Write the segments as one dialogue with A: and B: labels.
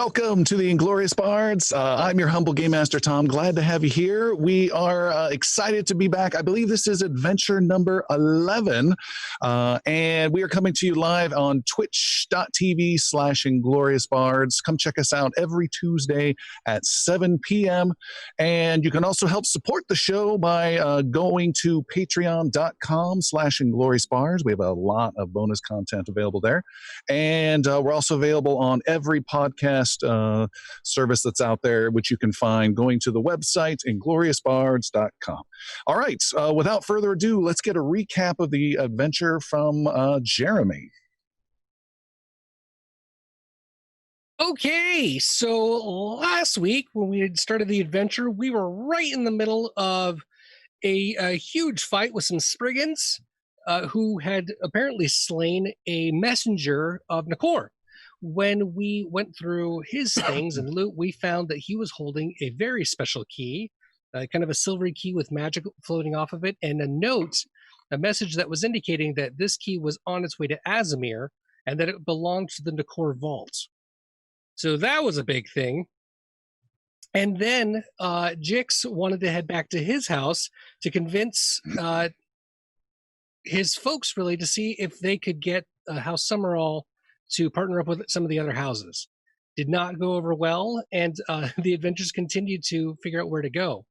A: Welcome to the Inglorious Bards. I'm your humble game master, Tom. Glad to have you here. We are excited to be back. I believe this is adventure number 11, and we are coming to you live on twitch.tv/ingloriousbards. Come check us out every Tuesday at 7 p.m. And you can also help support the show by going to patreon.com/ingloriousbards. We have a lot of bonus content available there. And we're also available on every podcast service that's out there, which you can find going to the website ingloriousbards.com. All right, without further ado, let's get a recap of the adventure from Jeremy.
B: Okay, so last week when we had started the adventure, we were right in the middle of a huge fight with some Spriggans who had apparently slain a messenger of Nakor. When we went through his things and loot, we found that he was holding a very special key, kind of a silvery key with magic floating off of it, and a message that was indicating that this key was on its way to Azamir and that it belonged to the Nakor vault. So that was a big thing. And then Jix wanted to head back to his house to convince his folks really to see if they could get House Summerall to partner up with some of the other houses. Did not go over well, and the adventures continued to figure out where to go.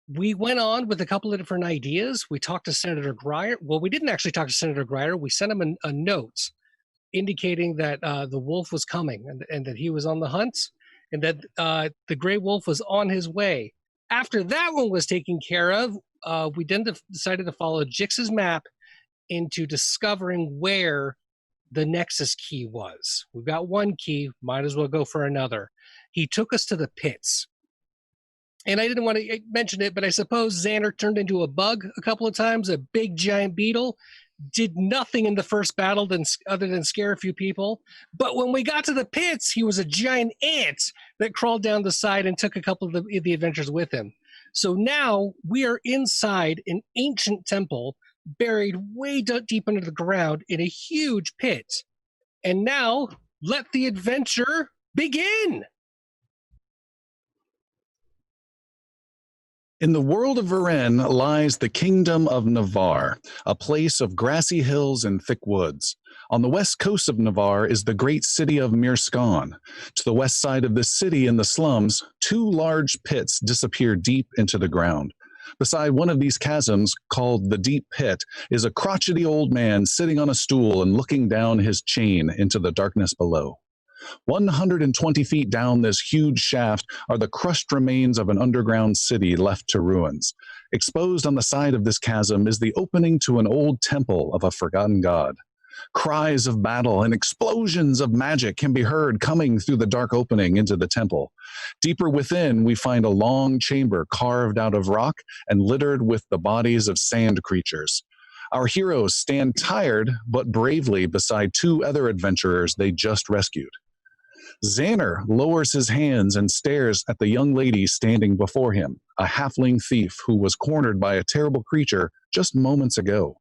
B: We went on with a couple of different ideas. We talked to Senator Greyer. Well, we didn't actually talk to Senator Greyer. We sent him a note indicating that the wolf was coming and that he was on the hunt and that the gray wolf was on his way. After that one was taken care of, we then decided to follow Jix's map into discovering where the Nexus key was. We've got one key, might as well go for another. He took us to the pits. And I didn't want to mention it, but I suppose Xander turned into a bug a couple of times, a big giant beetle. Did nothing in the first battle other than scare a few people. But when we got to the pits, he was a giant ant that crawled down the side and took a couple of the adventures with him. So now we are inside an ancient temple buried way deep under the ground in a huge pit. And now, let the adventure begin!
A: In the world of Varen lies the Kingdom of Navarre, a place of grassy hills and thick woods. On the west coast of Navarre is the great city of Mirskan. To the west side of this city in the slums, two large pits disappear deep into the ground. Beside one of these chasms, called the Deep Pit, is a crotchety old man sitting on a stool and looking down his chain into the darkness below. 120 feet down this huge shaft are the crushed remains of an underground city left to ruins. Exposed on the side of this chasm is the opening to an old temple of a forgotten god. Cries of battle and explosions of magic can be heard coming through the dark opening into the temple. Deeper within, we find a long chamber carved out of rock and littered with the bodies of sand creatures. Our heroes stand tired but bravely beside two other adventurers they just rescued. Xander lowers his hands and stares at the young lady standing before him, a halfling thief who was cornered by a terrible creature just moments ago.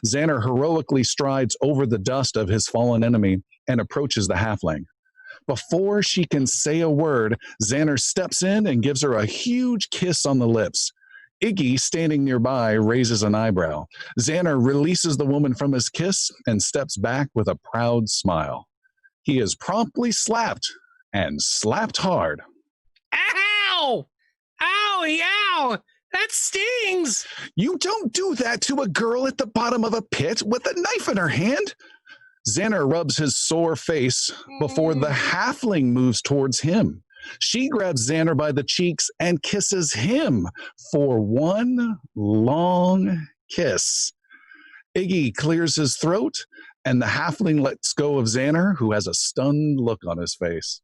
A: Xander heroically strides over the dust of his fallen enemy and approaches the halfling. Before she can say a word, Xander steps in and gives her a huge kiss on the lips. Iggy, standing nearby, raises an eyebrow. Xander releases the woman from his kiss and steps back with a proud smile. He is promptly slapped, and slapped hard.
B: Ow! Owie, ow! That stings!
A: You don't do that to a girl at the bottom of a pit with a knife in her hand. Xander rubs his sore face before the halfling moves towards him. She grabs Xander by the cheeks and kisses him for one long kiss. Iggy clears his throat, and the halfling lets go of Xander, who has a stunned look on his face.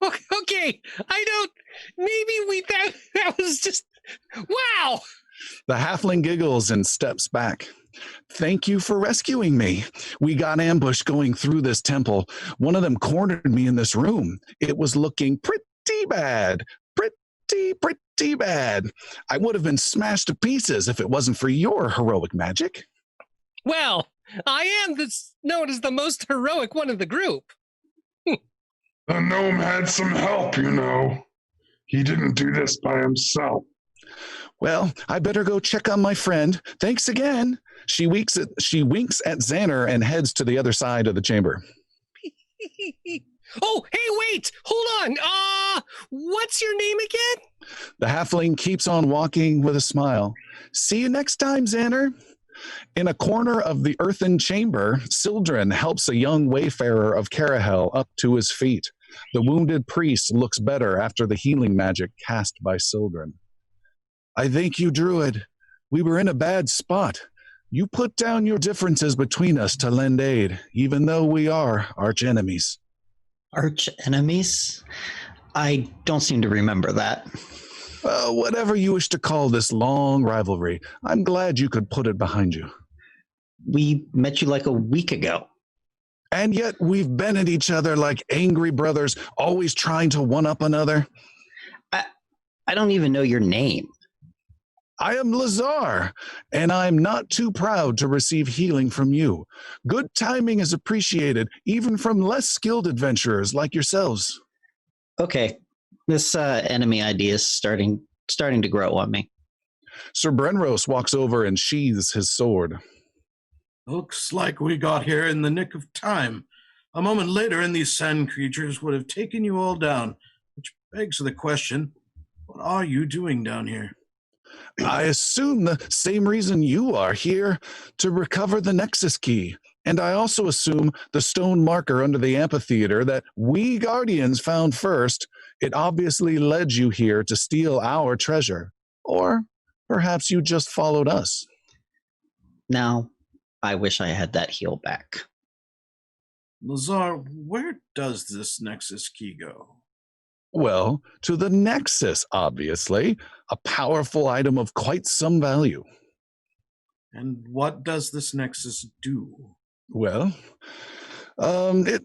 B: Okay, that was just, wow!
A: The halfling giggles and steps back. Thank you for rescuing me. We got ambushed going through this temple. One of them cornered me in this room. It was looking pretty bad. Pretty bad. I would have been smashed to pieces if it wasn't for your heroic magic.
B: Well, I am known as the most heroic one of the group.
C: The gnome had some help, you know. He didn't do this by himself.
A: Well, I better go check on my friend. Thanks again. She winks at Xander and heads to the other side of the chamber.
B: Oh, hey, wait! Hold on! What's your name again?
A: The halfling keeps on walking with a smile. See you next time, Xander. In a corner of the earthen chamber, Sildren helps a young wayfarer of Carahel up to his feet. The wounded priest looks better after the healing magic cast by Sildren. I thank you, Druid. We were in a bad spot. You put down your differences between us to lend aid, even though we are arch enemies.
D: Arch enemies? I don't seem to remember that.
A: Whatever you wish to call this long rivalry, I'm glad you could put it behind you.
D: We met you like a week ago.
A: And yet we've been at each other like angry brothers, always trying to one-up another.
D: I don't even know your name.
A: I am Lazar, and I'm not too proud to receive healing from you. Good timing is appreciated, even from less skilled adventurers like yourselves.
D: Okay, this enemy idea is starting to grow on me.
A: Sir Brenros walks over and sheathes his sword.
E: Looks like we got here in the nick of time. A moment later, and these sand creatures would have taken you all down, which begs the question, what are you doing down here?
A: I assume the same reason you are here, to recover the Nexus Key. And I also assume the stone marker under the amphitheater that we Guardians found first, it obviously led you here to steal our treasure. Or perhaps you just followed us.
D: Now, I wish I had that heal back.
E: Lazar, where does this Nexus Key go?
A: Well, to the Nexus, obviously, a powerful item of quite some value.
E: And what does this Nexus do?
A: Well, it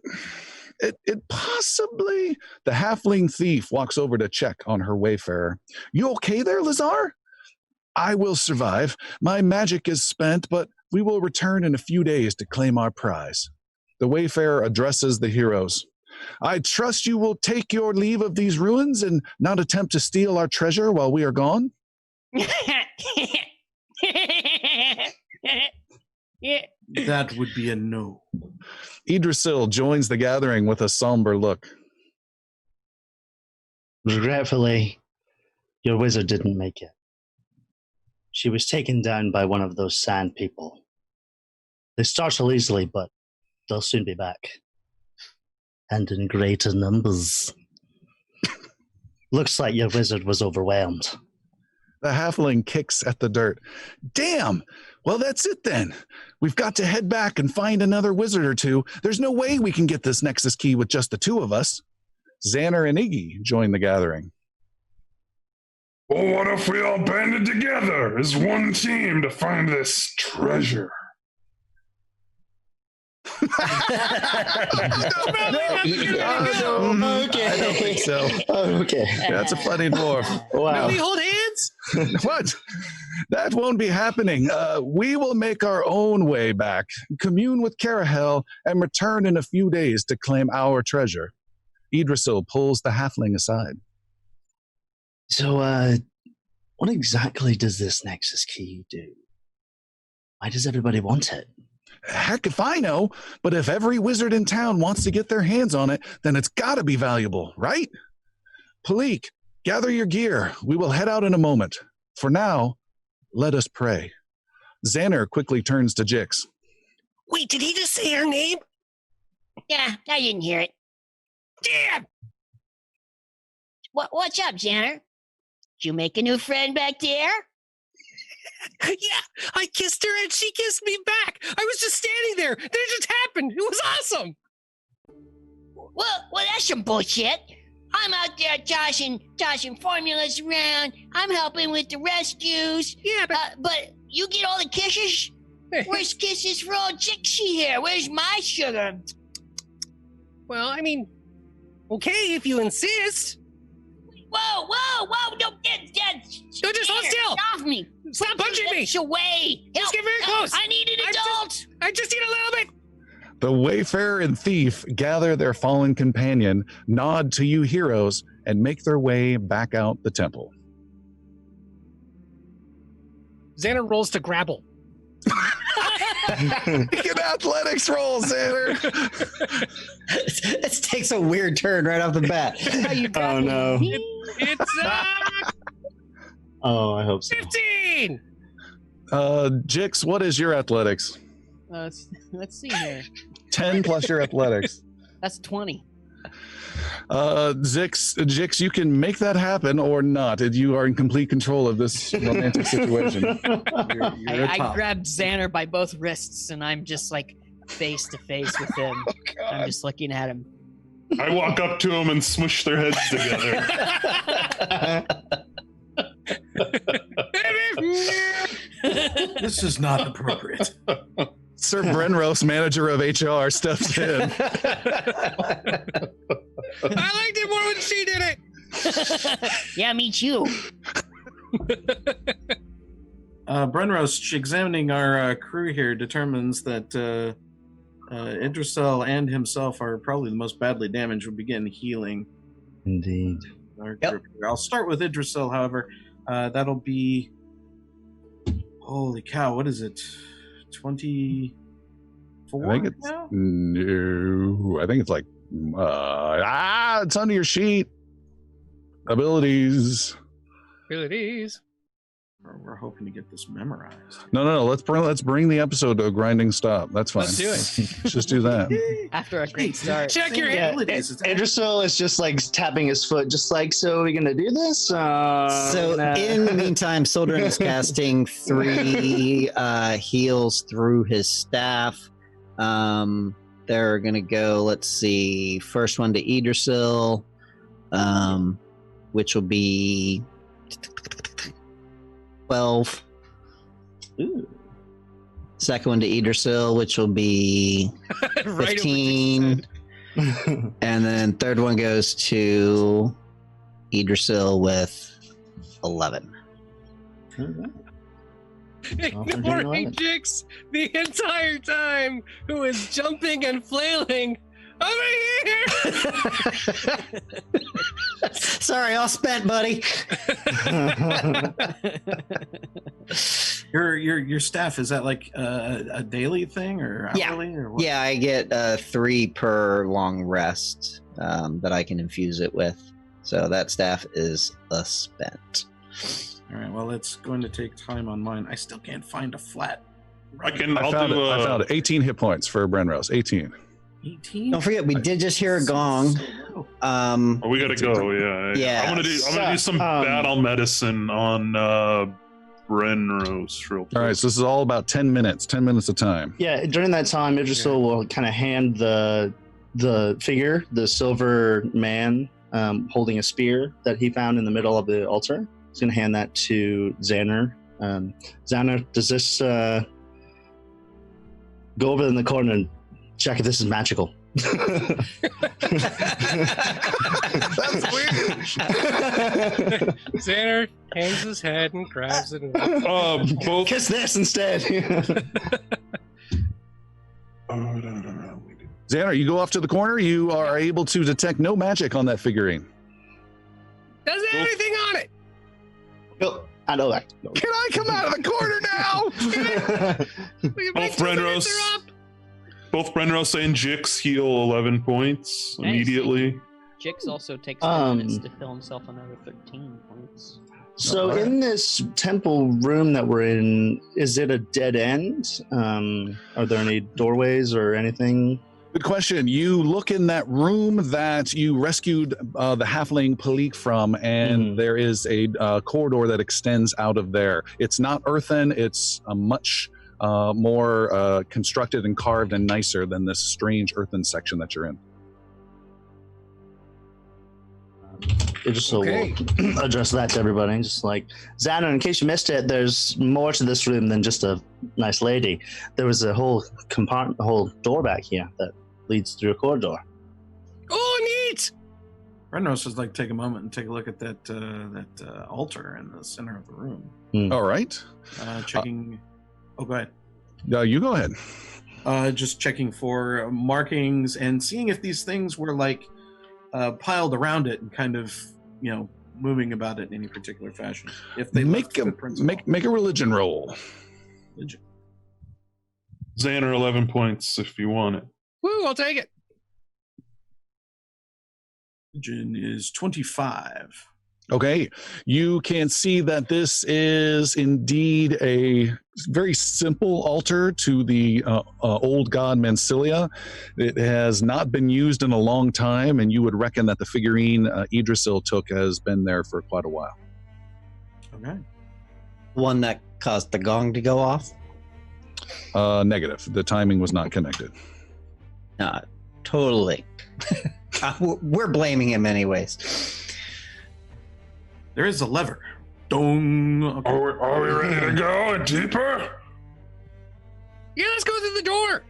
A: possibly... The halfling thief walks over to check on her wayfarer. You okay there, Lazar? I will survive. My magic is spent, but we will return in a few days to claim our prize. The wayfarer addresses the heroes. I trust you will take your leave of these ruins and not attempt to steal our treasure while we are gone?
E: That would be a no.
A: Idrisil joins the gathering with a somber look.
F: Regretfully, your wizard didn't make it. She was taken down by one of those sand people. They startle easily, but they'll soon be back. And in greater numbers. Looks like your wizard was overwhelmed.
A: The halfling kicks at the dirt. Damn! Well, that's it then. We've got to head back and find another wizard or two. There's no way we can get this Nexus Key with just the two of us. Xander and Iggy join the gathering.
C: Well, what if we all banded together as one team to find this treasure?
D: Okay.
A: I don't think so.
D: Okay.
A: That's a funny dwarf.
D: Wow.
B: Do we hold hands?
A: What? That won't be happening. We will make our own way back, commune with Carahel, and return in a few days to claim our treasure. Idrisil pulls the halfling aside.
F: So, what exactly does this Nexus Key do? Why does everybody want it?
A: Heck if I know, but if every wizard in town wants to get their hands on it, then it's gotta be valuable, right? Palik, gather your gear. We will head out in a moment. For now, let us pray. Xander quickly turns to Jix.
B: Wait, did he just say her name?
G: Yeah, I didn't hear it.
B: Damn!
G: What's up, Xander? Did you make a new friend back there?
B: Yeah, I kissed her and she kissed me back. I was just standing there. Then it just happened. It was awesome.
G: Well, that's some bullshit. I'm out there tossing formulas around. I'm helping with the rescues.
B: Yeah,
G: but you get all the kisses? Where's kisses for old Jixie here? Where's my sugar?
B: well, I mean, okay, if you insist.
G: Whoa! Don't
B: just hold still.
G: Get off me!
B: Stop punching me.
G: Away!
B: Just get very close.
G: I need an adult.
B: I just need a little bit.
A: The Wayfarer and Thief gather their fallen companion, nod to you heroes, and make their way back out the temple.
B: Xander rolls to grapple.
A: Make an athletics roll, Xander.
D: This takes a weird turn right off the bat.
F: Oh no.
B: It's
F: Oh, I hope so.
B: 15.
A: Jix, what is your athletics?
H: Let's see here.
A: 10 plus your athletics.
H: That's 20.
A: Jix, you can make that happen or not. You are in complete control of this romantic situation.
H: I grabbed Xander by both wrists, and I'm just like face to face with him. I'm just looking at him.
C: I walk up to him and smush their heads together.
E: This is not appropriate.
A: Sir Brenros, manager of HR, steps in.
B: I liked it more when she did it.
G: Yeah, me too.
E: Brenros, examining our crew here, determines that Idrisel and himself are probably the most badly damaged. We'll begin healing.
F: Indeed.
E: Our group here. I'll start with Idrisel, however. That'll be... Holy cow, what is it? 24
A: I think it's
E: now?
A: no. I think it's like it's under your sheet. Abilities.
B: Abilities.
E: We're hoping to get this memorized.
A: No. Let's bring the episode to a grinding stop. That's fine.
B: Let's do it.
A: Let's just do that.
H: After a great start.
B: Check your
F: Yeah,
B: abilities.
F: Idrisil is just like tapping his foot, just like, so are we gonna do this?
D: So in the meantime, Soldrin is casting 3 heals through his staff. They're gonna go, let's see, first one to Idrisil, which will be 12.
F: Ooh.
D: Second one to Idrisil, which will be
B: Right
D: 15. And then third one goes to Idrisil with 11.
B: Ignoring Jix the entire time, who is jumping and flailing over here.
D: Sorry, all spent, buddy.
E: Your staff, is that like a daily thing or hourly or what?
D: Yeah, I get 3 per long rest that I can infuse it with. So that staff is spent.
E: All right, well, it's going to take time on mine. I still can't find a flat.
C: I
A: I found it. 18 hit points for Brenros. 18.
E: 18?
D: Don't forget, we did just hear a gong.
C: We gotta go. Yeah. I'm gonna do some battle medicine on Brenros real quick.
A: All right, so this is all about 10 minutes. 10 minutes of time.
F: Yeah, during that time, Idrisil will kind of hand the figure, the silver man holding a spear that he found in the middle of the altar. He's going to hand that to Xander. Xander, does this go over in the corner and check if this is magical?
A: That's weird.
B: Xander hangs his head and grabs it.
C: Both.
F: Kiss this instead.
A: Xander, you go off to the corner. You are able to detect no magic on that figurine.
B: Doesn't have anything on it.
F: Oh, I know that.
A: Can I come out of the corner now?
C: Both Brenros and Jix heal 11 points
H: Nice.
C: immediately.
H: Jix also takes 10 minutes to fill himself another 13 points.
F: So
A: Alright.
F: in this temple room that we're in, is it a dead end? Are there any doorways or anything?
A: Good question. You look in that room that you rescued the halfling Palik from, and there is a corridor that extends out of there. It's not earthen. It's a much more constructed and carved and nicer than this strange earthen section that you're in.
F: So we'll address that to everybody. Just like, Xander, in case you missed it, there's more to this room than just a nice lady. There was a whole compartment, a whole door back here that leads through a corridor.
B: Oh, neat!
E: Brenros is like, take a moment and take a look at that altar in the center of the room.
A: All right.
E: Checking. Oh, go ahead.
A: You go ahead.
E: just checking for markings and seeing if these things were like piled around it and kind of, moving about it in any particular fashion. If they
A: make a religion roll.
E: Religion.
C: Xander, 11 points if you want it.
B: Woo, I'll take it.
E: Religion is 25.
A: Okay, you can see that this is indeed a very simple altar to the old god Mancilia. It has not been used in a long time, and you would reckon that the figurine Idrisil took has been there for quite a while.
E: Okay.
D: One that caused the gong to go off?
A: Negative. The timing was not connected.
D: Totally. We're blaming him anyways.
E: There is a lever. Dong. Okay.
C: Are we ready to go deeper?
B: Yeah, let's go through the door.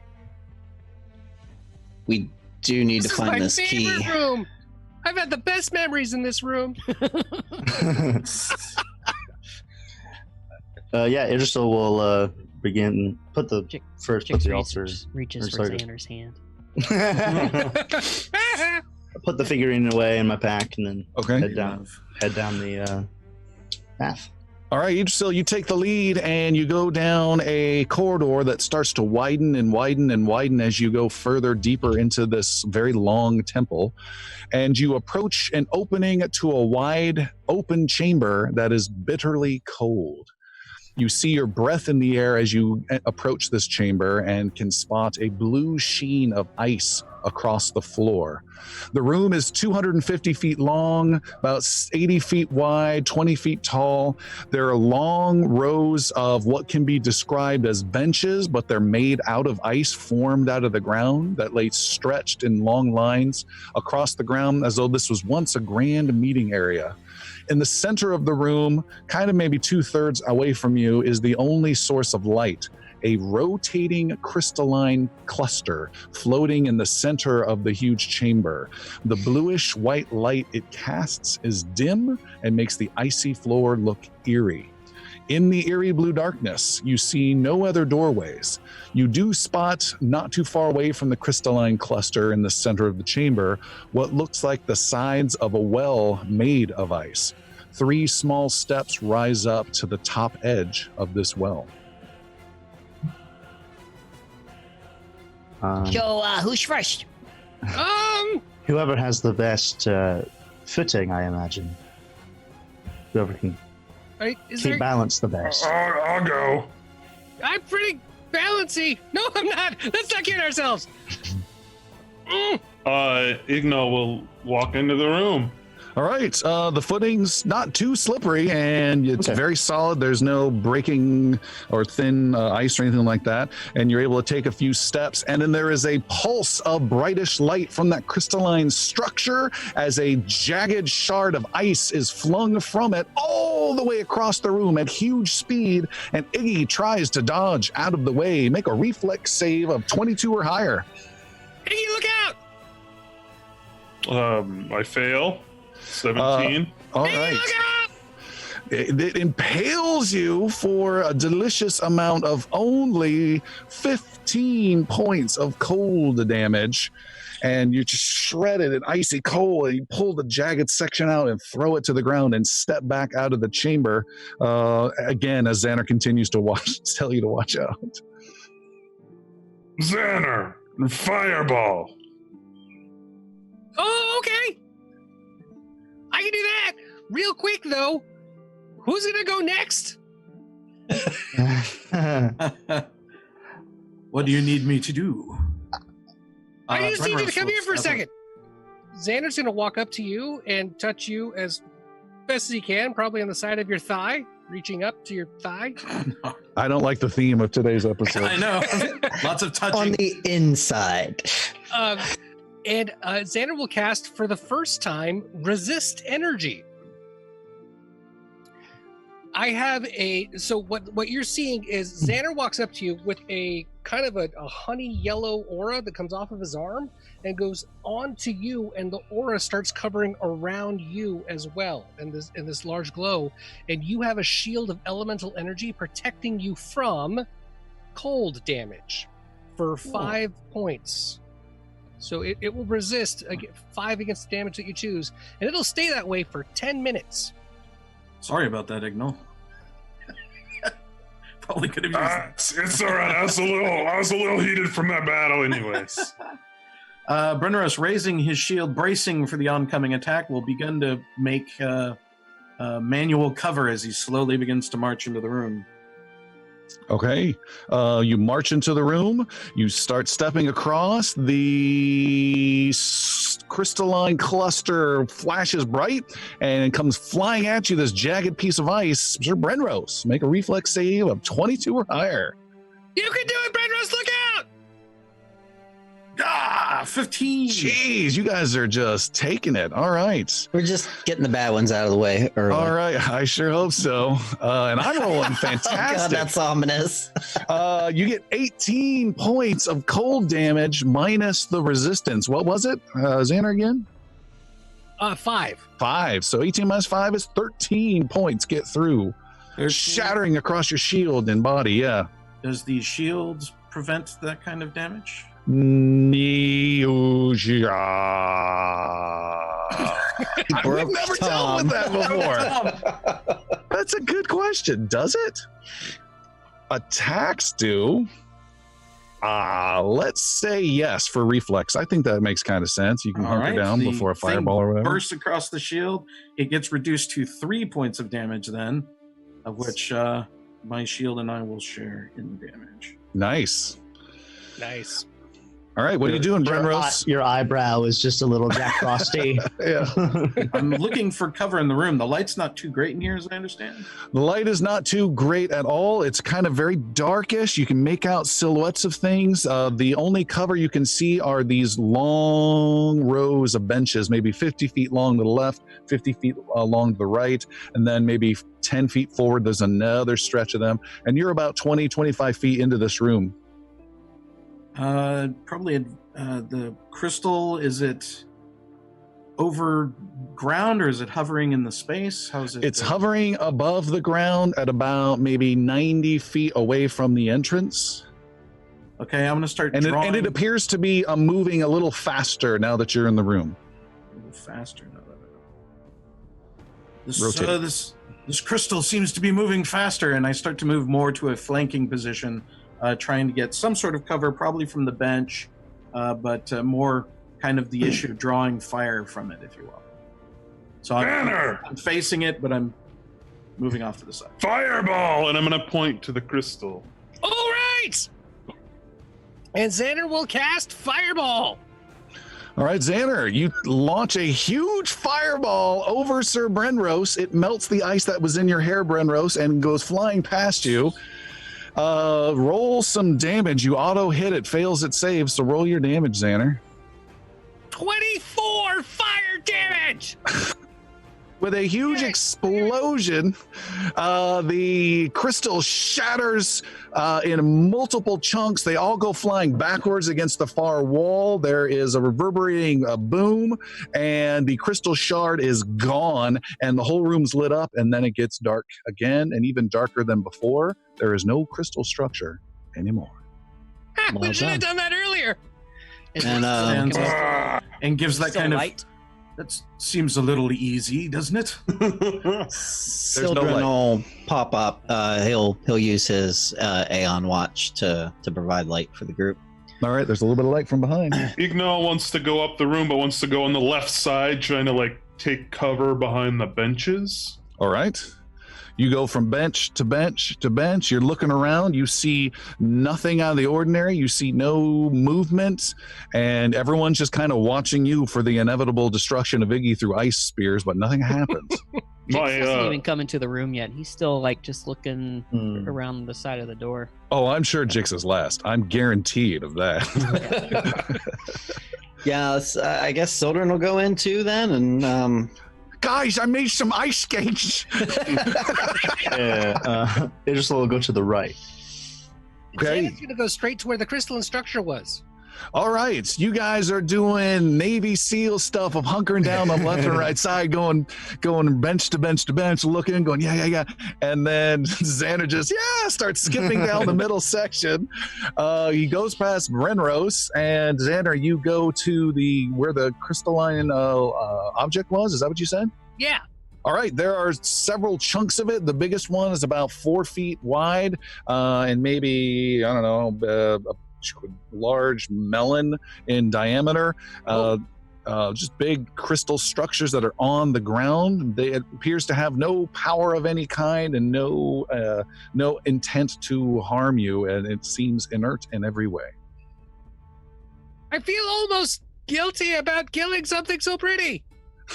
D: We do need to find this
B: This
D: key.
B: is my favorite room. I've had the best memories in this room.
F: Idrisil will begin put the first put
H: Jix
F: the altar.
H: reaches for Xander's hand.
F: Put the figurine away in my pack and then
A: Okay.
F: head down the path.
A: All right, Idrisil, you take the lead and you go down a corridor that starts to widen and widen and widen as you go further deeper into this very long temple. And you approach an opening to a wide open chamber that is bitterly cold. You see your breath in the air as you approach this chamber and can spot a blue sheen of ice across the floor. The room is 250 feet long, about 80 feet wide, 20 feet tall. There are long rows of what can be described as benches, but they're made out of ice formed out of the ground that lay stretched in long lines across the ground as though this was once a grand meeting area. In the center of the room, kind of maybe 2/3 away from you, is the only source of light, a rotating crystalline cluster floating in the center of the huge chamber. The bluish white light it casts is dim and makes the icy floor look eerie. In the eerie blue darkness, you see no other doorways. You do spot, not too far away from the crystalline cluster in the center of the chamber, what looks like the sides of a well made of ice. 3 small steps rise up to the top edge of this well.
G: So, who's first?
F: Whoever has the best footing, I imagine. Whoever can
B: Right?
F: keep balance the best.
C: I'll go.
B: I'm pretty balancy. No, I'm not. Let's not kid ourselves.
C: Igno will walk into the room.
A: All right, the footing's not too slippery and it's very solid. There's no breaking or thin ice or anything like that. And you're able to take a few steps. And then there is a pulse of brightish light from that crystalline structure as a jagged shard of ice is flung from it all the way across the room at huge speed. And Iggy tries to dodge out of the way. Make a reflex save of 22 or higher.
B: Iggy, look out!
C: I fail. 17.
A: All right. It impales you for a delicious amount of only 15 points of cold damage. And you're just shredded and icy cold. And you pull the jagged section out and throw it to the ground and step back out of the chamber. Again, as Xander continues to tell you to watch out.
C: Xander, fireball.
B: Oh, okay. I can do that. Real quick, though. Who's going to go next?
E: What do you need me to do?
B: I just need you to come here for a second. Xander's going to walk up to you and touch you as best as he can, probably on the side of your thigh, reaching up to your thigh.
A: I don't like the theme of today's episode.
E: I know. Lots of touching.
D: On the inside.
B: And Xander will cast for the first time Resist Energy. I have so what you're seeing is Xander walks up to you with a kind of a honey yellow aura that comes off of his arm and goes onto you, and the aura starts covering around you as well in this large glow, and you have a shield of elemental energy protecting you from cold damage. for 5 points. So it will resist 5 against the damage that you choose, and it'll stay that way for 10 minutes.
E: Sorry about that, Ignal. Probably could have used
C: It's all right. I was a little heated from that battle, anyways.
E: Brenneros, raising his shield, bracing for the oncoming attack, will begin to make manual cover as he slowly begins to march into the room.
A: Okay. You march into the room. You start stepping across. The crystalline cluster flashes bright and comes flying at you, this jagged piece of ice. Sir Brenros, make a reflex save of 22 or higher.
B: You can do it, Brenros! Look out!
E: 15.
A: Jeez, you guys are just taking it. All right.
D: We're just getting the bad ones out of the way early.
A: All right. I sure hope so. And I'm rolling fantastic.
D: God, that's ominous.
A: You get 18 points of cold damage minus the resistance. What was it, Xander, again?
B: 5.
A: 5. So 18 minus 5 is 13 points get through.
E: 13.
A: Shattering across your shield and body, yeah.
E: Does the shields prevent that kind of damage?
A: I've never dealt with that before. That's a good question. Does it? Attacks do. Let's say yes for reflex. I think that makes kind of sense. You can hunker down
E: The
A: before a
E: thing
A: fireball or whatever.
E: bursts across the shield. It gets reduced to 3 points of damage then, of which my shield and I will share in the damage.
A: Nice.
B: Nice.
A: All right, what are you doing, Brenros?
F: Your eyebrow is just a little Jack Frosty.
A: Yeah.
E: I'm looking for cover in the room. The light's not too great in here, as I understand.
A: The light is not too great at all. It's kind of very darkish. You can make out silhouettes of things. The only cover you can see are these long rows of benches, maybe 50 feet long to the left, 50 feet long to the right, and then maybe 10 feet forward, there's another stretch of them. And you're about 20, 25 feet into this room.
E: Probably the crystal, is it over ground or is it hovering in the space? How's it?
A: It's hovering above the ground at about maybe 90 feet away from the entrance.
E: Okay, I'm going to start
A: And
E: drawing.
A: it appears to be moving a little faster now that you're in the room.
E: A little faster. No.
A: Rotate.
E: This crystal seems to be moving faster, and I start to move more to a flanking position, trying to get some sort of cover, probably from the bench, but more kind of the issue of drawing fire from it, if you will. So I'm facing it, but I'm moving off to the side.
C: Fireball! And I'm going to point to the crystal.
B: All right! And Xander will cast Fireball.
A: All right, Xander, you launch a huge fireball over Sir Brenros. It melts the ice that was in your hair, Brenros, and goes flying past you. Roll some damage. You auto hit it, fails its save, so roll your damage, Xander.
B: 24 fire damage!
A: With a huge explosion, the crystal shatters in multiple chunks. They all go flying backwards against the far wall. There is a reverberating boom, and the crystal shard is gone, and the whole room's lit up, and then it gets dark again, and even darker than before. There is no crystal structure anymore.
B: We should have done that earlier.
E: And gives that kind
H: light.
E: of... That seems a little easy, doesn't it?
D: Sildren will pop up. He'll use his Aeon watch to provide light for the group.
A: All right, there's a little bit of light from behind.
C: Ignal wants to go up the room, but wants to go on the left side, trying to take cover behind the benches.
A: All right. You go from bench to bench to bench. You're looking around. You see nothing out of the ordinary. You see no movement. And everyone's just kind of watching you for the inevitable destruction of Iggy through ice spears, but nothing happens.
H: Jix hasn't even come into the room yet. He's still just looking around the side of the door.
A: Oh, I'm sure Jix is last. I'm guaranteed of that.
D: Yeah, I guess Sildren will go in too then, and
A: guys, I made some ice skates.
F: Idris will go to the right.
A: Okay.
B: Xander's going to go straight to where the crystalline structure was.
A: All right, you guys are doing Navy SEAL stuff of hunkering down on left and right side, going bench to bench to bench, looking, going, yeah. And then Xander just, starts skipping down the middle section. He goes past Brenros, and Xander, you go to where the crystalline object was. Is that what you said?
B: Yeah.
A: All right, there are several chunks of it. The biggest one is about 4 feet wide, and maybe, I don't know, a large melon in diameter. Just big crystal structures that are on the ground. It appears to have no power of any kind and no intent to harm you, and it seems inert in every way.
B: I feel almost guilty about killing something so pretty.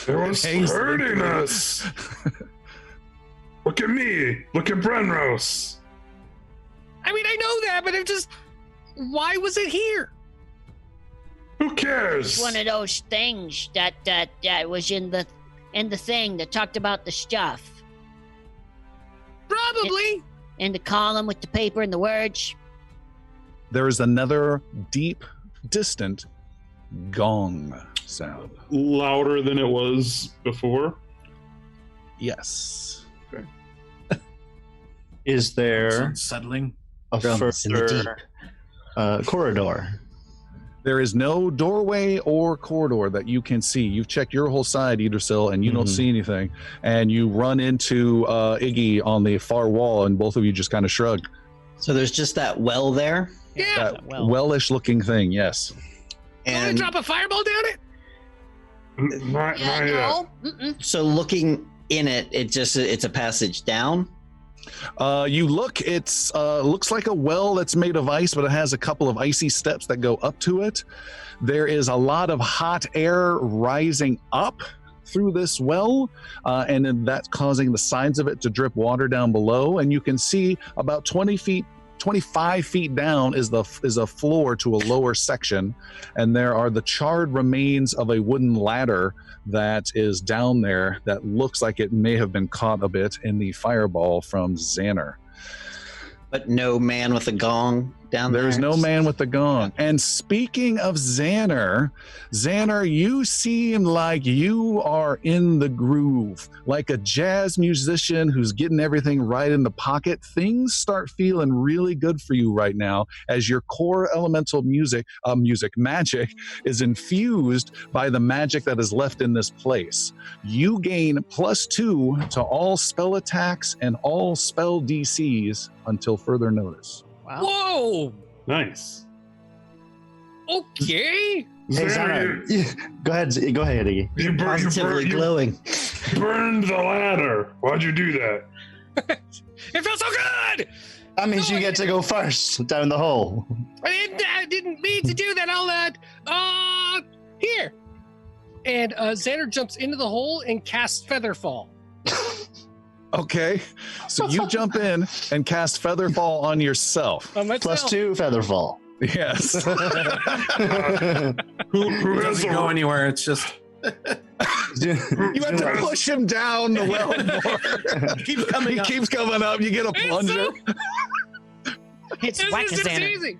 C: It was hurting us. Look at me. Look at Brenros.
B: I mean, I know that, but why was it here?
C: Who cares?
G: It's one of those things that was in the thing that talked about the stuff.
B: Probably.
G: In the column with the paper and the words.
A: There is another deep, distant gong sound.
C: Louder than it was before?
A: Yes.
C: Okay.
F: Is there
E: Unsettling.
F: a
D: Drums in the
F: further corridor?
A: There is no doorway or corridor that you can see. You've checked your whole side, Idrisil, and you don't see anything. And you run into Iggy on the far wall, and both of you just kind of shrug.
D: So there's just that well there.
B: Yeah.
A: That wellish looking thing, yes.
B: Want to
D: And
B: drop a fireball down it?
C: Not yet.
G: No. Mm-mm.
D: so looking in it, it's a passage down.
A: You look, it's looks like a well that's made of ice, but it has a couple of icy steps that go up to it. There is a lot of hot air rising up through this well, and then that's causing the sides of it to drip water down below. And you can see about 25 feet down is a floor to a lower section, and there are the charred remains of a wooden ladder that is down there that looks like it may have been caught a bit in the fireball from Xander.
D: But no man with a gong down there.
A: There's no man with the gong. And speaking of Xander, you seem like you are in the groove. Like a jazz musician who's getting everything right in the pocket. Things start feeling really good for you right now as your core elemental magic is infused by the magic that is left in this place. You gain +2 to all spell attacks and all spell DCs until further notice.
H: Wow.
B: Whoa.
C: Nice.
B: Okay.
F: Hey,
C: So
F: Xana, go ahead, Iggy.
C: You
D: Positively glowing.
C: burned the ladder. Why'd you do that?
B: It felt so good.
F: That means you get to go first down the hole.
B: I didn't mean to do that. I'll here. And Xander jumps into the hole and casts Featherfall.
A: Okay, so you jump in and cast Featherfall on yourself.
B: On myself.
F: +2 featherfall.
A: Yes.
C: Who
E: It
C: has
E: doesn't
C: a
E: go anywhere. It's just
A: You have to push him down the well more.
E: keep coming
A: He
E: up.
A: keeps coming up. You get a plunger.
H: It's
B: This
H: whack
B: is just
H: Xander.
B: easy.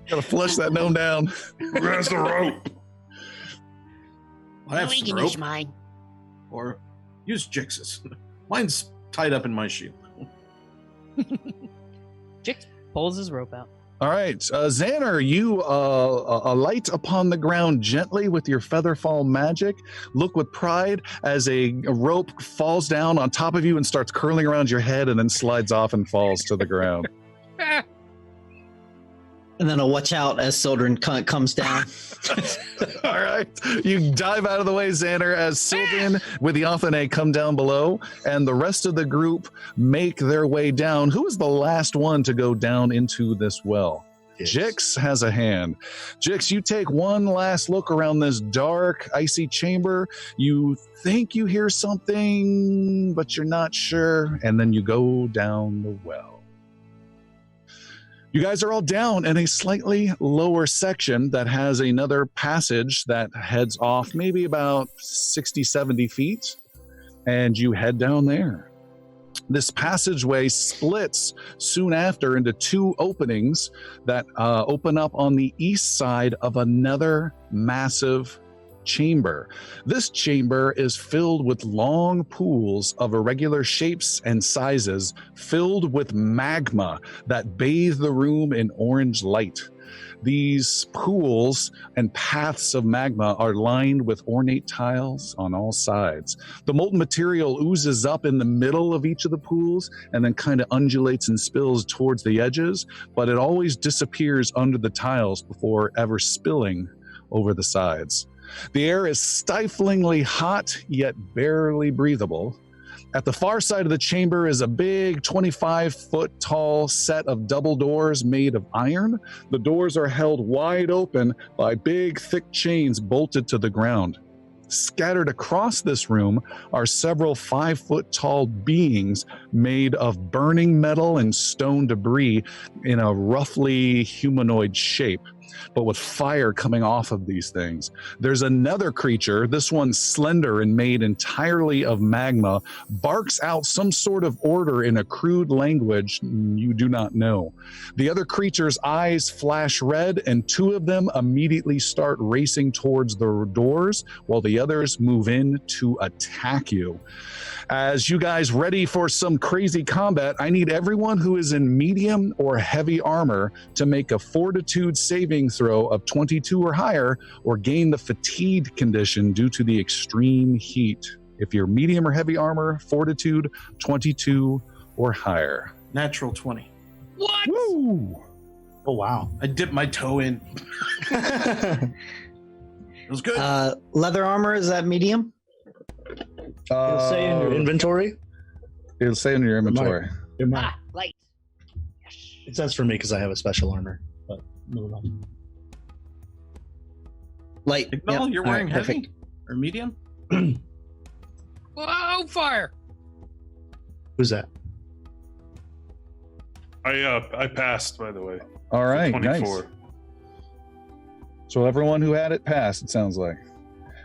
A: Gotta flush that gnome down.
C: who has the rope?
E: I have
G: We
E: some
G: can
E: rope,
G: use mine.
E: or use Jix's. Mine's tied up in my shield.
H: Jix pulls his rope out.
A: All right, Xander, you alight upon the ground gently with your Featherfall magic. Look with pride as a rope falls down on top of you and starts curling around your head and then slides off and falls to the ground.
D: And then I'll watch out as Sildren comes down.
A: All right, you dive out of the way, Xander, as Sylvan with the Athene come down below, and the rest of the group make their way down. Who is the last one to go down into this well? Jix has a hand. Jix, you take one last look around this dark, icy chamber. You think you hear something, but you're not sure, and then you go down the well. You guys are all down in a slightly lower section that has another passage that heads off maybe about 60, 70 feet, and you head down there. This passageway splits soon after into two openings that open up on the east side of another massive chamber. This chamber is filled with long pools of irregular shapes and sizes, filled with magma that bathe the room in orange light. These pools and paths of magma are lined with ornate tiles on all sides. The molten material oozes up in the middle of each of the pools and then kind of undulates and spills towards the edges, but it always disappears under the tiles before ever spilling over the sides. The air is stiflingly hot, yet barely breathable. At the far side of the chamber is a big 25-foot tall set of double doors made of iron. The doors are held wide open by big, thick chains bolted to the ground. Scattered across this room are several 5-foot tall beings made of burning metal and stone debris in a roughly humanoid shape, but with fire coming off of these things. There's another creature, this one's slender and made entirely of magma, barks out some sort of order in a crude language you do not know. The other creature's eyes flash red, and two of them immediately start racing towards the doors, while the others move in to attack you. As you guys ready for some crazy combat, I need everyone who is in medium or heavy armor to make a fortitude saving throw of 22 or higher, or gain the fatigued condition due to the extreme heat. If you're medium or heavy armor, fortitude 22 or higher.
E: Natural 20.
B: What?
A: Woo!
F: Oh, wow.
E: I dipped my toe in. It was good.
D: Leather armor, is that medium?
F: It'll say in your inventory.
A: It'll say in your inventory.
F: It might.
H: Ah, light. Yes.
F: It says for me because I have a special armor, but no, no.
D: Light.
E: Ignal,
D: Yep.
E: you're
D: All
E: wearing
D: right,
E: heavy
D: perfect.
E: or medium?
B: Whoa, fire!
F: Who's that?
C: I passed, by the way.
A: All right,
C: 24.
A: nice. So everyone who had it passed, it sounds like.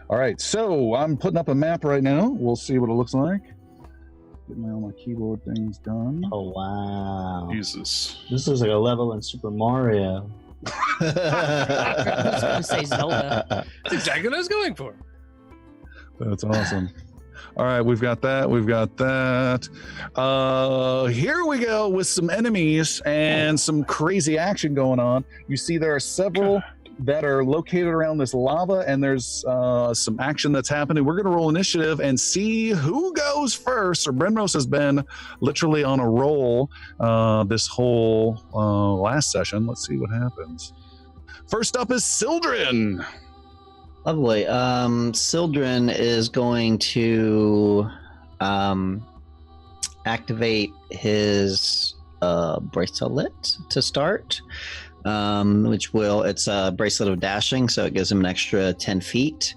A: All right, so I'm putting up a map right now. We'll see what it looks like. Get all my keyboard things done.
F: Oh, wow.
C: Jesus.
F: This is like a level in Super Mario.
H: I was going to say Zelda.
B: That's exactly what I was going for.
A: That's awesome. All right, we've got that. We've got that. Here we go with some enemies and some crazy action going on. You see there are several that are located around this lava, and there's some action that's happening. We're going to roll initiative and see who goes first. So Brenros has been literally on a roll this whole last session. Let's see what happens. First up is Sildren.
D: Lovely. Sildren is going to activate his bracelet to start, it's a bracelet of dashing, so it gives him an extra 10 feet.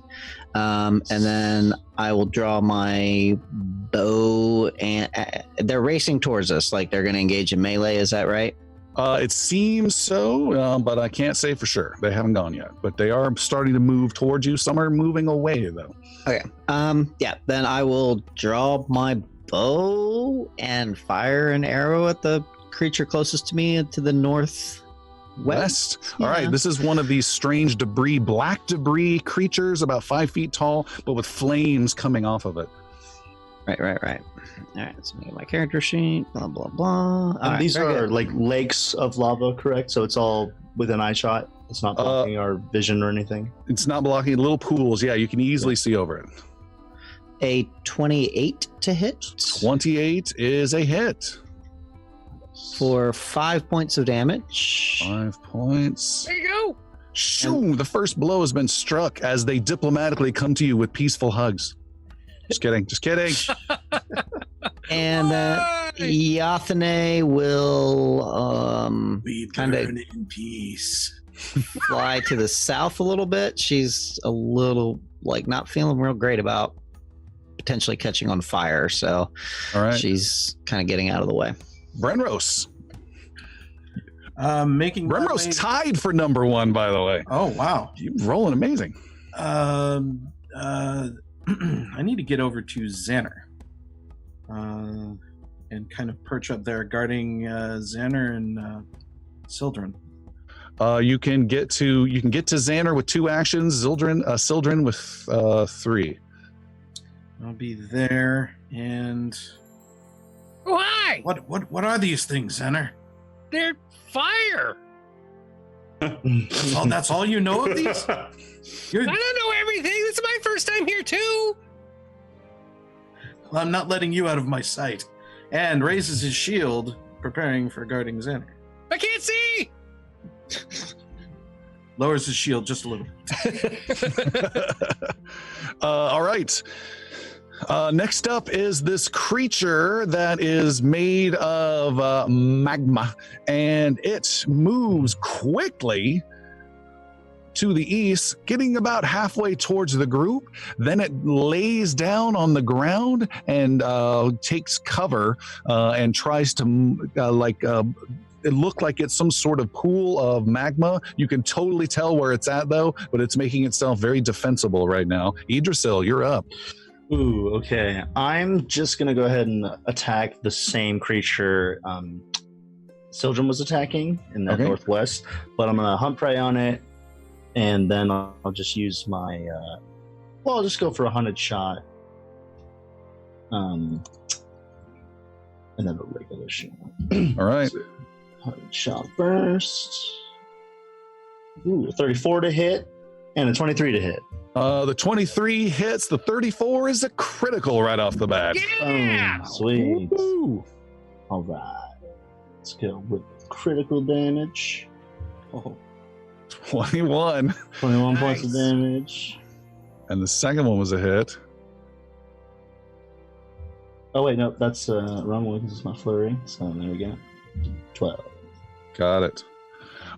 D: And then I will draw my bow, and they're racing towards us, like they're going to engage in melee. Is that right?
A: It seems so, but I can't say for sure. They haven't gone yet, but they are starting to move towards you. Some are moving away, though.
D: Okay. Yeah, then I will draw my bow and fire an arrow at the creature closest to me to the northwest.
A: All right, this is one of these strange debris, black debris creatures, about 5 feet tall, but with flames coming off of it.
D: Right. All right, let's make my character sheet, blah, blah, blah.
F: And these are like lakes of lava, correct? So it's all within eye shot. It's not blocking our vision or anything.
A: It's not blocking little pools. Yeah, you can easily see over it.
D: A 28 to hit.
A: 28 is a hit.
D: For 5 points of damage.
A: 5 points.
B: There you go.
A: Shoo! The first blow has been struck as they diplomatically come to you with peaceful hugs. Just kidding.
D: And Yathane will kind of
E: in peace.
D: fly to the south a little bit. She's a little not feeling real great about potentially catching on fire, so
A: All right.
D: she's kind of getting out of the way.
A: Brenros.
E: Making my
A: Brenros
E: way-
A: tied for number one, by the way.
E: Oh wow.
A: You're rolling amazing.
E: I need to get over to Xander. and kind of perch up there guarding Xander and Sildren.
A: You can get to Xander with 2 actions. Sildren with 3.
E: I'll be there. And
B: Why?
E: what are these things, Xander?
B: They're fire.
E: That's all you know of these?
B: I don't know everything. This is my first time here too.
E: Well, I'm not letting you out of my sight. And raises his shield, preparing for guarding Xander.
B: I can't see.
E: Lowers his shield just a little.
A: All right. Next up is this creature that is made of magma, and it moves quickly to the east, getting about halfway towards the group. Then it lays down on the ground and takes cover and tries to it looked like it's some sort of pool of magma. You can totally tell where it's at, though, but it's making itself very defensible right now. Idrisil, you're up.
F: Ooh, okay. I'm just going to go ahead and attack the same creature Sildren was attacking in the northwest, but I'm going to hunt prey on it, and then I'll just use my... I'll just go for a hunted shot. And then a regular shot.
A: All right.
F: Hunted shot first. Ooh, 34 to hit, and a 23 to hit.
A: The 23 hits. The 34 is a critical right off the bat.
B: Yeah.
F: Sweet.
A: Woo-hoo.
F: All right. Let's go with critical damage.
E: Oh.
A: 21.
F: 21 points of damage.
A: And the second one was a hit.
F: Oh, wait, no, that's wrong one because it's my flurry. So there we go. 12.
A: Got it.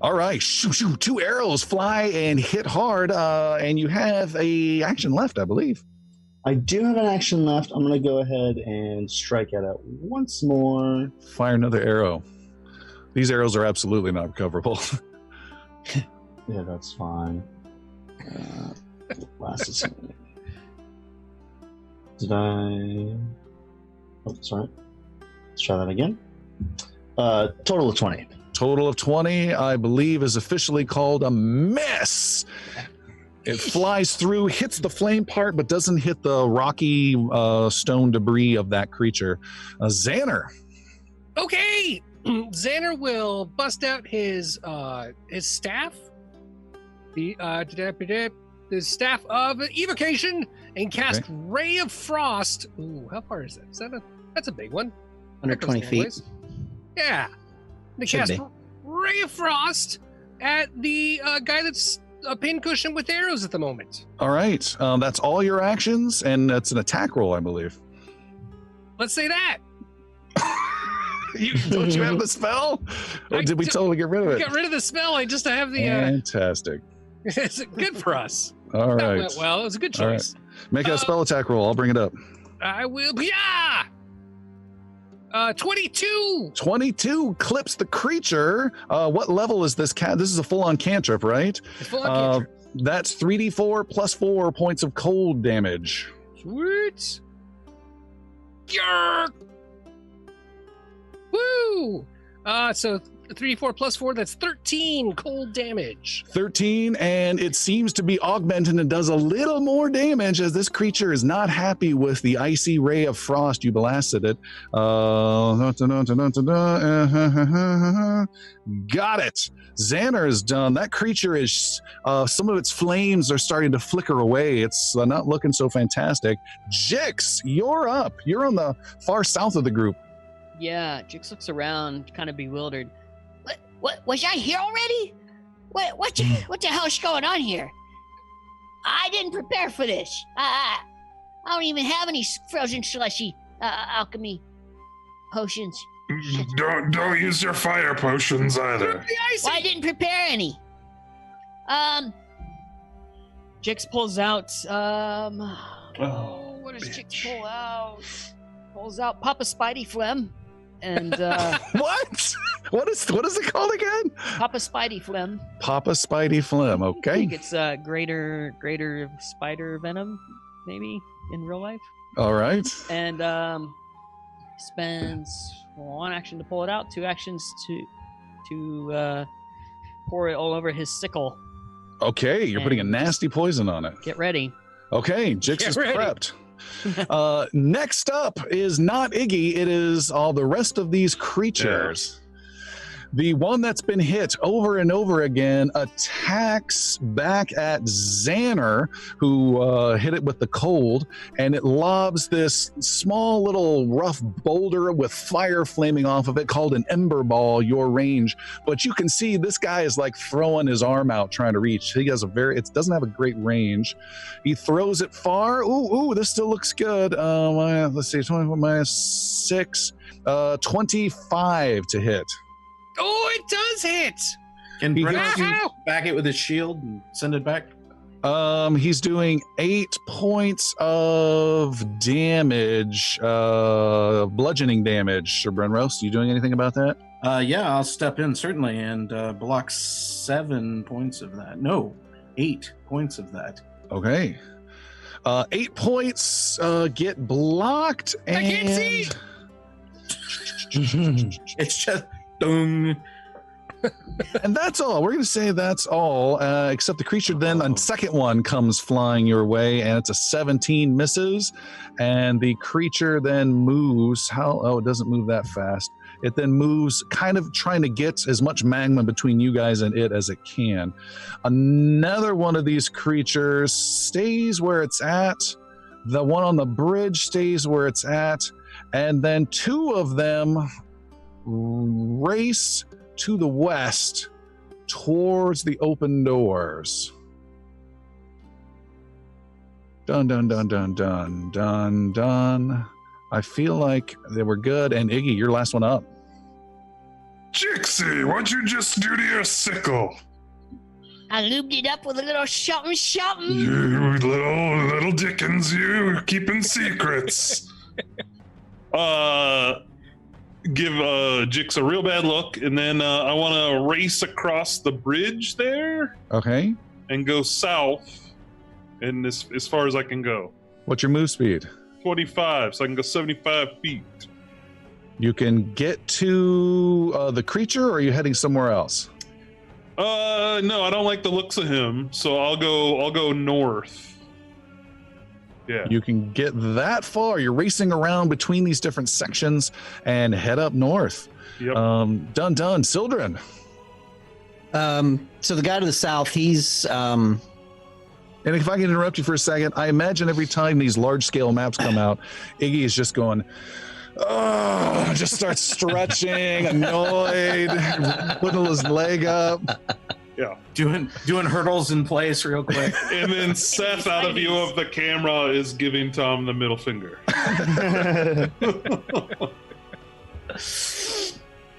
A: All right. Shoo, shoo. 2 arrows fly and hit hard. And you have a action left, I believe.
F: I do have an action left. I'm going to go ahead and strike at it once more.
A: Fire another arrow. These arrows are absolutely not recoverable.
F: Yeah, that's fine. Last is... Did I... Oh, sorry. Let's try that again. Total of 20.
A: Total of 20, I believe, is officially called a miss. It flies through, hits the flame part, but doesn't hit the rocky stone debris of that creature. Xander.
B: Okay. Xander will bust out his staff, the staff of evocation, and cast Ray of Frost. Ooh, how far is that? That's a big one.
D: 120 feet.
B: Yeah. They cast Ray of Frost at the guy that's a pincushion with arrows at the moment.
A: All right. That's all your actions, and that's an attack roll, I believe.
B: Let's say that.
A: Don't you have the spell? Or did we totally get rid of it?
B: Got rid of the spell. I just have the...
A: Fantastic.
B: It's good for us.
A: All
B: That
A: right.
B: went well. It was a good choice.
A: Right. Make a spell attack roll. I'll bring it up.
B: I will. Yeah. 22.
A: 22 clips the creature. What level is this cat? This is a full-on cantrip, right?
B: It's full on cantrip.
A: That's 3d4 plus 4 points of cold damage.
B: Sweet. Yark. Woo. So 3d4 plus 4, that's 13 cold damage.
A: 13, and it seems to be augmented and does a little more damage as this creature is not happy with the icy ray of frost you blasted it. Got it. Xander is done. That creature is, some of its flames are starting to flicker away. It's not looking so fantastic. Jix, you're up. You're on the far south of the group.
H: Yeah, Jix looks around, kind of bewildered.
G: What was I here already? What the hell's going on here? I didn't prepare for this. I don't even have any frozen slushy alchemy potions.
C: Don't use your fire potions either.
G: Well, I didn't prepare any.
H: Jix pulls out,
B: Oh,
H: what does Jix pull out? Pulls out Papa Spidey Phlegm. And
A: What? What is it called again?
H: Papa Spidey Phlegm.
A: Papa Spidey Phlegm.
H: I
A: Okay.
H: think it's greater spider venom, maybe in real life.
A: All right.
H: And spends 1 action to pull it out, 2 actions to pour it all over his sickle.
A: Okay, you're putting a
H: And
A: nasty poison on it.
H: Get ready.
A: Okay, Jix is
B: ready.
A: prepped. Next up is not Iggy, it is all the rest of these creatures. The one that's been hit over and over again attacks back at Xander, who hit it with the cold, and it lobs this small little rough boulder with fire flaming off of it called an ember ball, your range. But you can see this guy is like throwing his arm out trying to reach. He has it doesn't have a great range. He throws it far. Ooh, this still looks good. Let's see, 24 minus 6, 25 to hit.
B: Oh, it does hit.
E: Can
A: He
E: Brent
A: hits
B: you-
E: back it with his shield and send it back?
A: He's doing 8 points of damage, bludgeoning damage. Sir Brenros, you doing anything about that?
E: Yeah, I'll step in certainly and block 7 points of that. No, 8 points of that.
A: Okay. 8 points get blocked. And
B: I can't see.
E: It's just dung.
A: And that's all. We're going to say that's all, except the creature then on second one comes flying your way, and it's a 17 misses, and the creature then moves. It doesn't move that fast. It then moves, kind of trying to get as much magma between you guys and it as it can. Another one of these creatures stays where it's at. The one on the bridge stays where it's at, and then 2 of them race to the west towards the open doors. Dun, dun, dun, dun, dun, dun, dun. I feel like they were good. And Iggy, you're last one up.
C: Jixie, what'd you just do to your sickle?
G: I lubed it up with a little something, something.
C: You little Dickens, you keeping secrets.
I: Give Jix a real bad look, and then I want to race across the bridge there
A: Okay.
I: and go south, and as far as I can go.
A: What's your move speed?
I: 25, so I can go 75 feet.
A: You can get to the creature, or are you heading somewhere else?
I: No, I don't like the looks of him, so I'll go north. Yeah.
A: You can get that far. You're racing around between these different sections and head up north.
I: Yep.
A: Done. Sildren.
D: So the guy to the south, he's
A: And if I can interrupt you for a second, I imagine every time these large-scale maps come out, Iggy is just going, oh, just starts stretching, annoyed, putting his leg up.
I: Yeah.
E: Doing hurdles in place real quick.
I: And then Seth, out of view of the camera, is giving Tom the middle finger.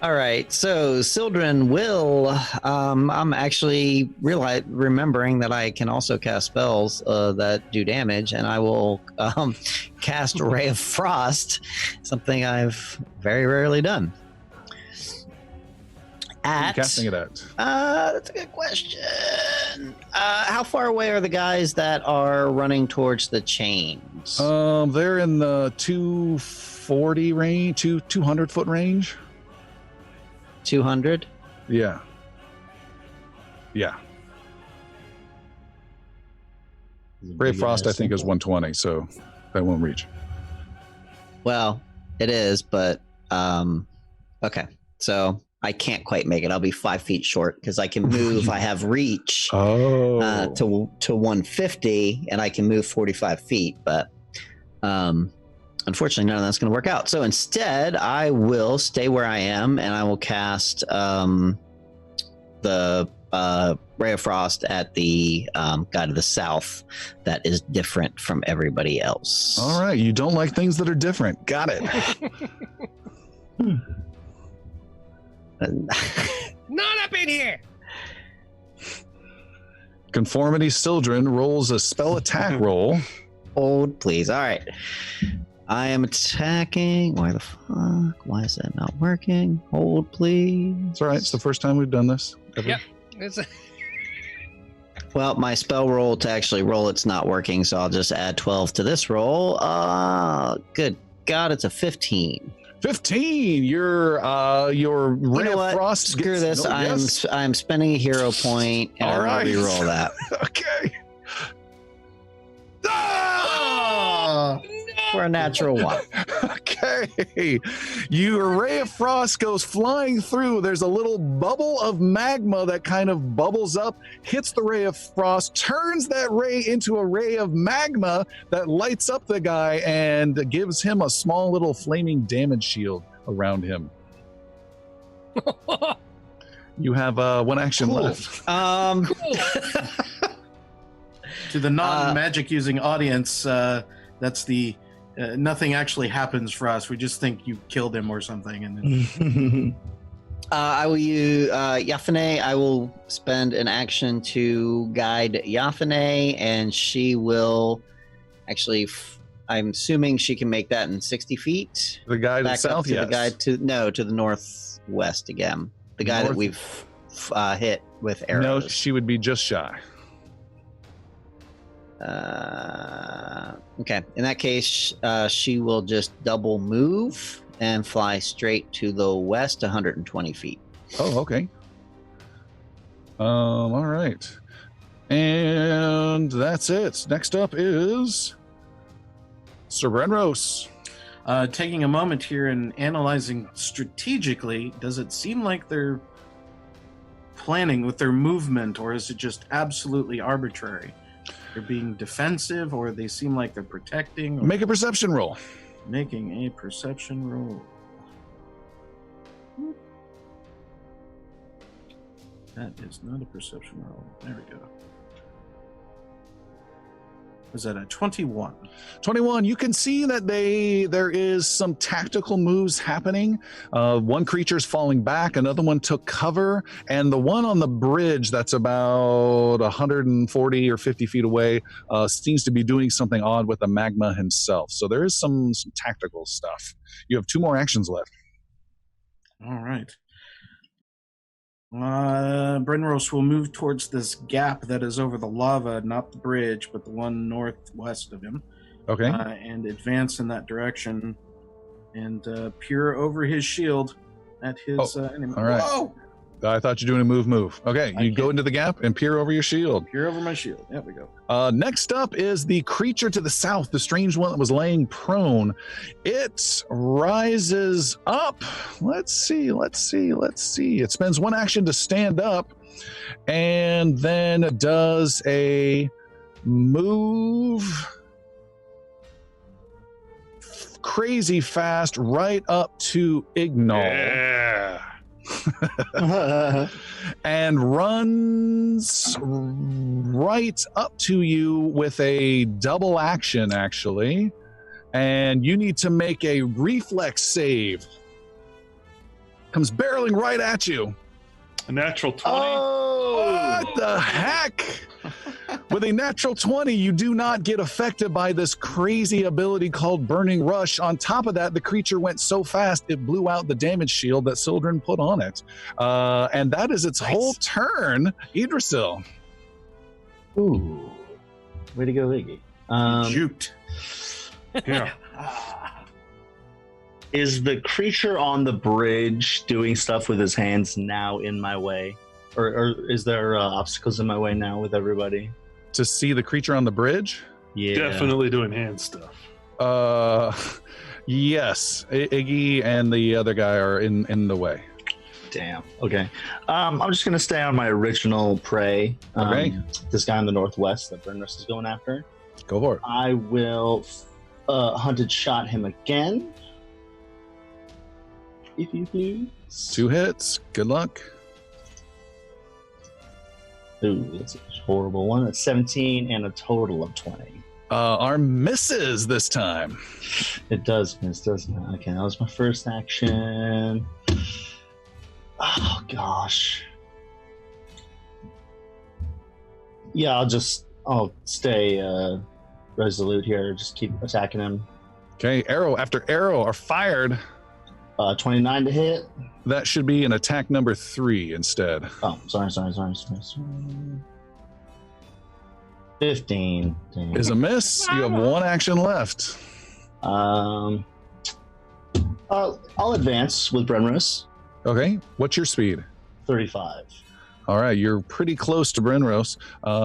D: all right. So Sildren will. I'm actually remembering that I can also cast spells that do damage, and I will cast Ray of Frost, something I've very rarely done.
A: What are you casting it at?
D: That's a good question. How far away are the guys that are running towards the chains?
A: They're in the 240 range, 200 foot range.
D: 200?
A: Yeah. Ray of Frost, I think, is 120, so that won't reach.
D: Well, it is, but okay. So I can't quite make it. I'll be 5 feet short because I can move. I have reach to 150, and I can move 45 feet. But unfortunately, none of that's going to work out. So instead, I will stay where I am, and I will cast the Ray of Frost at the guy to the south that is different from everybody else.
A: All right, you don't like things that are different. Got it.
B: Not up in here.
A: Conformity Sildren rolls a spell attack roll.
D: Hold, please. All right. I am attacking. Why the fuck? Why is that not working? Hold, please.
A: It's all right. It's the first time we've done this. Ever.
B: Yep. It's
D: Well, my spell roll to actually roll, it's not working, so I'll just add 12 to this roll. Good God, it's a 15.
A: 15. Your ray
D: You know
A: of
D: what?
A: frost.
D: Screw this.
A: Yes.
D: I'm spending a hero point, and
A: All
D: I'm
A: right.
D: gonna re-roll that.
A: Okay.
D: For a natural 1.
A: Okay. Your ray of frost goes flying through. There's a little bubble of magma that kind of bubbles up, hits the ray of frost, turns that ray into a ray of magma that lights up the guy and gives him a small little flaming damage shield around him. You have one action left.
E: To the non-magic using audience, that's the nothing actually happens for us. We just think you killed him or something, and then
D: I will use Yafane. I will spend an action to guide Yafane, and she will actually. I'm assuming she can make that in 60 feet.
A: The guy to the
D: Back up
A: south,
D: to
A: yes.
D: the guy to the northwest again. The guy that we've hit with arrows.
A: No, she would be just shy.
D: Okay. In that case, she will just double move and fly straight to the west, 120 feet.
A: Oh, okay. All right. And that's it. Next up is Sir Brenros.
E: taking a moment here and analyzing strategically, does it seem like they're planning with their movement, or is it just absolutely arbitrary? They're being defensive, or they seem like they're protecting? Or
A: Make a perception roll.
E: Making a perception roll. That is not a perception roll. There we go. Was that a 21?
A: 21, you can see that there is some tactical moves happening. One creature's falling back, another one took cover, and the one on the bridge that's about 140 or 50 feet away seems to be doing something odd with the magma himself. So there is some tactical stuff. You have 2 more actions left.
E: All right. Brenros will move towards this gap that is over the lava, not the bridge, but the one northwest of him.
A: Okay.
E: And advance in that direction and peer over his shield at his enemy.
A: All right.
E: Whoa!
A: I thought you were doing a move. Okay, you go into the gap and peer over your shield.
E: Peer over my shield. There we go.
A: Next up is the creature to the south, the strange one that was laying prone. It rises up. Let's see. It spends 1 action to stand up and then does a move crazy fast right up to Ignal.
I: Yeah.
A: And runs right up to you with a double action, actually. And you need to make a reflex save. Comes barreling right at you.
I: A natural 20.
A: What the heck? With a natural 20, you do not get affected by this crazy ability called Burning Rush. On top of that, the creature went so fast, it blew out the damage shield that Sildren put on it. And that is its whole turn. Idrisil.
F: Ooh. Way to go, Iggy.
E: Juked.
I: Yeah.
F: Is the creature on the bridge doing stuff with his hands now in my way? Or is there obstacles in my way now with everybody?
A: To see the creature on the bridge?
F: Yeah.
I: Definitely doing hand stuff.
A: Yes. Iggy and the other guy are in the way.
F: Damn. Okay. I'm just going to stay on my original prey.
A: Okay.
F: This guy in the northwest that Brenros is going after.
A: Go for it.
F: I will hunted shot him again. If you please.
A: 2 hits. Good luck.
F: Ooh, that's a horrible one. A 17 and a total of 20.
A: Our misses this time.
F: It does miss, doesn't it? Okay, that was my first action. Oh, gosh. Yeah, I'll stay resolute here. Just keep attacking him.
A: Okay, arrow after arrow are fired.
F: 29 to hit.
A: That should be an attack number 3 instead.
F: Oh, sorry. 15. Dang.
A: Is a miss. You have 1 action left.
F: I'll I'll advance with Brenros.
A: Okay. What's your speed?
F: 35.
A: All right. You're pretty close to Brenros.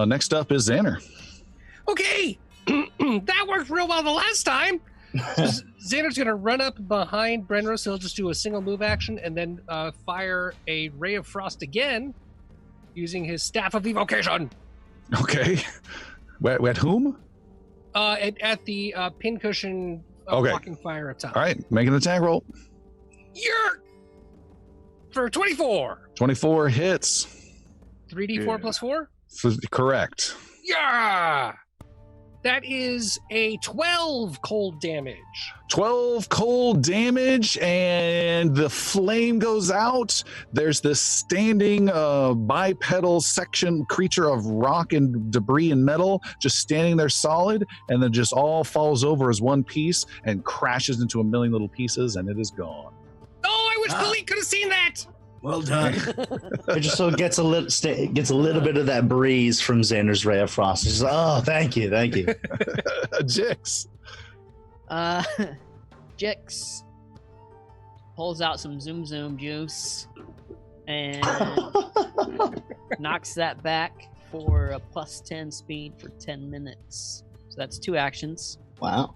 A: Next up is Xander.
B: Okay, that worked real well the last time. Xander's going to run up behind Brenros. He'll just do a single move action and then fire a Ray of Frost again using his Staff of Evocation.
A: Okay. At whom?
B: At the pincushion blocking fire up top.
A: All right. Make an attack roll.
B: You're for 24.
A: 24 hits.
B: 3d4 plus 4?
A: Correct.
B: Yeah! That is a 12 cold damage.
A: 12 cold damage, and the flame goes out. There's this standing bipedal section creature of rock and debris and metal just standing there solid, and then just all falls over as one piece and crashes into a million little pieces, and it is gone.
B: Oh, I wish Billy could have seen that.
E: Well done.
F: It just so gets a little bit of that breeze from Xander's Ray of Frost. He's like, oh, thank you.
A: Jix.
H: Jix pulls out some Zoom juice and knocks that back for a plus 10 speed for 10 minutes. So that's 2 actions.
F: Wow.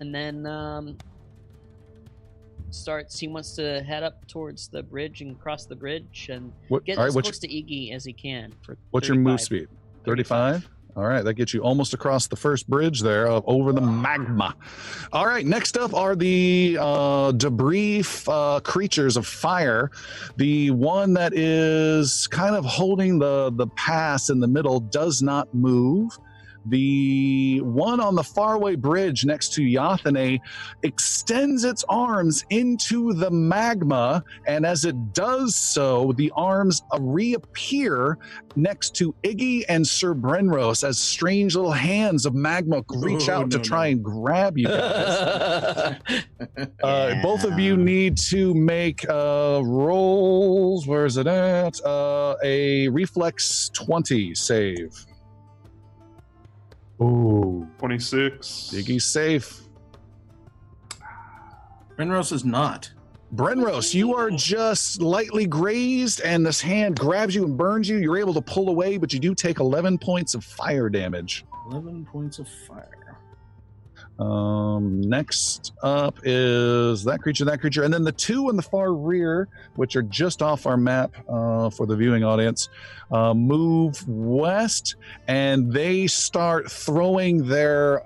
H: And then he wants to head up towards the bridge and cross the bridge and get as close to Iggy as he can.
A: What's your move speed? 35? All right, that gets you almost across the first bridge there over the magma. All right, next up are the debris creatures of fire. The one that is kind of holding the pass in the middle does not move. The one on the faraway bridge next to Yathane extends its arms into the magma, and as it does so, the arms reappear next to Iggy and Sir Brenros as strange little hands of magma reach out to try and grab you guys. Both of you need to make rolls. Where is it at? A reflex 20 save.
I: Ooh. 26.
A: Iggy's safe.
E: Brenros is not.
A: Brenros, you are just lightly grazed, and this hand grabs you and burns you. You're able to pull away, but you do take 11 points of fire damage.
E: 11 points of fire.
A: Next up is that creature, and then the two in the far rear, which are just off our map for the viewing audience, move west, and they start throwing their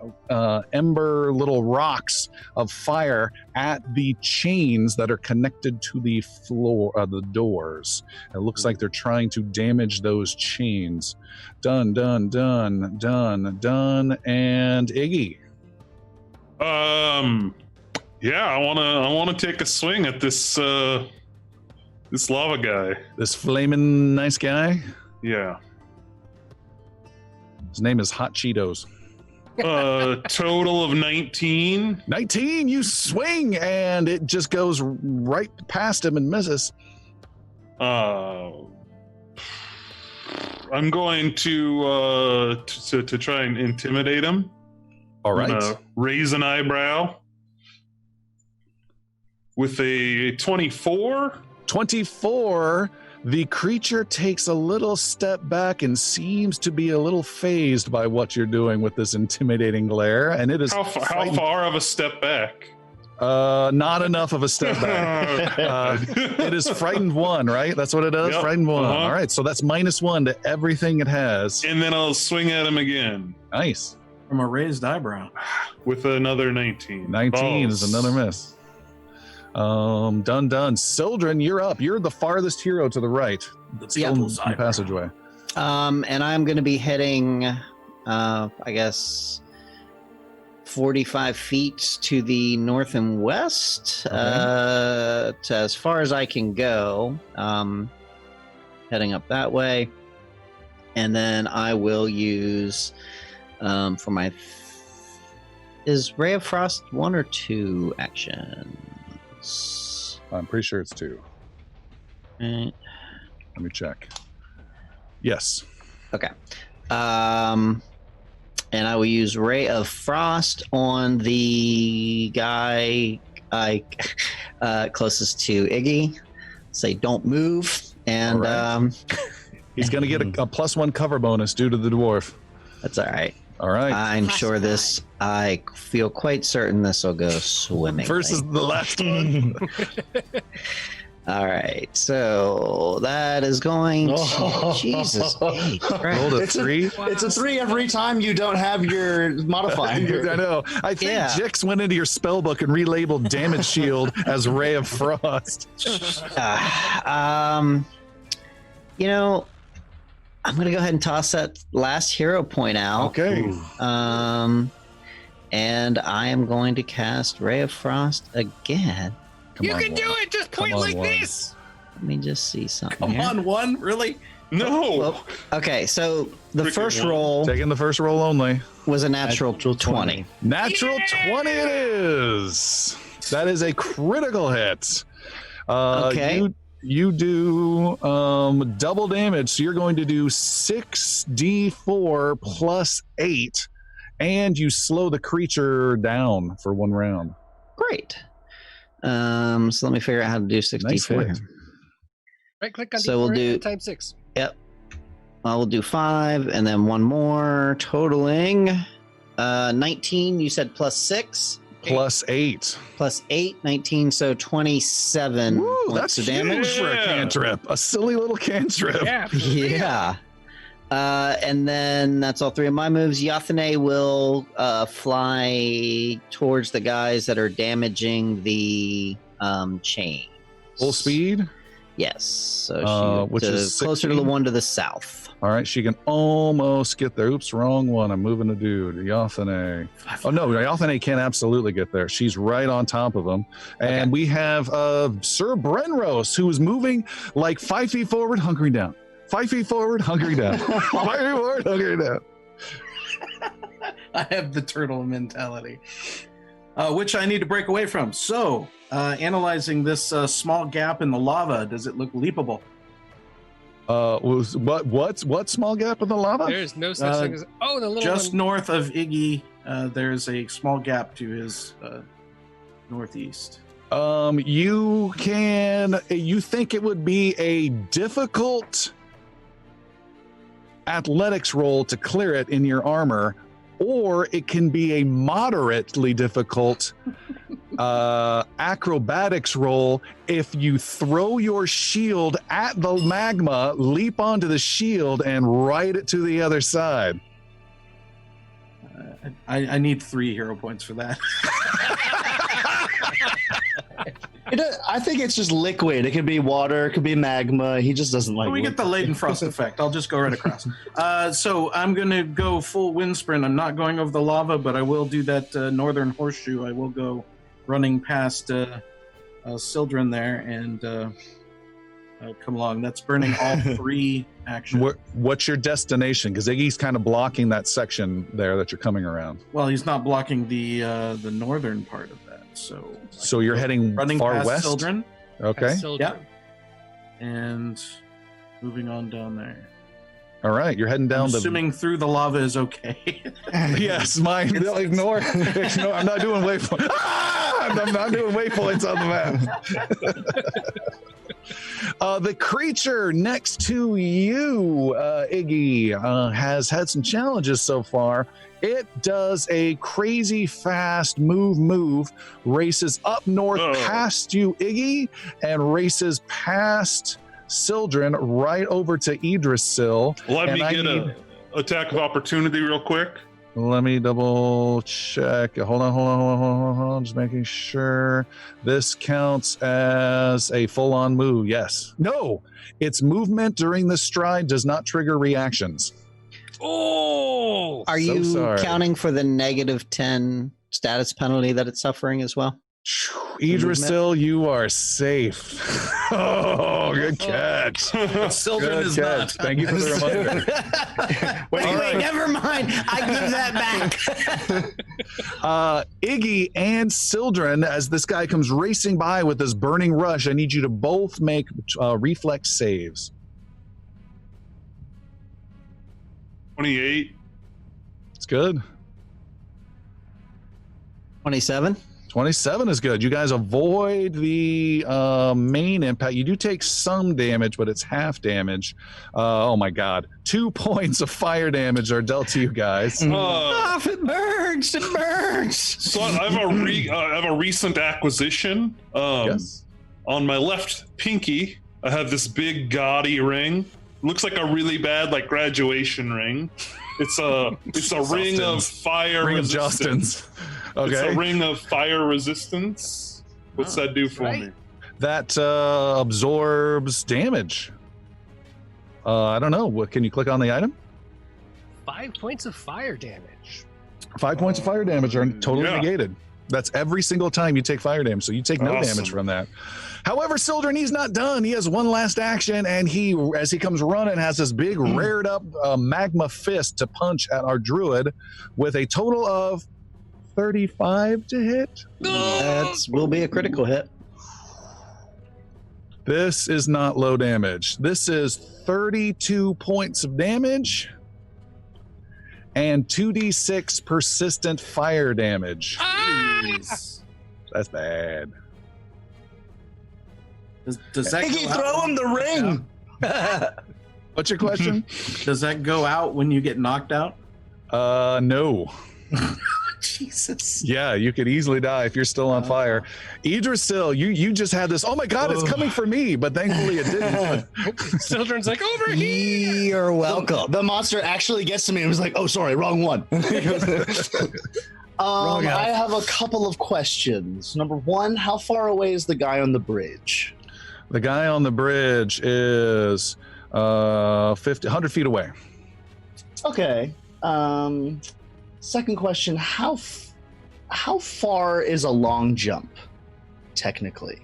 A: ember little rocks of fire at the chains that are connected to the floor, the doors. It looks like they're trying to damage those chains. Done, and Iggy.
I: Yeah, I wanna take a swing at this this lava guy.
A: This flaming nice guy.
I: Yeah.
A: His name is Hot Cheetos.
I: Total of 19.
A: 19, you swing, and it just goes right past him and misses.
I: I'm going to try and intimidate him.
A: All right.
I: I'm gonna raise an eyebrow with a 24.
A: 24. The creature takes a little step back and seems to be a little phased by what you're doing with this intimidating glare. And it is
I: how far of a step back?
A: Not enough of a step back. It is frightened 1, right? That's what it does. Yep. Frightened 1. Uh-huh. All right, so that's -1 to everything it has.
I: And then I'll swing at him again.
A: Nice.
E: From a raised eyebrow.
I: With another 19.
A: 19 is another miss. Done. Sildren, you're up. You're the farthest hero to the right. Still in the passageway.
D: And I'm going to be heading, I guess, 45 feet to the north and west, to as far as I can go, heading up that way. And then I will use, for my... Is Ray of Frost 1 or 2 actions?
A: I'm pretty sure it's 2.
D: Right.
A: Let me check. Yes.
D: Okay. And I will use Ray of Frost on the guy eye closest to Iggy. Say, don't move. And
A: right. He's going to get a +1 cover bonus due to the dwarf.
D: That's all right.
A: All right.
D: I'm sure this, I feel quite certain this will go swimming.
A: Versus the last one.
D: All right. So that is going to, Jesus.
A: Rolled a 3.
F: It's a 3 every time you don't have your modifier.
A: I know. I think Jix went into your spell book and relabeled Damage Shield as Ray of Frost.
D: You know, I'm going to go ahead and toss that last hero point out.
A: Okay.
D: And I am going to cast Ray of Frost again.
B: You can do it! Just point like this!
D: Let me just see something
E: Come
D: here.
E: on, one? Really?
I: No.
D: Well, okay, so the first roll
A: Taking the first roll only.
D: was a natural 20.
A: Natural 20 it is. That is a critical hit.
D: Okay.
A: You do double damage, so you're going to do 6d4 plus 8, and you slow the creature down for 1 round.
D: Great. So let me figure out how to do 6d4
A: Nice
D: here.
A: hit.
B: Right click on
D: So we'll do-
B: times 6.
D: Yep. I will do 5 and then 1 more, totaling 19. You said plus 6,
A: Plus 8.
D: plus 8, 19, so 27
A: Woo,
D: points
A: that's
D: of damage.
A: huge for a cantrip. A silly little cantrip.
B: Yeah.
D: Yeah. And then that's all 3 of my moves. Yathane will fly towards the guys that are damaging the chain.
A: Full speed.
D: Yes. So
A: which is
D: closer to the
A: 16?
D: one to the south.
A: All right, she can almost get there. Oops, wrong one. I'm moving a dude. Yathane. Oh, no, Yathane can absolutely get there. She's right on top of him. And we have Sir Brenros, who is moving like 5 feet forward, hunkering down. 5 feet forward, hunkering down. 5 feet forward, hunkering down.
E: I have the turtle mentality, which I need to break away from. So, analyzing this small gap in the lava, does it look leapable?
A: What small gap in the lava?
B: There's no such thing as the little
E: Just
B: one.
E: north of Iggy, there's a small gap to his northeast.
A: You think it would be a difficult athletics roll to clear it in your armor, or it can be a moderately difficult acrobatics roll if you throw your shield at the magma, leap onto the shield, and ride it to the other side.
E: I need 3 hero points for that.
F: I think it's just liquid. It could be water. It could be magma. He just doesn't like.
E: We get the Leighton Frost effect. I'll just go right across. So I'm going to go full wind sprint. I'm not going over the lava, but I will do that northern horseshoe. I will go running past Sildren there and come along. That's burning all 3 actions.
A: What's your destination? Because Iggy's kind of blocking that section there that you're coming around.
E: Well, he's not blocking the northern part of that.
A: So you're heading
E: running
A: far
E: past
A: west?
E: Sildren.
A: Okay.
E: Yeah. And moving on down there.
A: All right, you're heading down
E: Assuming through the lava is okay.
A: Yes, mine. Ignore. I'm not doing waypoints. I'm not doing waypoints on the map. The creature next to you, Iggy, has had some challenges so far. It does a crazy fast move, races up north past you, Iggy, and races past Sildren right over to Idrisil.
I: Let me get an attack of opportunity real quick.
A: Let me double check. Hold on. Just making sure this counts as a full-on move. Yes. No, its movement during the stride does not trigger reactions.
B: Oh!
D: Are
A: So
D: you
A: sorry.
D: counting for the -10 status penalty that it's suffering as well?
A: Idrisil, you are safe. Oh, good catch.
E: Sildren
A: Good
E: is
A: catch.
E: not.
A: Thank you for the reminder.
D: Wait, never mind. I give that back.
A: Iggy and Sildren, as this guy comes racing by with this burning rush, I need you to both make reflex saves.
I: 28.
A: It's good.
D: 27.
A: 27 is good. You guys avoid the main impact. You do take some damage, but it's half damage. Oh my god. 2 points of fire damage are dealt to you guys.
I: it
F: burns! It burns!
I: So I have a recent acquisition.
A: Yes.
I: On my left pinky, I have this big gaudy ring. Looks like a really bad like graduation ring. It's a ring of fire
A: Ring of
I: resistance.
A: Justin's. Okay.
I: It's a ring of fire resistance. What's that do for me?
A: That absorbs damage. I don't know. What can you click on the item?
B: 5 points of fire damage.
A: 5 points of fire damage are totally
I: Yeah.
A: negated. That's every single time you take fire damage, so you take no
I: Awesome.
A: damage from that. However, Sildren, he's not done. He has one last action, and he, as he comes running, has this big reared up magma fist to punch at our druid with a total of 35 to hit.
D: That will be a critical hit.
A: This is not low damage. This is 32 points of damage and 2d6 persistent fire damage. That's bad.
E: Does that
F: Iggy,
E: go out
F: throw
E: when
F: him the
E: you get
F: ring!
E: knocked
A: What's your question?
E: out? Does that go out when you get knocked out?
A: No.
E: Jesus.
A: Yeah, you could easily die if you're still on fire. Idrisil, you just had this. Oh my God, it's coming for me, but thankfully it didn't.
B: Sildren's like, over here!
D: You're welcome.
F: The monster actually gets to me and was like, oh, sorry, wrong one.
B: Wrong
F: I
B: elf.
F: have a couple of questions. Number one, how far away is the guy on the bridge?
A: The guy on the bridge is 100 feet away.
F: Okay. Second question, how far is a long jump, technically?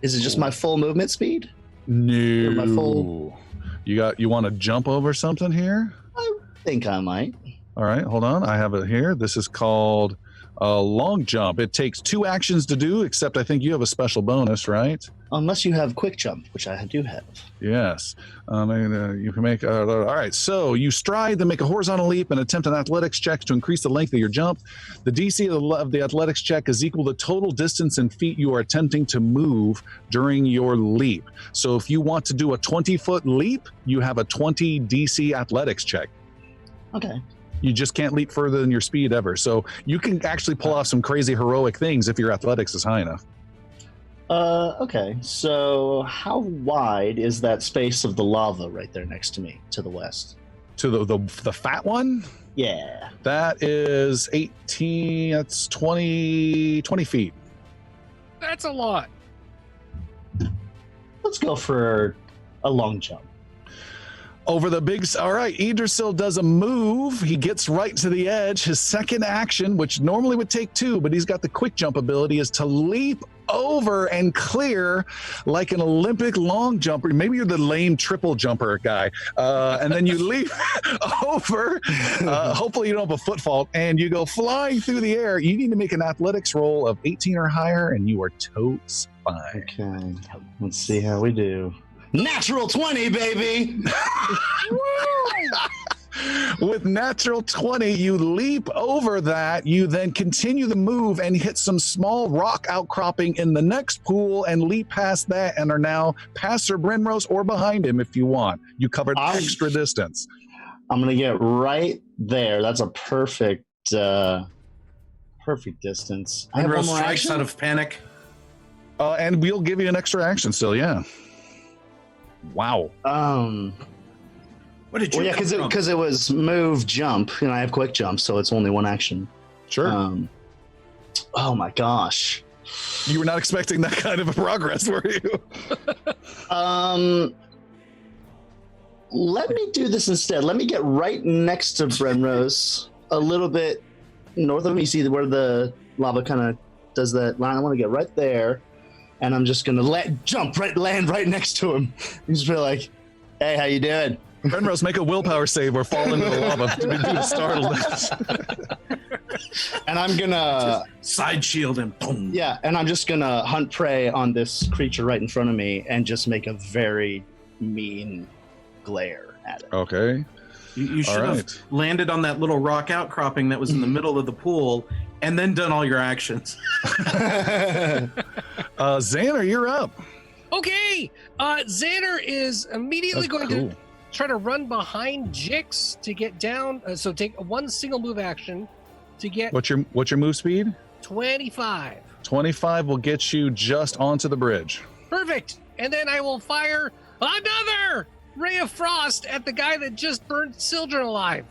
F: Is it just my full movement speed?
A: No.
F: my full-
A: You want to jump over something here?
F: I think I might.
A: All right, hold on. I have it here. This is called a long jump. It takes 2 actions to do, except I think you have a special bonus, right?
F: Unless you have quick jump, which I do have.
A: Yes. You can make. All right. So you stride, then make a horizontal leap and attempt an athletics check to increase the length of your jump. The DC of the athletics check is equal to total distance in feet you are attempting to move during your leap. So if you want to do a 20-foot leap, you have a 20 DC athletics check.
F: Okay.
A: You just can't leap further than your speed ever. So you can actually pull off some crazy heroic things if your athletics is high enough.
F: Okay. So how wide is that space of the lava right there next to me, to the west?
A: To the fat one,
F: Yeah.
A: that is 18. That's 20 feet.
B: That's a lot.
F: Let's go for a long jump.
A: Over the big. All right, Idrisil does a move. He gets right to the edge. His second action, which normally would take 2, but he's got the quick jump ability, is to leap over and clear like an Olympic long jumper. Maybe you're the lame triple jumper guy. And then you leap over. Hopefully you don't have a foot fault, and you go flying through the air. You need to make an athletics roll of 18 or higher, and you are totes fine.
F: Okay. Let's see how we do. Natural 20, baby!
A: With natural 20, you leap over that. You then continue the move and hit some small rock outcropping in the next pool and leap past that and are now past Sir Brinrose or behind him if you want. You covered extra distance.
F: I'm going to get right there. That's a perfect distance. I have one
E: Monroe
F: more
E: strikes
F: action?
E: out of panic.
A: And we'll give you an extra action still, yeah. Wow.
E: What did you?
F: Well, yeah, because it was move, jump, and I have quick jump, so it's only one action.
A: Sure.
F: Oh my gosh.
A: You were not expecting that kind of a progress, were you?
F: Let me do this instead. Let me get right next to Brenrose, a little bit north of me. See where the lava kind of does that line? I want to get right there, and I'm just gonna land right next to him. And just be like, "Hey, how you doing?"
A: Brenrose, make a willpower save or fall into the lava due to startledness.
F: And I'm gonna
E: side shield and boom.
F: Yeah, and I'm just gonna hunt prey on this creature right in front of me and just make a very mean glare at it.
A: Okay.
E: You should have landed on that little rock outcropping that was in the middle of the pool and then done all your actions.
A: Xander, you're up.
B: Okay, Xander is immediately going to try to run behind Jix to get down. So take one single move action to get.
A: What's your move speed?
B: 25.
A: 25 will get you just onto the bridge.
B: Perfect. And then I will fire another ray of frost at the guy that just burned Sildren alive.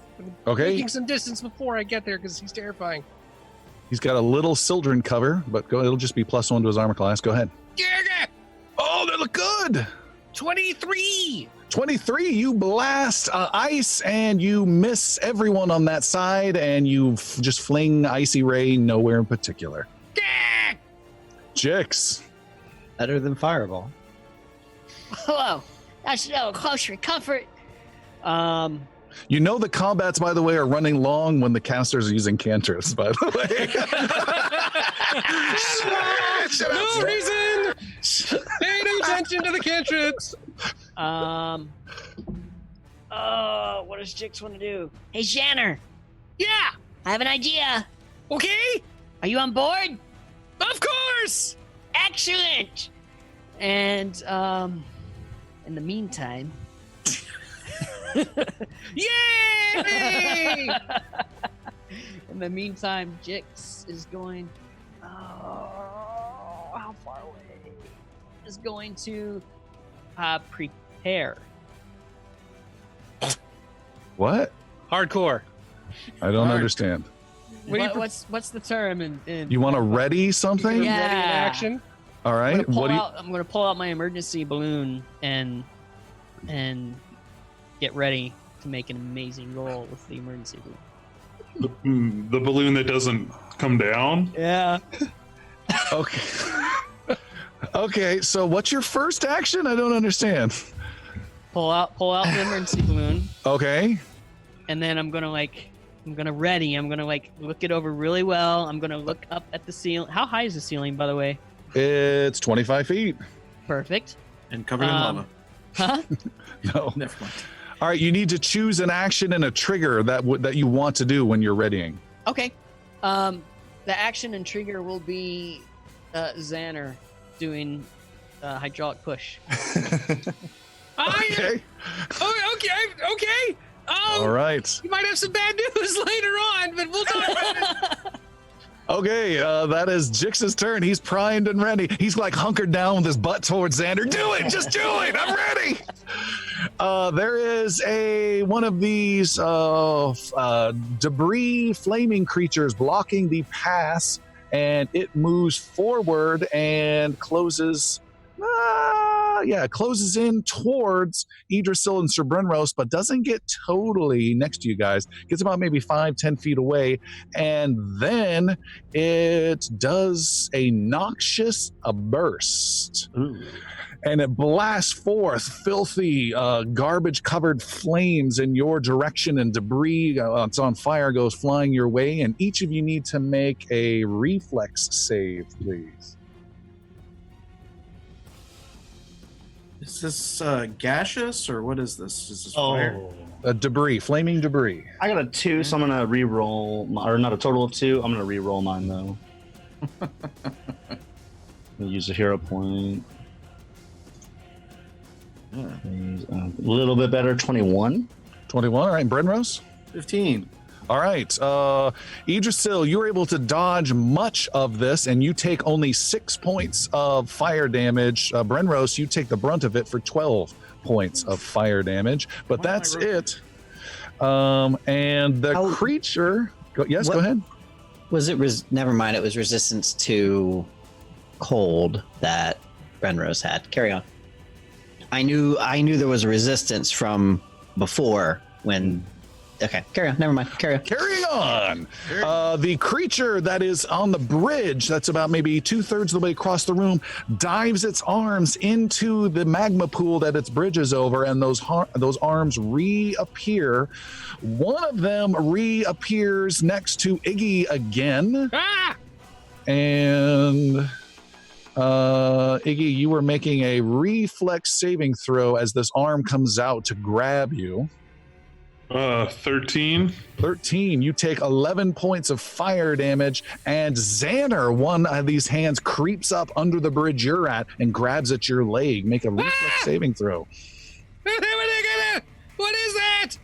A: Okay.
B: Making some distance before I get there because he's terrifying.
A: He's got a little Sildren cover, but it'll just be +1 to his armor class. Go ahead.
B: Yeah.
A: Oh, they look good.
B: 23.
A: 23, you blast ice and you miss everyone on that side, and you just fling icy ray nowhere in particular.
B: Yeah.
A: Jix.
D: Better than fireball.
G: Whoa, that's a little close for comfort.
A: You know the combats, by the way, are running long when the casters are using cantrips, by the way.
B: No reason. Pay no attention to the cantrips.
H: What does Jix want to do?
G: Hey, Xander,
B: Yeah.
G: I have an idea.
B: Okay.
G: Are you on board?
B: Of course.
G: Excellent.
H: And in the meantime,
B: Yay!
H: in the meantime, Jix is going. How far away? Is going to prepare.
A: What?
B: Hardcore.
A: I don't understand.
H: What's the term in
A: You want to ready something?
H: Yeah.
B: Ready in action.
A: All right.
H: I'm gonna pull out my emergency balloon and get ready to make an amazing roll with the emergency balloon.
I: The balloon that doesn't come down?
H: Yeah.
A: Okay. Okay, so what's your first action? I don't understand.
H: Pull out the emergency balloon,
A: Okay.
H: and then I'm gonna look it over really well. I'm gonna look up at the ceiling. How high is the ceiling, by the way?
A: It's 25 feet.
H: Perfect.
E: And covered in lava.
H: Huh?
A: No.
E: Never mind.
A: All right, you need to choose an action and a trigger that you want to do when you're readying.
H: Okay. The action and trigger will be Xander doing hydraulic push.
A: Okay.
B: Okay.
A: All right.
B: You might have some bad news later on, but we'll talk about it.
A: Okay, that is Jix's turn. He's primed and ready. He's like hunkered down with his butt towards Xander. Do it! Just do it! I'm ready! There is one of these debris flaming creatures blocking the pass, and it moves forward and closes in towards Idrisil and Sir Brenros, but doesn't get totally next to you guys. Gets about maybe 5-10 feet away, and then it does a noxious burst.
F: Ooh.
A: And it blasts forth filthy, garbage-covered flames in your direction, and debris it's on fire goes flying your way, and each of you need to make a reflex save, please.
E: Is this gaseous, or what is this? Is this fire?
A: Debris, flaming debris.
F: I got a 2, so I'm gonna re-roll, or not a total of 2. I'm gonna re-roll mine though. I'll use a hero point. A little bit better, 21.
A: 21, all right, Brenros?
E: 15.
A: All right, Idrisil, you were able to dodge much of this, and you take only 6 points of fire damage. Brenros, you take the brunt of it for 12 points of fire damage, but that's it. And the creature... Go ahead.
D: Was it... Never mind, it was resistance to cold that Brenros had. Carry on. I knew there was a resistance from before when... Okay, carry on. Never mind. Carry on.
A: Carrying on. The creature that is on the bridge, that's about maybe 2/3 of the way across the room, dives its arms into the magma pool that its bridge is over, and those arms reappear. One of them reappears next to Iggy again.
B: Ah!
A: And Iggy, you were making a reflex saving throw as this arm comes out to grab you.
I: 13.
A: 13. You take 11 points of fire damage, and Xander, one of these hands, creeps up under the bridge you're at and grabs at your leg. Make a reflex saving throw.
B: What is that?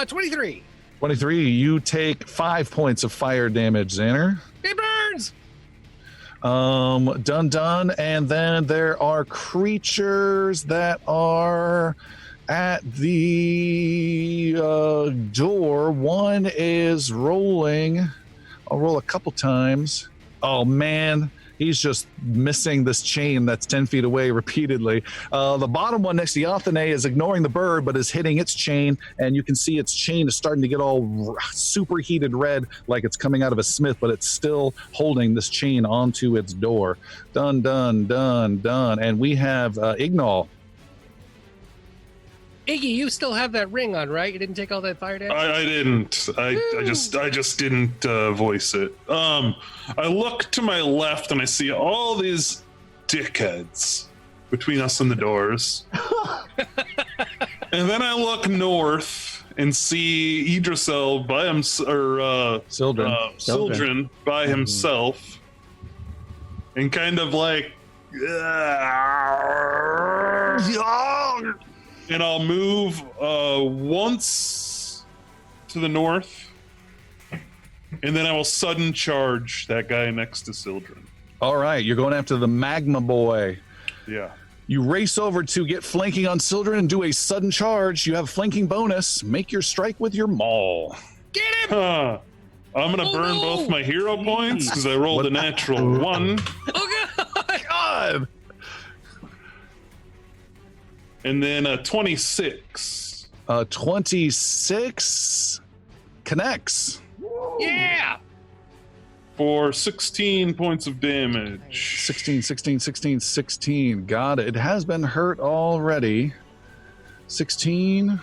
B: 23.
A: 23. You take 5 points of fire damage, Xander.
B: It burns.
A: Done. And then there are creatures that are at the door. One is rolling. I'll roll a couple times. Oh, man. He's just missing this chain that's 10 feet away repeatedly. The bottom one next to Yathane is ignoring the bird, but is hitting its chain, and you can see its chain is starting to get all superheated red like it's coming out of a smith, but it's still holding this chain onto its door. Done. And we have Ignal.
B: Iggy, you still have that ring on, right? You didn't take all that fire damage?
I: I didn't. I just didn't voice it. I look to my left and I see all these dickheads between us and the doors. And then I look north and see Idrisel by Sildren by himself, and kind of like, and I'll move once to the north, and then I will sudden charge that guy next to Sildren.
A: All right, you're going after the Magma Boy.
I: Yeah.
A: You race over to get flanking on Sildren and do a sudden charge. You have flanking bonus. Make your strike with your maul.
B: Get him!
I: I'm going to burn both my hero points because I rolled a natural 1.
B: Oh,
A: God!
I: And then a 26.
A: 26 connects.
B: Yeah!
I: For 16 points of damage.
A: 16. Got it. It has been hurt already. 16.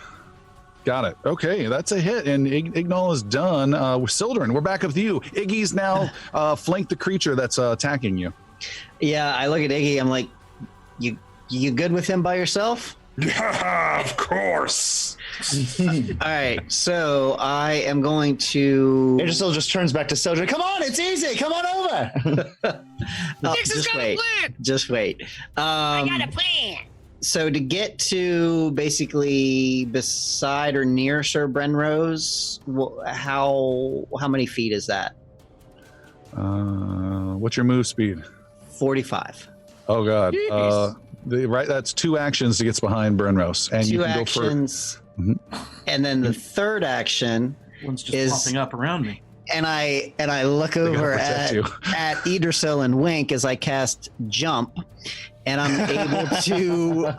A: Got it. Okay, that's a hit, and Ignal is done. With Sildren, we're back up with you. Iggy's now flanked the creature that's attacking you.
D: Yeah, I look at Iggy. I'm like, you good with him by yourself?
C: Yeah, of course.
D: All right, so I am going to.
F: Idrisel just turns back to Sildren. Come on, it's easy. Come on over.
D: Just wait.
G: I got a plan.
D: So to get to basically beside or near Sir Brenrose, how many feet is that?
A: What's your move speed?
D: 45.
A: Oh God. Right, that's 2 actions to get behind Brenrose, and
D: 2
A: you can
D: actions,
A: go for.
D: And then the third action
E: One's just
D: is
E: popping up around me.
D: And I look over at Idrisel and wink as I cast jump, and I'm able to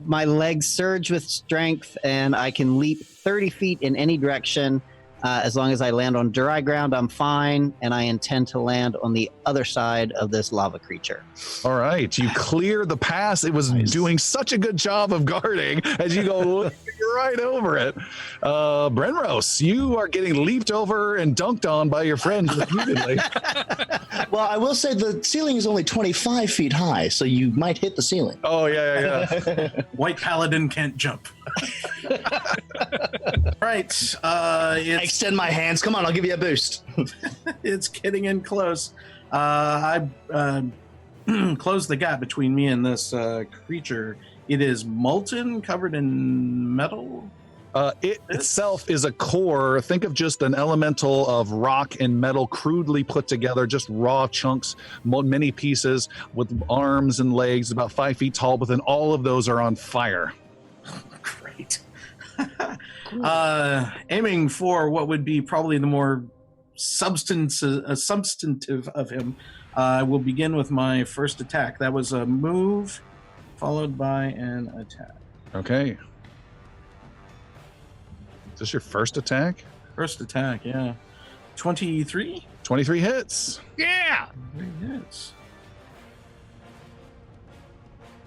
D: my legs surge with strength, and I can leap 30 feet in any direction. As long as I land on dry ground, I'm fine, and I intend to land on the other side of this lava creature.
A: All right, you clear the pass. It was doing such a good job of guarding as you go right over it. Brenrose, you are getting leaped over and dunked on by your friends repeatedly.
F: Well, I will say the ceiling is only 25 feet high, so you might hit the ceiling.
A: Oh, yeah.
E: White Paladin can't jump. Right.
F: I extend my hands. Come on, I'll give you a boost.
E: It's getting in close. I close the gap between me and this creature. It is molten, covered in metal.
A: It itself is a core. Think of just an elemental of rock and metal crudely put together, just raw chunks, many pieces with arms and legs about 5 feet tall, but then all of those are on fire.
E: Great. Aiming for what would be probably the more substantive of him, I will begin with my first attack. That was a move followed by an attack.
A: Okay. Is this your first attack?
E: First attack, yeah. 23?
A: 23 hits.
B: Yeah!
E: 23 hits.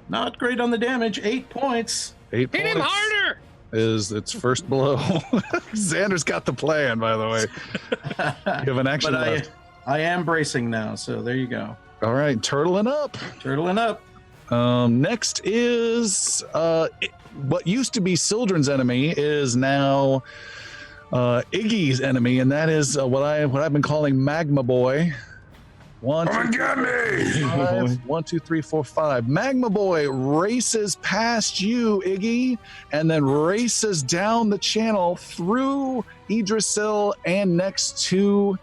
E: Not great on the damage. 8 points.
A: 8
B: Hit
A: points.
B: him harder!
A: Is its first blow. Xander's got the plan, by the way. You have an action left.
E: I am bracing now, so there you go.
A: All right, turtling up.
E: Turtling up.
A: Next is what used to be Sildren's enemy is now Iggy's enemy, and that is what I've been calling Magma Boy. One,
C: Come and get me!
A: 5, 1, 2, 3, 4, 5. Magma Boy races past you, Iggy, and then races down the channel through Idrisil and next to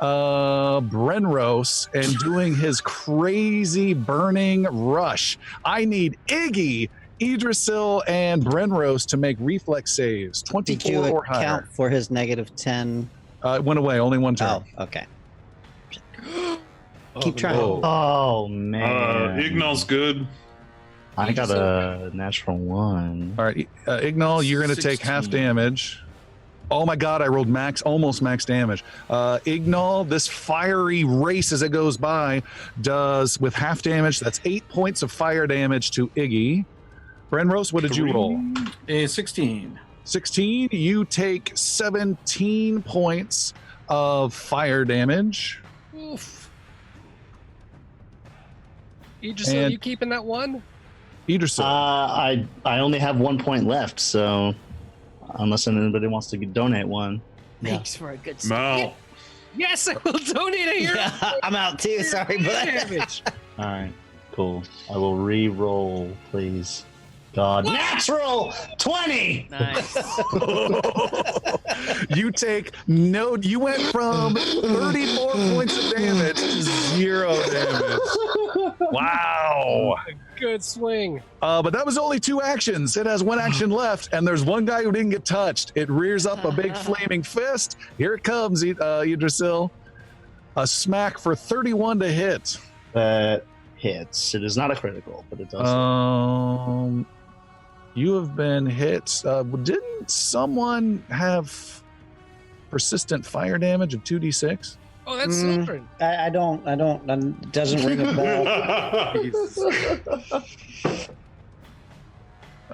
A: Brenros and doing his crazy burning rush. I need Iggy, Idrisil, and Brenros to make reflex saves. 24
D: Did you
A: or higher.
D: account for his -10?
A: It went away. Only one turn.
D: Oh, okay. Keep trying.
F: Oh man.
I: Ignal's good.
F: I got a natural 1.
A: All right, Ignal, you're going to take half
E: 16.
A: damage. Oh my god, I rolled almost max damage. Ignal, this fiery race as it goes by does with half damage. That's 8 points of fire damage to Iggy. Brenros, what did you roll?
E: A 16.
A: 16. You take 17 points of fire damage.
B: Oof. Idrisil,
A: And-
B: you keeping that one?
A: Idrisil.
F: I only have 1 point left, so unless anybody wants to donate one.
H: Thanks for a good start.
I: Mal.
B: Yes, I will donate a hero.
D: Yeah, I'm out too. Sorry, but
B: Damage.
F: All right, cool. I will re-roll, please. God, natural 20.
H: Nice.
A: You take no. You went from 34 points of damage to 0 damage. Wow.
B: Good swing.
A: But that was only 2 actions. It has 1 action left, and there's one guy who didn't get touched. It rears up a big flaming fist. Here it comes, Idrisil. A smack for 31 to hit.
F: That hits. It is not a critical, but it does.
A: You have been hit. Didn't someone have persistent fire damage of 2d6?
B: Oh, that's Sildren.
D: I don't. It doesn't ring a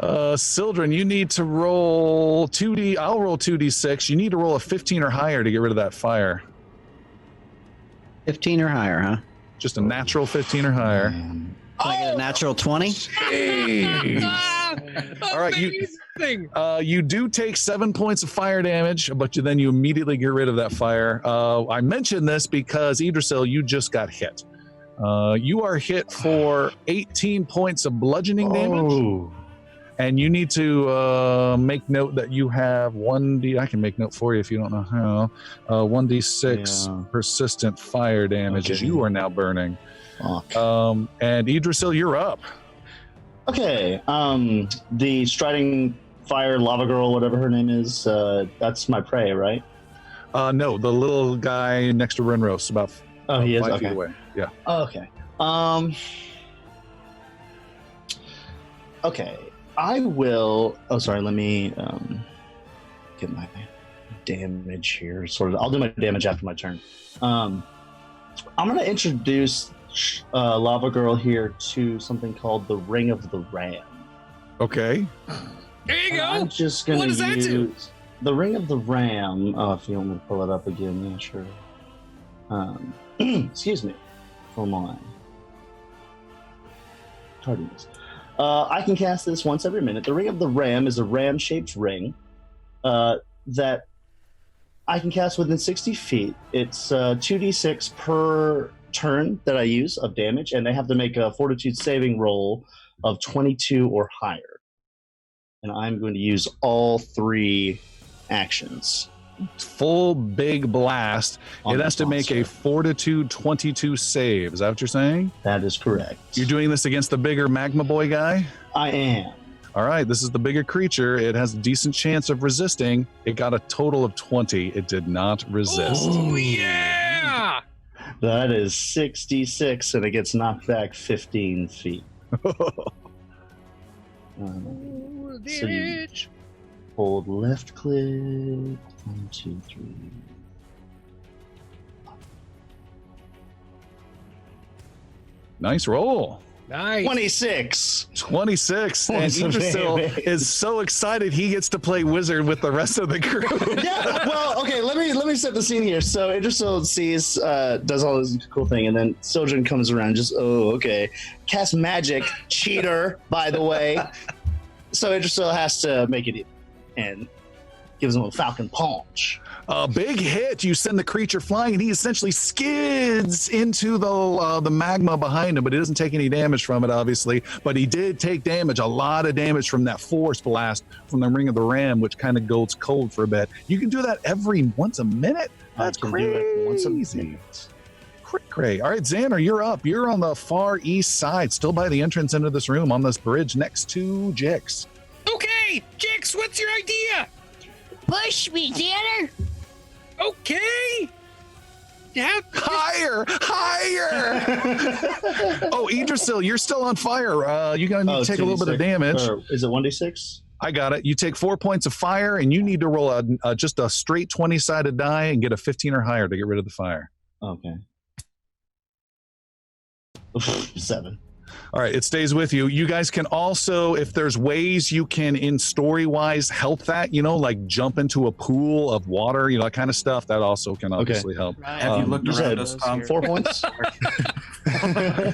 D: bell.
A: Sildren, you need to roll 2d. I'll roll 2d6. You need to roll a 15 or higher to get rid of that fire.
D: 15 or higher, huh?
A: Just a natural 15 or higher.
F: Man.
D: Can I get a natural 20?
A: All right,
B: Amazing.
A: you do take 7 points of fire damage, but then you immediately get rid of that fire. I mentioned this because Idrisil, you just got hit. You are hit for 18 points of bludgeoning damage,
F: Oh.
A: and you need to make note that you have 1d. I can make note for you if you don't know how. 1d6
F: Yeah.
A: persistent fire damage as
F: Okay.
A: you are now burning.
F: Fuck.
A: And Idrisil, you're up.
F: Okay. The striding fire lava girl, whatever her name is, that's my prey, right?
A: No, the little guy next to Renros, about
F: Oh, he is.
A: 5 feet
F: Okay.
A: away. Yeah.
F: Okay. Okay. I will. Oh, sorry. Let me get my damage here. Sort of. I'll do my damage after my turn. I'm going to introduce Lava Girl here to something called the Ring of the Ram.
A: Okay.
B: There you
F: I'm
B: go.
F: just going
B: What
F: to
B: does that do?
F: use the Ring of the Ram. Oh, if you want me to pull it up again, yeah, sure. Excuse me. Hold on. Tardiness. I can cast this once every minute. The Ring of the Ram is a ram-shaped ring that I can cast within 60 feet. It's 2d6 per turn that I use of damage, and they have to make a fortitude saving roll of 22 or higher. And I'm going to use all 3 actions.
A: Full big blast.
F: on
A: It
F: this
A: has to make a
F: monster.
A: fortitude 22 save. Is that what you're saying?
F: That is correct.
A: You're doing this against the bigger magma boy guy?
F: I am.
A: All right, this is the bigger creature. It has a decent chance of resisting. It got a total of 20. It did not resist.
B: Oh, yeah.
F: That is 66, and it gets knocked back 15 feet.
B: Ooh,
F: So you-
B: damage.
F: Hold left click. 1, 2, 3.
A: Nice roll.
B: Nice.
F: 26.
A: 26. And
F: Points of
A: Idrisil
F: damage.
A: is so excited he gets to play wizard with the rest of the group.
F: Yeah, well, okay, let me set the scene here. So Idrisil sees, does all this cool thing, and then Sojourn comes around, okay. Cast magic, cheater, by the way. So Idrisil has to make it and gives him a falcon punch.
A: A big hit. You send the creature flying, and he essentially skids into the magma behind him, but he doesn't take any damage from it, obviously. But he did take damage, a lot of damage from that force blast from the Ring of the Ram, which kind of goes cold for a bit. You can do that once a minute? That's
F: I can
A: crazy.
F: do it once a minute.
A: Great. All right, Xander, you're up. You're on the far east side, still by the entrance into this room on this bridge next to Jix.
B: Okay, Jix, what's your idea?
G: Push me, Xander.
B: Okay. Yeah.
A: Higher. Oh, Idrisil, you're still on fire. You're going to need to take a little bit of damage.
F: Is it 1d6?
A: I got it. You take 4 points of fire, and you need to roll just a straight 20-sided die and get a 15 or higher to get rid of the fire.
F: Okay. 7.
A: All right, it stays with you. You guys can also, if there's ways you can, in story-wise, help that, like jump into a pool of water, that kind of stuff, that also can obviously help.
H: Right.
E: Have you looked
F: You
E: around
F: said
E: us, Tom?
F: 4 points?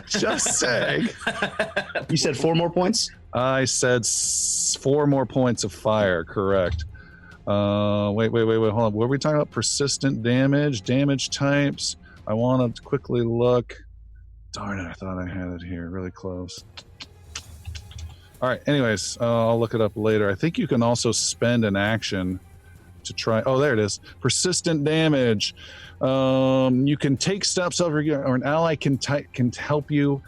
A: Just saying.
F: You said 4 more points?
A: I said 4 more points of fire, correct. Wait, hold on. What were we talking about? Persistent damage types. I want to quickly look. Darn it, I thought I had it here really close. All right, anyways, I'll look it up later. I think you can also spend an action to try. Oh, there it is. Persistent damage. You can take steps over, or an ally can help you.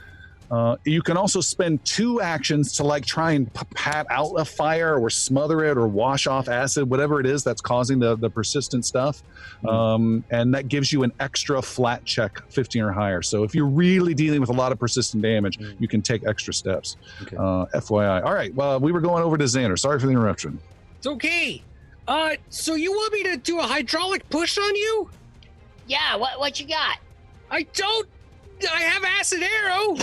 A: You can also spend 2 actions to try and pat out a fire or smother it or wash off acid, whatever it is that's causing the persistent stuff. And that gives you an extra flat check, 15 or higher. So if you're really dealing with a lot of persistent damage, you can take extra steps.
F: Okay.
A: FYI. All right. Well, we were going over to Xander. Sorry for the interruption.
B: It's okay. So you want me to do a hydraulic push on you?
G: Yeah, what you got?
B: I have acid arrow.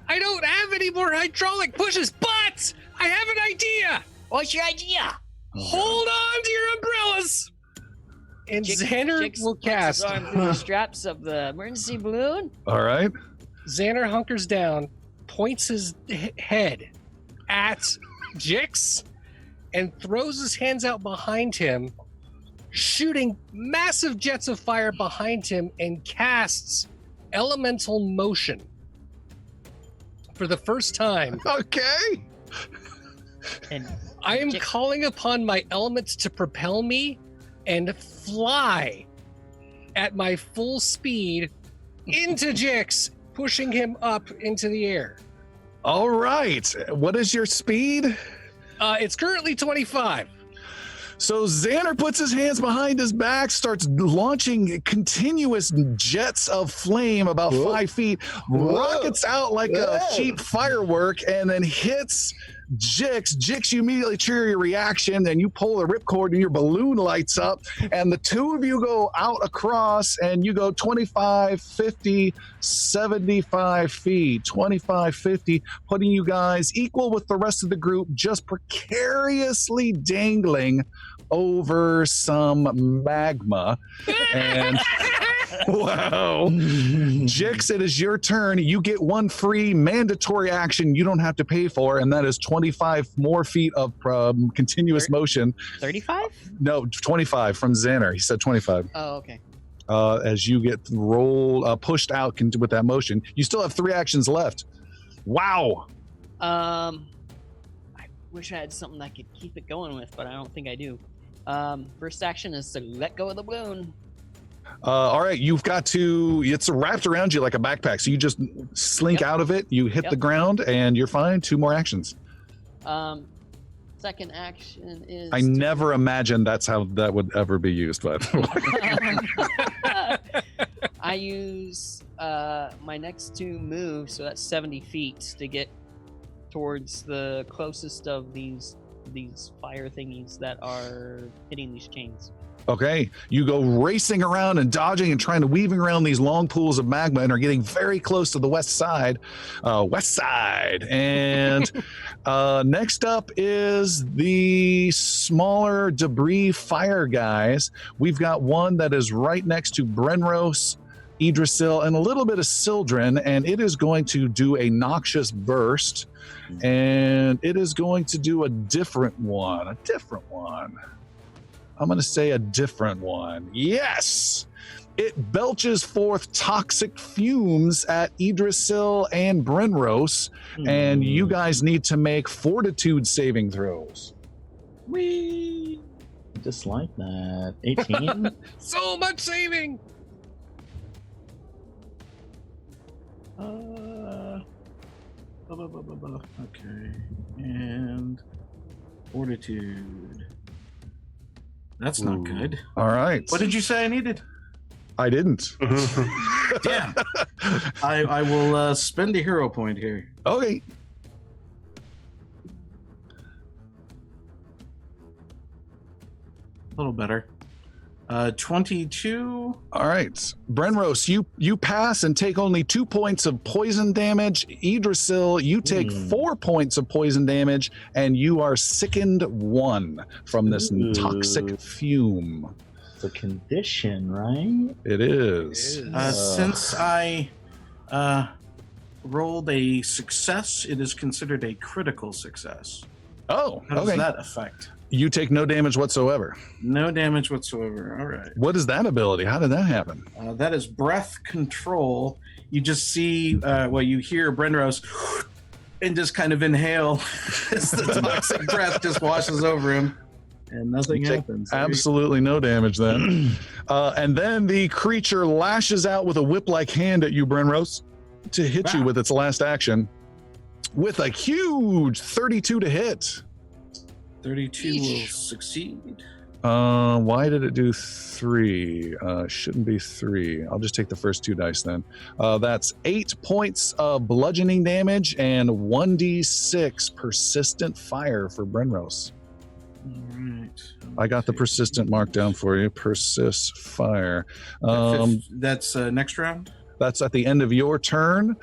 B: I don't have any more hydraulic pushes, but I have an idea.
G: What's your idea?
B: Hold on to your umbrellas. And Xander will
H: puts his
B: cast.
H: arm through the straps of the emergency balloon.
A: All right.
B: Xander hunkers down, points his head at Jix, and throws his hands out behind him, shooting massive jets of fire behind him, and casts elemental motion for the first time.
A: Okay.
H: And
B: I am calling upon my elements to propel me and fly at my full speed into Jix, pushing him up into the air.
A: All right. What is your speed?
B: It's currently 25.
A: So Xander puts his hands behind his back, starts launching continuous jets of flame about 5 feet, rockets out like a cheap firework, and then hits Jix. Jix, you immediately trigger your reaction, then you pull the ripcord and your balloon lights up, and the two of you go out across, and you go 25, 50, 75 feet, 25, 50, putting you guys equal with the rest of the group, just precariously dangling over some magma. And wow. Jix, it is your turn. You get 1 free mandatory action you don't have to pay for, and that is 25 more feet of continuous motion.
H: 35?
A: No, 25 from Xander. He said 25.
H: Oh, okay.
A: As you get pushed out with that motion. You still have 3 actions left. Wow.
H: I wish I had something I could keep it going with, but I don't think I do. First action is to let go of the balloon.
A: All right, you've got to, it's wrapped around you like a backpack. So you just slink out of it, you hit the ground, and you're fine. 2 more actions.
H: Second action is...
A: I never imagined that's how that would ever be used, but...
H: I use my next 2 moves, so that's 70 feet, to get towards the closest of these fire thingies that are hitting these chains.
A: Okay, you go racing around and dodging and trying to weaving around these long pools of magma and are getting very close to the west side. And next up is the smaller debris fire guys. We've got one that is right next to Brenros, Idrisil, and a little bit of Sildren, and it is going to do a noxious burst, and it is going to do a different one. I'm going to say a different one. Yes! It belches forth toxic fumes at Idrisil and Brenros, and you guys need to make fortitude saving throws.
F: Whee! Just like that. 18.
B: So much saving.
E: Okay. And fortitude. That's not good.
A: All right.
E: What did you say I needed?
A: I didn't.
E: Damn. I will spend a hero point here.
A: Okay.
E: A little better. 22.
A: All right. Brenros, you pass and take only 2 points of poison damage. Idrisil, you take 4 points of poison damage, and you are sickened 1 from this toxic fume.
F: It's a condition, right?
A: It is.
E: Since I rolled a success, it is considered a critical success.
A: Oh,
E: How does
A: okay.
E: that affect?
A: You take no damage whatsoever.
E: No damage whatsoever. All right.
A: What is that ability? How did that happen?
E: That is breath control. You just see, you hear Brenros and just kind of inhale as the toxic breath just washes over him, and nothing happens.
A: Absolutely no damage then. And then the creature lashes out with a whip-like hand at you, Brenros, to hit you with its last action with a huge 32 to hit.
E: 32 will succeed.
A: Why did it do 3? Shouldn't be 3. I'll just take the first 2 dice then. That's 8 points of bludgeoning damage and 1d6 persistent fire for Brenros.
E: All right.
A: I got the persistent mark down for you. Persist fire.
E: That's next round?
A: That's at the end of your turn.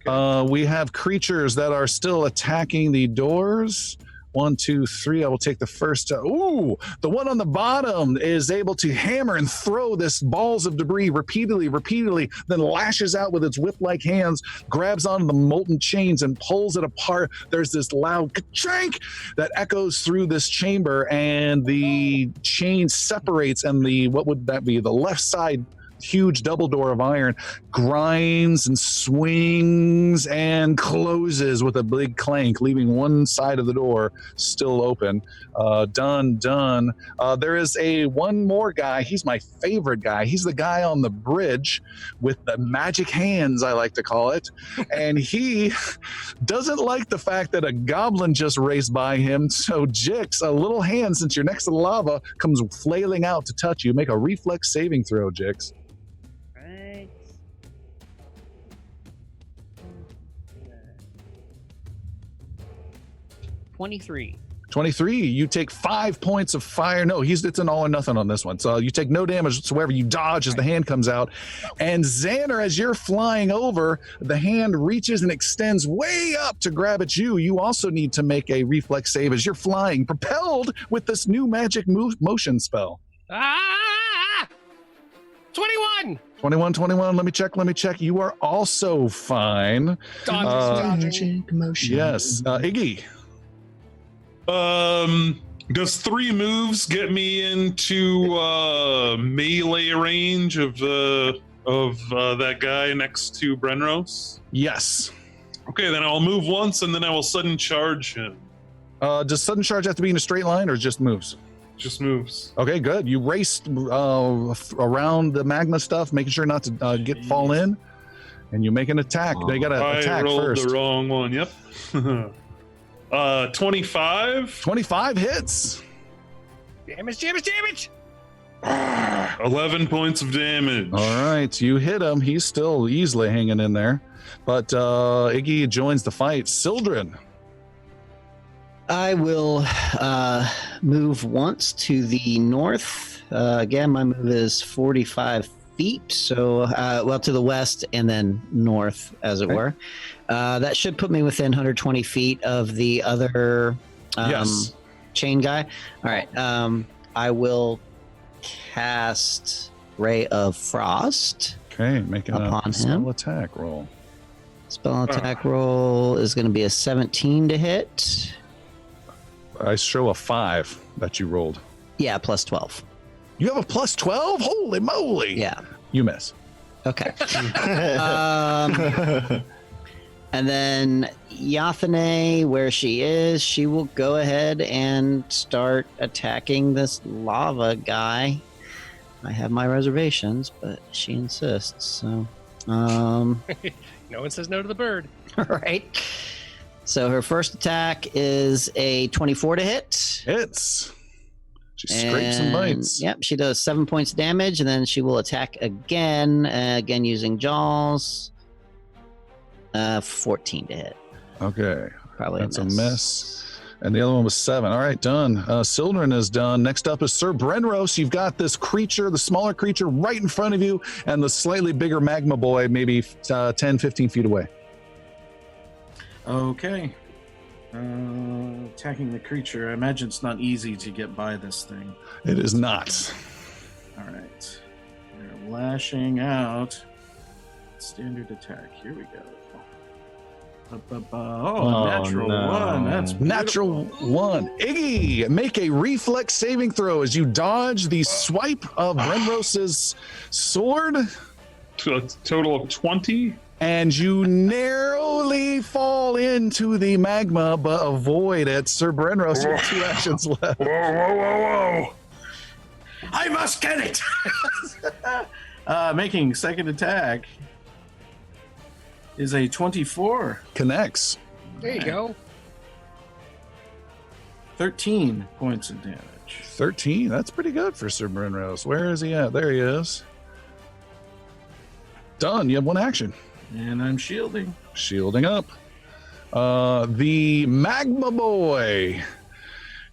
A: We have creatures that are still attacking the doors. 1, 2, 3. I will take the first. The one on the bottom is able to hammer and throw this balls of debris repeatedly, then lashes out with its whip-like hands, grabs onto the molten chains and pulls it apart. There's this loud ka-chank that echoes through this chamber, and the chain separates, and the left side huge double door of iron grinds and swings and closes with a big clank, leaving one side of the door still open. Done. There is one more guy. He's my favorite guy. He's the guy on the bridge with the magic hands, I like to call it. And he doesn't like the fact that a goblin just raced by him. So Jix, a little hand, since you're next to the lava, comes flailing out to touch you. Make a reflex saving throw, Jix.
H: 23.
A: 23, you take 5 points of fire. No, it's an all or nothing on this one. So you take no damage whatsoever. You dodge as the hand comes out. And Xander, as you're flying over, the hand reaches and extends way up to grab at you. You also need to make a reflex save as you're flying, propelled with this new magic motion spell.
B: 21.
A: 21. Let me check. You are also fine.
B: Dodging.
F: Motion.
A: Yes. Iggy.
I: Does 3 moves get me into melee range of that guy next to Brenros?
A: Yes.
I: Okay, then I'll move once and then I will sudden charge him.
A: Does sudden charge have to be in a straight line or just moves?
I: Just moves.
A: Okay, good. You raced around the magma stuff, making sure not to fall in, and you make an attack. They got to attack
I: I rolled
A: first.
I: the wrong one. Yep. 25.
A: 25 hits.
B: Damage.
I: 11 points of damage.
A: All right, you hit him. He's still easily hanging in there, but Iggy joins the fight. Sildren.
D: I will move once to the north Again, my move is 45 feet. So, well, to the west and then north, as it were. That should put me within 120 feet of the other
A: Yes.
D: chain guy. All right. I will cast Ray of Frost.
A: Okay, making
D: Upon
A: a spell
D: him.
A: attack roll.
D: Spell attack roll is going to be a 17 to hit.
A: I show a 5 that you rolled.
D: Yeah, plus 12.
A: You have a plus 12? Holy moly!
D: Yeah.
A: You miss.
D: Okay. And then Yathane, where she is, she will go ahead and start attacking this lava guy. I have my reservations, but she insists. So,
B: No one says no to the bird.
D: all right. So her first attack is a 24 to hit.
A: Hits. She scrapes and bites.
D: Yep, she does 7 points of damage, and then she will attack again, again using Jaws. 14 to hit.
A: Okay.
D: Probably
A: That's a miss. And the other one was 7. All right, done. Sildren is done. Next up is Sir Brenros. You've got this creature, the smaller creature, right in front of you, and the slightly bigger magma boy, maybe 10, 15 feet away.
E: Okay. Attacking the creature. I imagine it's not easy to get by this thing.
A: It is not.
E: All right. They're lashing out. Standard attack. Here we go. Oh, natural one. That's
A: Natural
E: beautiful.
A: 1. Iggy, make a reflex saving throw as you dodge the swipe of Brenros's sword,
I: To a total of 20.
A: and you narrowly fall into the magma, but avoid it. Sir Brenros, you have 2 actions left.
C: Whoa, whoa, whoa, whoa.
E: I must get it. Making second attack is a 24.
A: Connects.
B: There you go.
E: 13 points of damage.
A: 13. That's pretty good for Sir Brenros. Where is he at? There he is. Done. You have 1 action.
E: And I'm shielding.
A: Shielding up. The Magma Boy.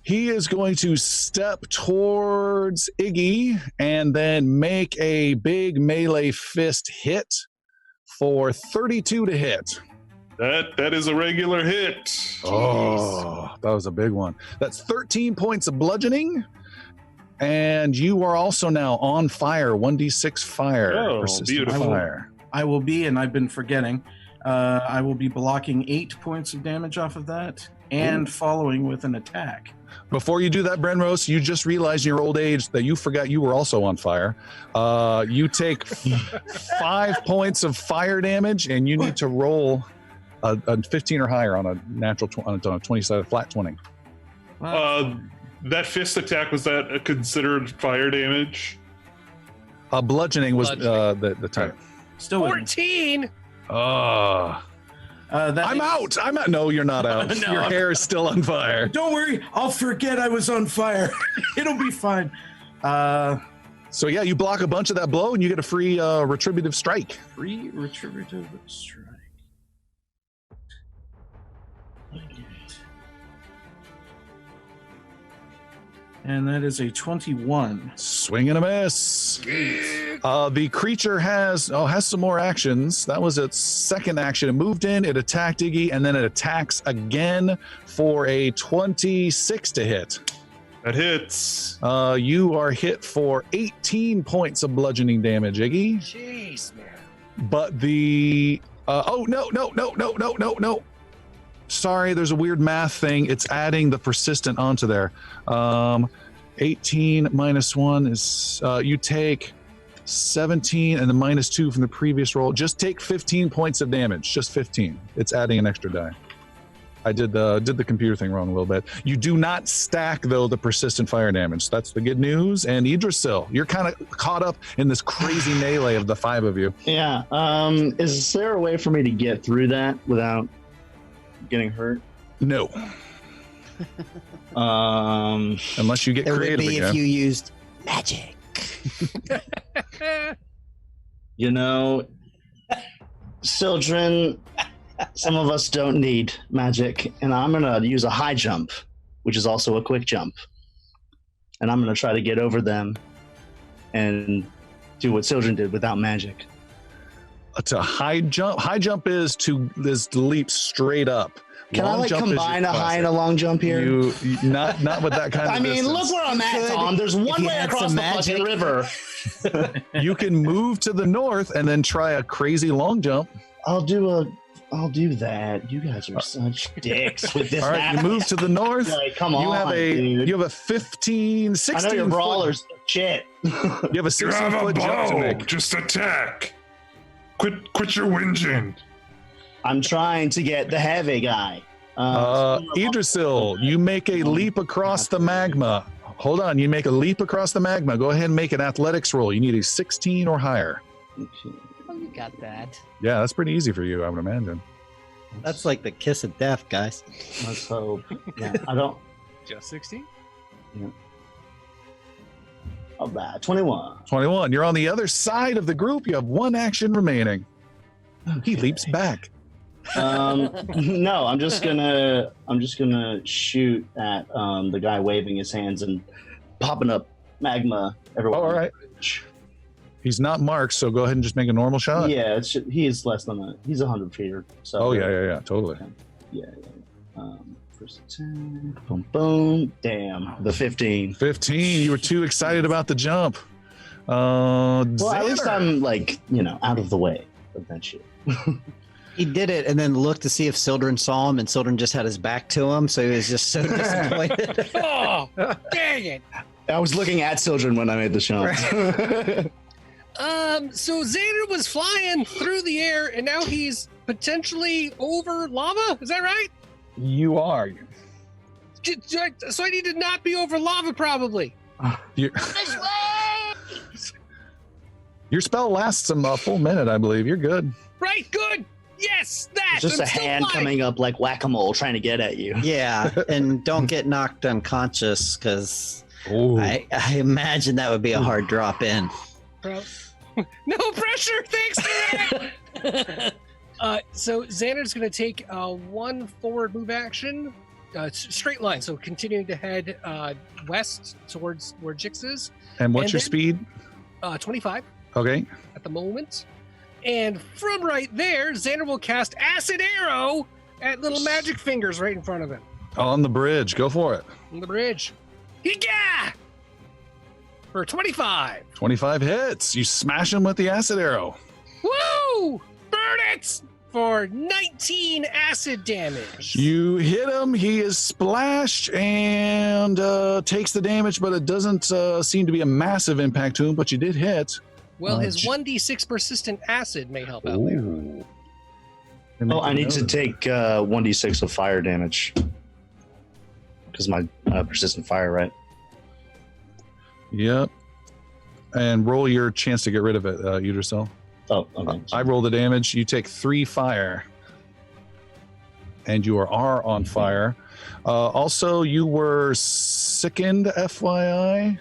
A: He is going to step towards Iggy and then make a big melee fist hit for 32 to hit.
I: That is a regular hit.
A: Oh, that was a big one. That's 13 points of bludgeoning. And you are also now on fire. 1d6 fire.
I: Oh,
A: Persistent
I: beautiful.
A: fire.
E: I will be, and I've been forgetting, I will be blocking 8 points of damage off of that and following with an attack.
A: Before you do that, Brenros, you just realized in your old age that you forgot you were also on fire. You take 5 points of fire damage, and you need to roll a 15 or higher on a natural on a 20-sided flat 20.
I: That fist attack, was that considered fire damage?
A: Bludgeoning was the type.
E: Still with me.
B: 14.
A: I'm out. I'm out. No, you're not out.
E: No,
A: Your
E: I'm-
A: hair is still on fire.
E: Don't worry, I'll forget I was on fire. It'll be fine.
A: So yeah, you block a bunch of that blow, and you get a free retributive strike.
E: Free retributive strike. And that is a 21.
A: Swing and a miss. The creature has some more actions. That was its second action. It moved in, it attacked Iggy, and then it attacks again for a 26 to hit.
I: That hits.
A: You are hit for 18 points of bludgeoning damage, Iggy.
B: Jeez, man.
A: But the no. Sorry, there's a weird math thing. It's adding the persistent onto there. 18 minus 1 is you take 17 and the minus 2 from the previous roll. Just take 15 points of damage. Just 15. It's adding an extra die. I did the computer thing wrong a little bit. You do not stack though the persistent fire damage. That's the good news. And Idrisil, you're kind of caught up in this crazy melee of the 5 of you.
F: Yeah. Is there a way for me to get through that without getting hurt?
A: No, unless you get
D: It would
A: creative
D: be
A: again.
D: if you used magic.
F: You know, children, some of us don't need magic, and I'm gonna use a high jump, which is also a quick jump, and I'm gonna try to get over them and do what Sildren did without magic.
A: To high jump. High jump is to leap straight up.
F: Can
A: Long
F: I like
A: jump is
F: combine
A: your
F: a high and a
A: classic.
F: long jump here?
A: You not with that kind of.
F: I mean,
A: distance.
F: look where I'm at, Tom. There's one way across the fucking river.
A: You can move to the north and then try a crazy long jump.
F: I'll do that. You guys are such dicks with this.
A: All right, you move to the north.
F: Like, come on,
A: you have
F: dude.
A: a 15, 16.
F: I know your brawlers. Shit.
A: You have a 16
C: You have a
A: foot jump to
C: bow.
A: make.
C: Just attack. Quit your whinging.
F: I'm trying to get the heavy guy.
A: Idrisil, you make a leap across the magma. Hold on, you make a leap across the magma. Go ahead and make an athletics roll. You need a 16 or higher.
H: Oh, you got that.
A: Yeah, that's pretty easy for you, I would imagine.
D: That's like the kiss of death, guys.
F: Let's hope. Yeah, I don't.
B: Just 16?
F: Oh, bad. 21.
A: 21. You're on the other side of the group. You have one action remaining. He leaps back.
F: No, I'm just gonna shoot at the guy waving his hands and popping up magma everywhere.
A: Oh, all right. He's not marked, so go ahead and just make a normal shot.
F: Yeah, he is less than he's 100 feet. So
A: Oh yeah, totally.
F: yeah. First attack, boom, boom. Damn, the 15.
A: 15. You were too excited about the jump.
F: Well, at
A: Xander.
F: least I'm like out of the way of that shit.
D: He did it and then looked to see if Sildren saw him, and Sildren just had his back to him, so he was just so disappointed.
B: Oh, dang it.
F: I was looking at Sildren when I made the jump.
B: So Xander was flying through the air, and now he's potentially over lava? Is that right?
A: You are.
B: So I need to not be over lava, probably.
A: Your,
G: This way!
A: your spell lasts a full minute, I believe. You're good.
B: Right, good. Yes, that.
F: It's just
B: I'm
F: a
B: still
F: hand
B: flying.
F: coming up like whack-a-mole trying to get at you.
D: Yeah, and don't get knocked unconscious, because
A: Oh,
D: I imagine that would be a hard drop in.
B: No pressure, thanks to that. So Xander's going to take one forward move action, straight line. So continuing to head west towards where Jix is.
A: and what's
B: and
A: your
B: then-
A: speed?
B: 25
A: Okay.
B: at the moment. And from right there, Xander will cast Acid Arrow at little magic fingers right in front of him
A: On the bridge. Go for it.
B: on the bridge. Yeah! For 25.
A: 25 hits. You smash him with the acid arrow.
B: Woo! Burn it! For 19 acid damage.
A: You hit him. He is splashed and takes the damage, but it doesn't seem to be a massive impact to him. But you did hit.
B: Well, his
A: J-
B: 1d6 persistent acid may help out there.
A: Ooh.
F: Oh, I need to take 1d6 of fire damage. Because my persistent fire, right?
A: Yep. And roll your chance to get rid of it, Udricel.
F: Oh, okay.
A: I roll the damage. You take 3 fire. And you are on fire. Also, you were sickened, FYI.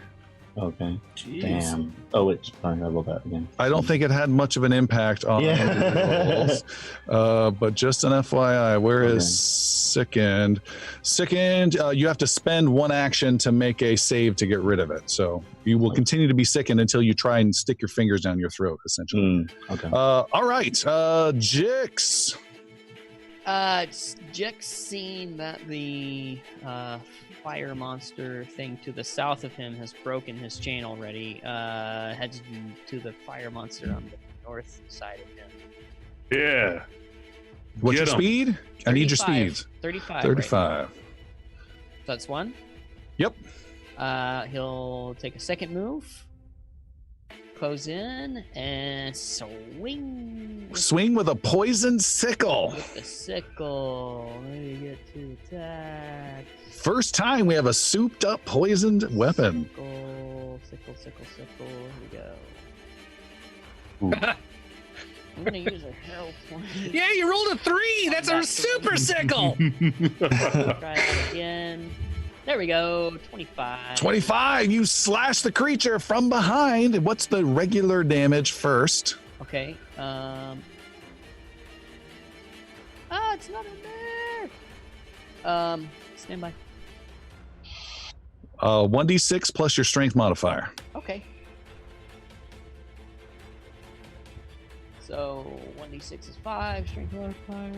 F: Okay.
E: Jeez.
F: Damn. Oh, it's fine. I rolled that again.
A: I don't think it had much of an impact on
F: Yeah.
A: rolls. But just an FYI, where is
F: Okay.
A: sickened? Sickened, you have to spend one action to make a save to get rid of it. So you will continue to be sickened until you try and stick your fingers down your throat, essentially.
F: Okay.
A: All right, Jix.
H: Jix, seeing that the fire monster thing to the south of him has broken his chain already, heads to the fire monster on the north side of him.
I: Yeah.
A: What's your
I: Get 'em.
A: speed? I need your
H: 35.
A: speed.
H: 35.
A: 35.
H: That's one.
A: Yep.
H: He'll take a second move, close in, and swing
A: Swing with a poisoned sickle.
H: with the sickle. Maybe get 2 attacks.
A: First time we have a souped up poisoned weapon.
H: Sickle. Here we go. I'm gonna use a hell point.
B: Yeah, you rolled a 3. That's a super sickle.
H: Try that again. There we go. 25.
A: 25. You slash the creature from behind. What's the regular damage first?
H: Okay. It's not in there. Stand by.
A: 1d6 plus your strength modifier.
H: Okay. So 1d6 is 5, strength modifier.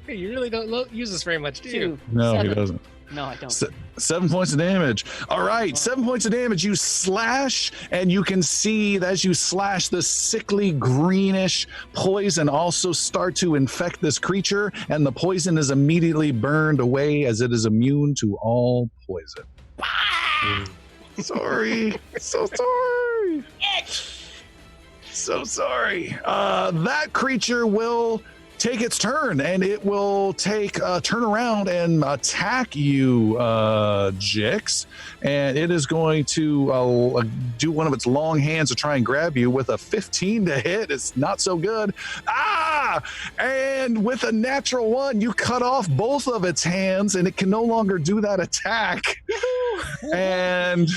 B: You really don't use this very much, do you?
H: 2.
A: No,
H: 7.
A: he doesn't.
H: No, I don't.
A: 7 points of damage. All right, 7 points of damage. You slash, and you can see that as you slash, the sickly greenish poison also start to infect this creature, and the poison is immediately burned away as it is immune to all poison. Sorry. So sorry. So sorry. That creature will take its turn, and it will turn around and attack you, Jix, and it is going to do one of its long hands to try and grab you with a 15 to hit. It's not so good. And with a natural 1, you cut off both of its hands, and it can no longer do that attack. And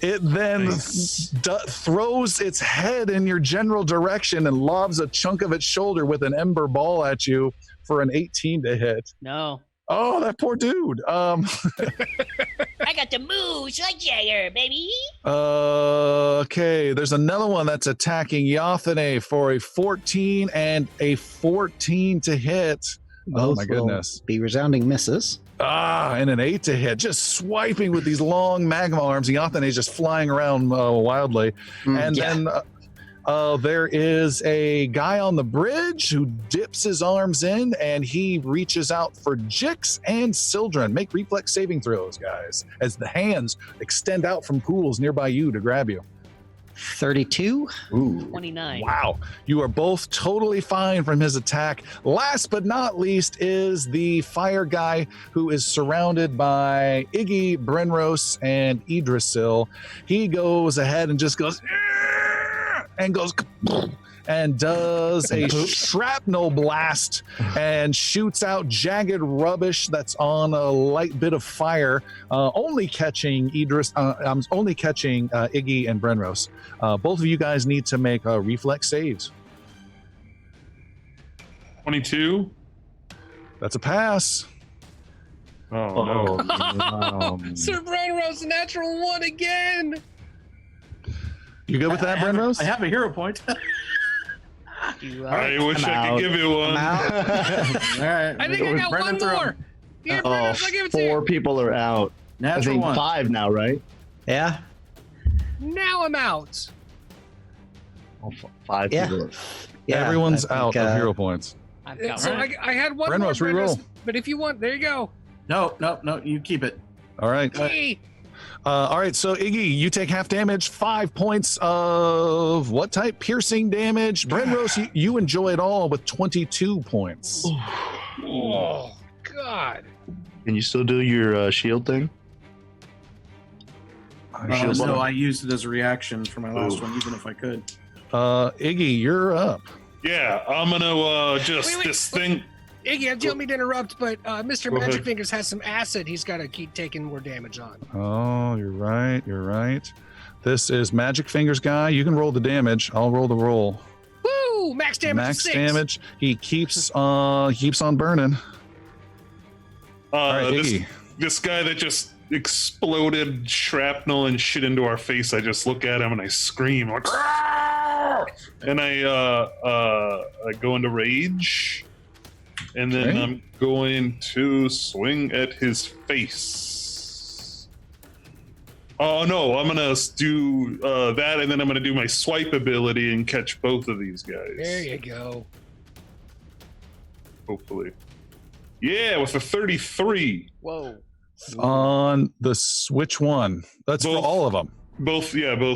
A: it then throws its head in your general direction and lobs a chunk of its shoulder with an ember ball at you for an 18 to hit.
H: No.
A: Oh, that poor dude.
G: I got the moves like Jagger, baby.
A: Okay, there's another one that's attacking Yathane for a 14 and a 14 to hit.
D: Both
A: my
D: will
A: goodness.
D: be resounding misses.
A: And an 8 to hit, just swiping with these long magma arms. Yathane is just flying around wildly. Then there is a guy on the bridge who dips his arms in, and he reaches out for Jix and Sildren. Make reflex saving throws, guys, as the hands extend out from pools nearby you to grab you.
D: 32.
A: Ooh.
H: 29.
A: Wow. You are both totally fine from his attack. Last but not least is the fire guy who is surrounded by Iggy, Brenros, and Idrisil. He goes ahead and just goes and goes and does a shrapnel blast and shoots out jagged rubbish that's on a light bit of fire, only catching Iggy and Brenros. Both of you guys need to make reflex saves.
I: 22.
A: That's a pass.
I: Oh no.
B: Sir Brenros, natural 1 again.
A: You good with that, Brenros?
E: I have a hero point.
I: I wish I could give you one.
E: All right.
B: I think I got one more. Here, Brenros, I'll give it to you.
F: 4 people are out. I
E: Natural
F: think
E: 1.
F: 5 now, right?
D: Yeah.
B: Now I'm out.
F: Oh, 5
D: Yeah.
F: people.
D: Yeah.
A: Everyone's
D: I think,
A: out of hero points.
H: I've got
B: So
H: one.
B: I had one
A: Brenros,
B: more,
A: reroll.
B: but if you want, there you go.
E: No, you keep it.
A: All right.
B: Hey.
A: All right, so Iggy, you take half damage, 5 points of what type? Piercing damage. Brenros, you enjoy it all with 22 points.
B: Oh, God.
F: Can you still do your shield thing?
E: No, I used it as a reaction for my last one, even if I could.
A: Iggy, you're up.
I: Yeah, I'm gonna just
B: Wait,
I: this thing.
B: Iggy, I don't mean to interrupt, but Mr.
I: Go
B: Magic
I: ahead.
B: Fingers has some acid he's got to keep taking more damage on.
A: Oh, you're right. This is Magic Fingers guy. You can roll the damage. I'll roll the roll.
B: Woo! Max damage.
A: Max
B: 6.
A: damage. He keeps on burning. All right, Iggy.
I: This guy that just exploded shrapnel and shit into our face. I just look at him and I scream like, "Arr!" And I go into rage. And then
A: Okay.
I: I'm going to swing at his face. Oh no, I'm gonna do that, and then I'm gonna do my swipe ability and catch both of these guys.
B: There you go.
I: Hopefully. Yeah, with a 33.
H: Whoa.
A: On the which one? That's for
I: Both.
A: all of them.
I: Both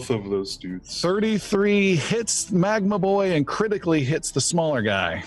I: of those dudes.
A: 33 hits Magma Boy and critically hits the smaller guy.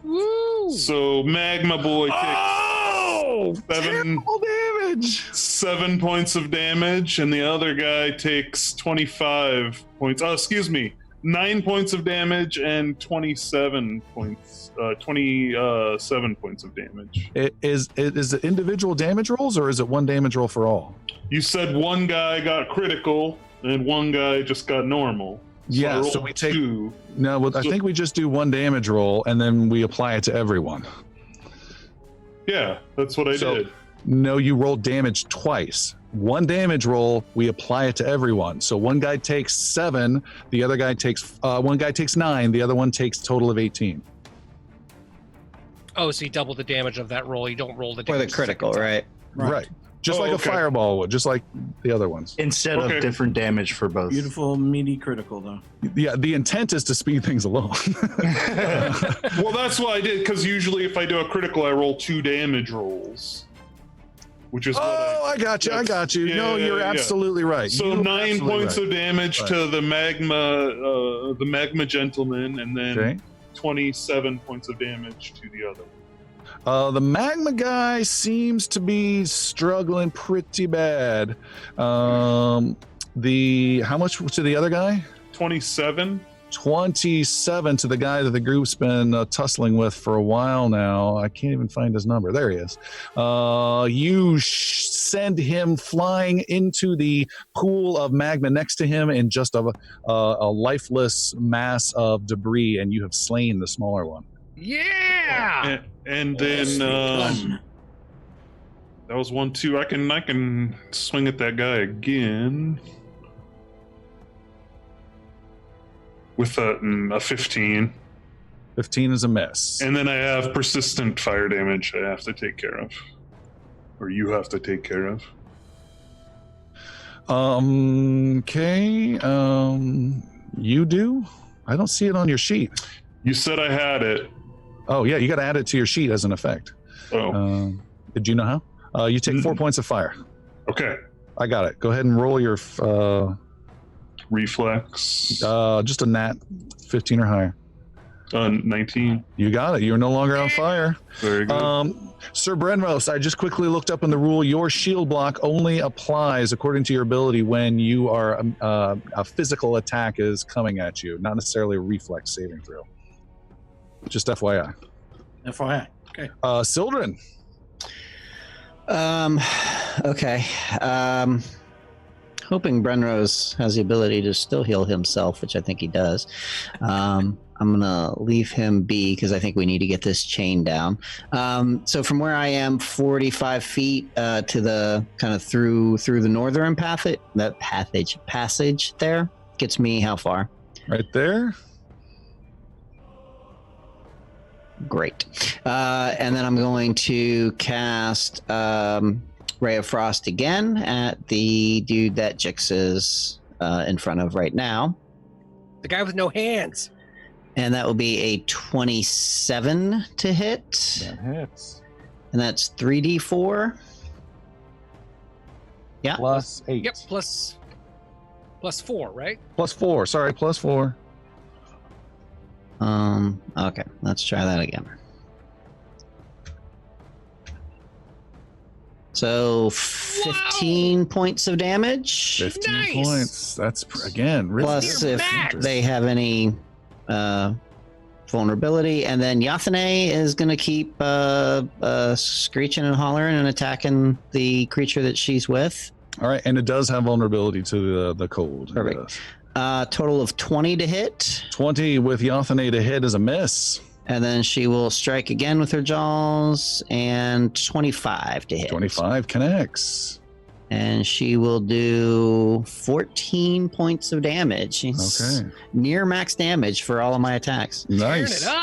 B: Woo!
I: So Magma Boy takes
A: Terrible damage.
I: 7 points of damage, and the other guy takes 25 points. Oh, excuse me, 9 points of damage and 27 points. 27 points of damage.
A: Is it individual damage rolls or is it one damage roll for all?
I: You said one guy got critical and one guy just got normal.
A: Yeah,
I: I
A: so
I: rolled
A: we take
I: 2.
A: no. Well, I think we just do one damage roll and then we apply it to everyone.
I: Yeah, that's what I did.
A: No, you roll damage twice. One damage roll, we apply it to everyone. So one guy takes 7, the other guy takes one guy takes 9, the other one takes total of 18.
B: Oh, so you double the damage of that roll. You don't roll the
D: For
B: damage
D: the critical,
B: second time.
A: Right. Just like a fireball would, just like the other ones.
F: Instead of different damage for both.
E: Beautiful, meaty critical, though.
A: Yeah, the intent is to speed things along.
I: Well, that's what I did, because usually if I do a critical, I roll 2 damage rolls. Which is
A: I got you. I got you. No, you're absolutely right.
I: So 9 points of damage to the magma gentleman, and then 27 points of damage to the other.
A: The magma guy seems to be struggling pretty bad. How much to the other guy?
I: 27.
A: 27 to the guy that the group's been tussling with for a while now. I can't even find his number. There he is. You send him flying into the pool of magma next to him in just a lifeless mass of debris, and you have slain the smaller one.
B: Yeah.
I: And then that was 1, 2. I can swing at that guy again with a 15.
A: 15 is a miss.
I: And then I have persistent fire damage I have to take care of. Or you have to take care of.
A: Okay. You do? I don't see it on your sheet.
I: You said I had it.
A: Oh, yeah, you got to add it to your sheet as an effect.
I: Oh.
A: Did you know how? You take 4 points of fire.
I: Okay.
A: I got it. Go ahead and roll your
I: reflex.
A: Just a nat 15 or higher.
I: 19.
A: You got it. You're no longer on fire.
I: Very good.
A: Sir Brenros, I just quickly looked up in the rule. Your shield block only applies according to your ability when you are a physical attack is coming at you, not necessarily a reflex saving throw. Just FYI.
E: FYI. Okay.
A: Sildren.
D: Okay. Hoping Brenrose has the ability to still heal himself, which I think he does. I'm gonna leave him be because I think we need to get this chain down. So from where I am, 45 feet to the kind of through the northern passage there gets me how far?
A: Right there.
D: Great. And then I'm going to cast Ray of Frost again at the dude that Jix is in front of right now.
B: The guy with no hands.
D: And that will be a 27 to hit.
A: That hits.
D: And that's 3d4. Yeah.
A: Plus 8.
B: Yep, plus 4, right?
A: Plus 4. Sorry, plus 4.
D: Okay, let's try that again. So 15 points of damage.
A: 15 points. That's, again, really
D: Plus if
B: max.
D: they have any vulnerability. And then Yathane is going to keep screeching and hollering and attacking the creature that she's with.
A: All right, and it does have vulnerability to the cold.
D: Perfect. Total of 20 to hit.
A: 20 with Yathane to hit is a miss.
D: And then she will strike again with her jaws, and 25 to hit.
A: 25 connects.
D: And she will do 14 points of damage. She's near max damage for all of my attacks.
A: Nice.
B: Turn it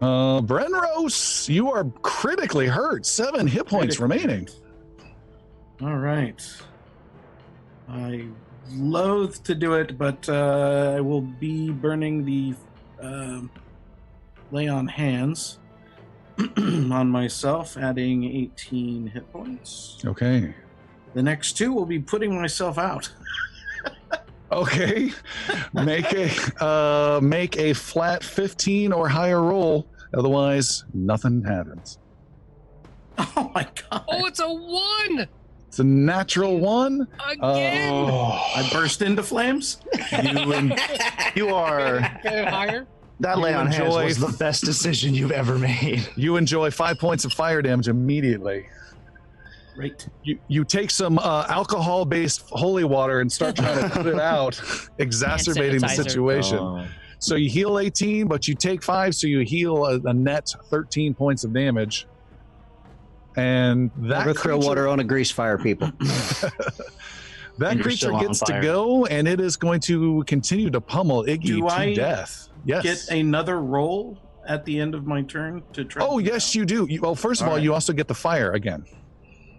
B: up.
A: Brenros, you are critically hurt. 7 hit points remaining.
E: All right. I loathe to do it, but I will be burning the lay on hands on myself, adding 18 hit points.
A: Okay.
E: The next 2 will be putting myself out.
A: Okay. Make a flat 15 or higher roll. Otherwise, nothing happens.
E: Oh my god.
B: Oh, it's a 1
A: It's a natural 1.
B: again.
E: I burst into flames.
F: You are.
B: Higher.
F: That lay on hands was the best decision you've ever made.
A: You enjoy 5 points of fire damage immediately.
E: Right.
A: You take some alcohol-based holy water and start trying to put it out, exacerbating the
H: sanitizer.
A: situation. So you heal 18, but you take 5, so you heal a net 13 points of damage. And that
D: Never throw
A: creature-
D: water on a grease fire, people.
A: That
F: And you're
A: creature
F: still on
A: gets to
F: fire.
A: go, and it is going to continue to pummel Iggy
E: Do
A: to
E: I
A: death. Yes.
E: Get another roll at the end of my turn to try.
A: Oh, yes, you do. Well, first of all,
E: All right.
A: you also get the fire again.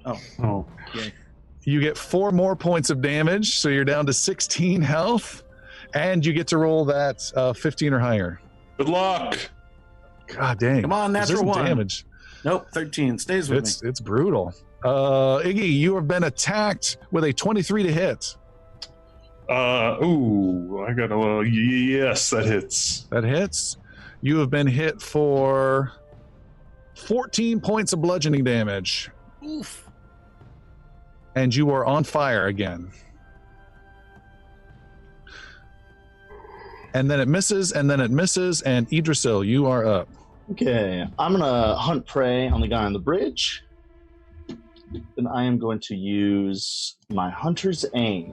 I: Oh,
A: You get 4 more points of damage, so you're down to 16 health, and you get to roll that 15 or higher.
I: good luck.
A: God dang.
E: Come on,
A: This
E: natural
A: isn't
E: one.
A: damage.
E: Nope, 13 stays with me.
A: It's brutal. Iggy, you have been attacked with a 23 to hit.
I: Ooh, I got a yes, that hits.
A: That hits. You have been hit for 14 points of bludgeoning damage,
B: Oof.
A: and you are on fire again. And then it misses, and then it misses, and Idrisil, you are up.
F: Okay, I'm gonna hunt prey on the guy on the bridge. Then I am going to use my hunter's aim,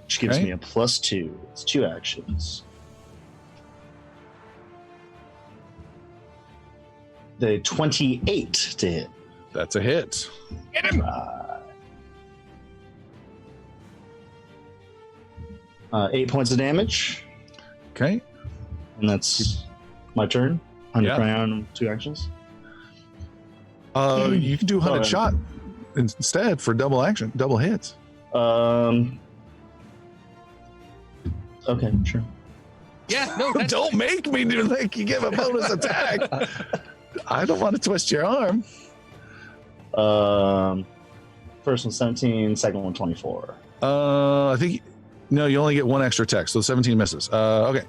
F: which gives
A: Okay.
F: me a +2. It's 2 actions. The 28 to hit.
A: That's a hit.
B: Get him.
F: 8 points of damage,
A: Okay.
F: and that's my turn. Hunter
A: Yeah.
F: prey on 2 actions.
A: You can do hunted
F: Alright.
A: shot instead for double action, double hits.
F: Okay, sure.
B: Yeah, no, that's
A: Don't make me do like you give a bonus attack. I don't want to twist your arm.
F: First one 17, second one 24.
A: I think no, you only get 1 extra attack, so 17 misses. Okay.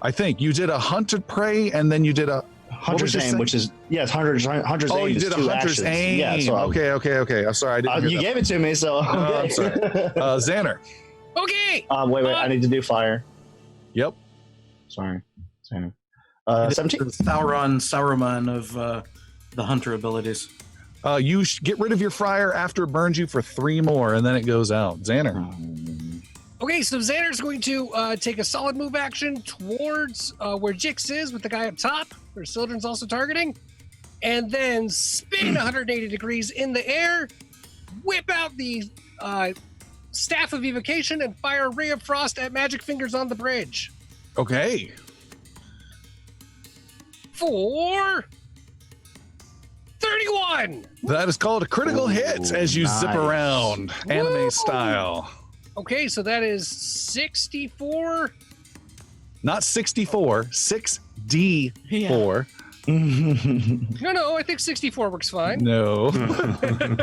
A: I think you did a hunted prey, and then you did a
F: Hunter's
A: was your
F: aim, which is yes, hunter's aim.
A: oh, you
F: is
A: did a
F: 2
A: hunter's
F: actions.
A: aim.
F: Yeah, so
A: okay. I'm sorry, I didn't.
F: you
A: hear
F: gave it to me, so
A: I'm
F: okay.
A: sorry. Xander.
B: okay.
F: wait, I need to do fire.
A: Yep.
F: Sorry, 17.
E: Saruman of the hunter abilities.
A: You get rid of your fire after it burns you for 3 more, and then it goes out. Xander.
B: Okay, so Xander's going to take a solid move action towards where Jix is with the guy up top, where Sildren's also targeting, and then spin 180 degrees in the air, whip out the Staff of Evocation, and fire a Ray of Frost at Magic Fingers on the bridge.
A: Okay.
B: For 31!
A: That is called a critical hit as you zip
F: nice.
A: around, anime
B: Woo!
A: style.
B: Okay, so that is 64.
A: Not 64, 6D4.
B: No, I think 64 works fine.
A: No.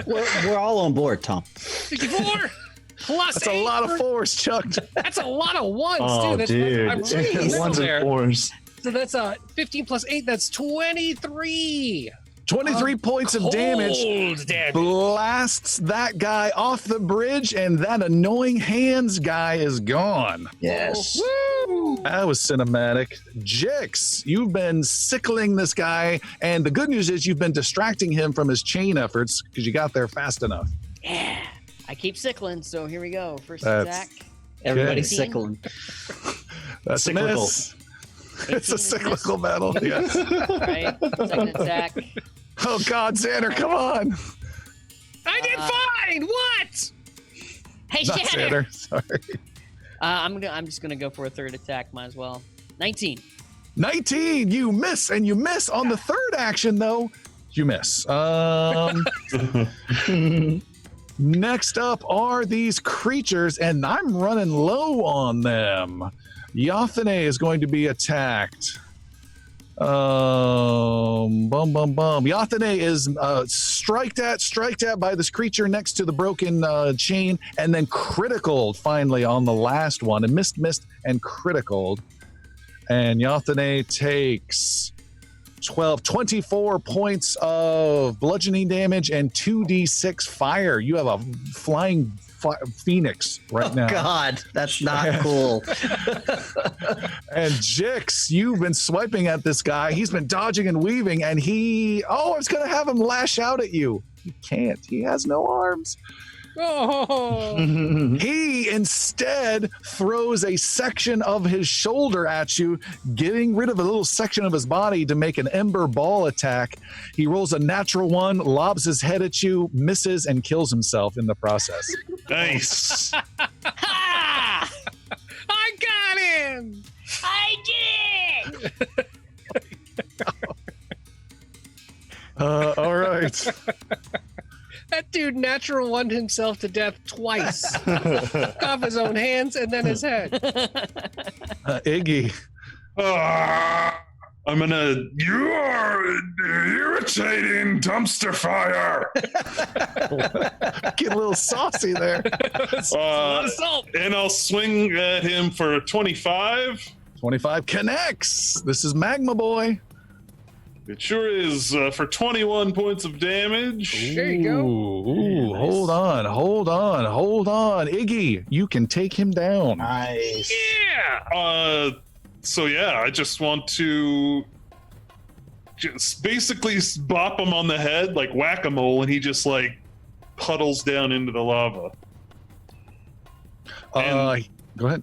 D: We're all on board, Tom.
B: 64 plus
A: That's
B: 8
A: a lot of
B: for-
A: force, Chuck.
B: That's a lot of ones,
F: Oh,
B: too. That's,
F: dude.
B: I'm reading the middle
F: Ones
B: there.
F: and fours.
B: So that's 15 plus 8. That's 23.
A: 23 points of damage.
B: Cold damage.
A: Blasts that guy off the bridge, and that annoying hands guy is gone.
F: Yes.
B: Woo!
A: That was cinematic. Jix, you've been sickling this guy, and the good news is you've been distracting him from his chain efforts because you got there fast enough.
H: Yeah. I keep sickling, so here we go. First
A: That's-
H: attack.
D: Everybody's
H: 18.
D: sickling.
A: That's a
F: Cyclical.
A: miss. It's a
H: 18 is a miss.
A: cyclical battle. Yes.
H: Right. Second attack.
A: Oh God, Xander, come on.
B: I did fine. What?
H: Hey,
A: Not
H: Xander.
A: Xander. Sorry.
H: I'm just gonna go for a third attack. Might as well. 19.
A: 19. You miss, and you miss on the third action though. You miss. Next up are these creatures, and I'm running low on them. Yathane is going to be attacked. Yathane is striked at by this creature next to the broken chain, and then critical finally on the last one, and missed, and critical. And Yathane takes 24 points of bludgeoning damage and 2d6 fire. You have a flying phoenix right now.
D: God, that's not cool.
A: And Jix, you've been swiping at this guy. He's been dodging and weaving, and I was going to have him lash out at you. He can't. He has no arms.
B: Oh,
A: He instead throws a section of his shoulder at you, getting rid of a little section of his body to make an ember ball attack. He rolls a natural 1, lobs his head at you, misses, and kills himself in the process.
I: Nice.
G: Ha!
B: I got him!
G: I did it!
A: All right.
B: That dude natural one himself to death twice. Off his own hands and then his head.
A: Iggy.
C: I'm gonna. You are irritating, dumpster fire.
A: Get a little saucy there.
I: And I'll swing at him for 25.
A: 25 connects. This is Magma Boy.
I: It sure is for 21 points of damage.
B: There you go.
A: Ooh,
F: Nice.
A: hold on. Iggy, you can take him down.
F: Nice.
I: Yeah. So yeah, I just want to just basically bop him on the head like whack-a-mole, and he just like puddles down into the lava.
A: Go ahead.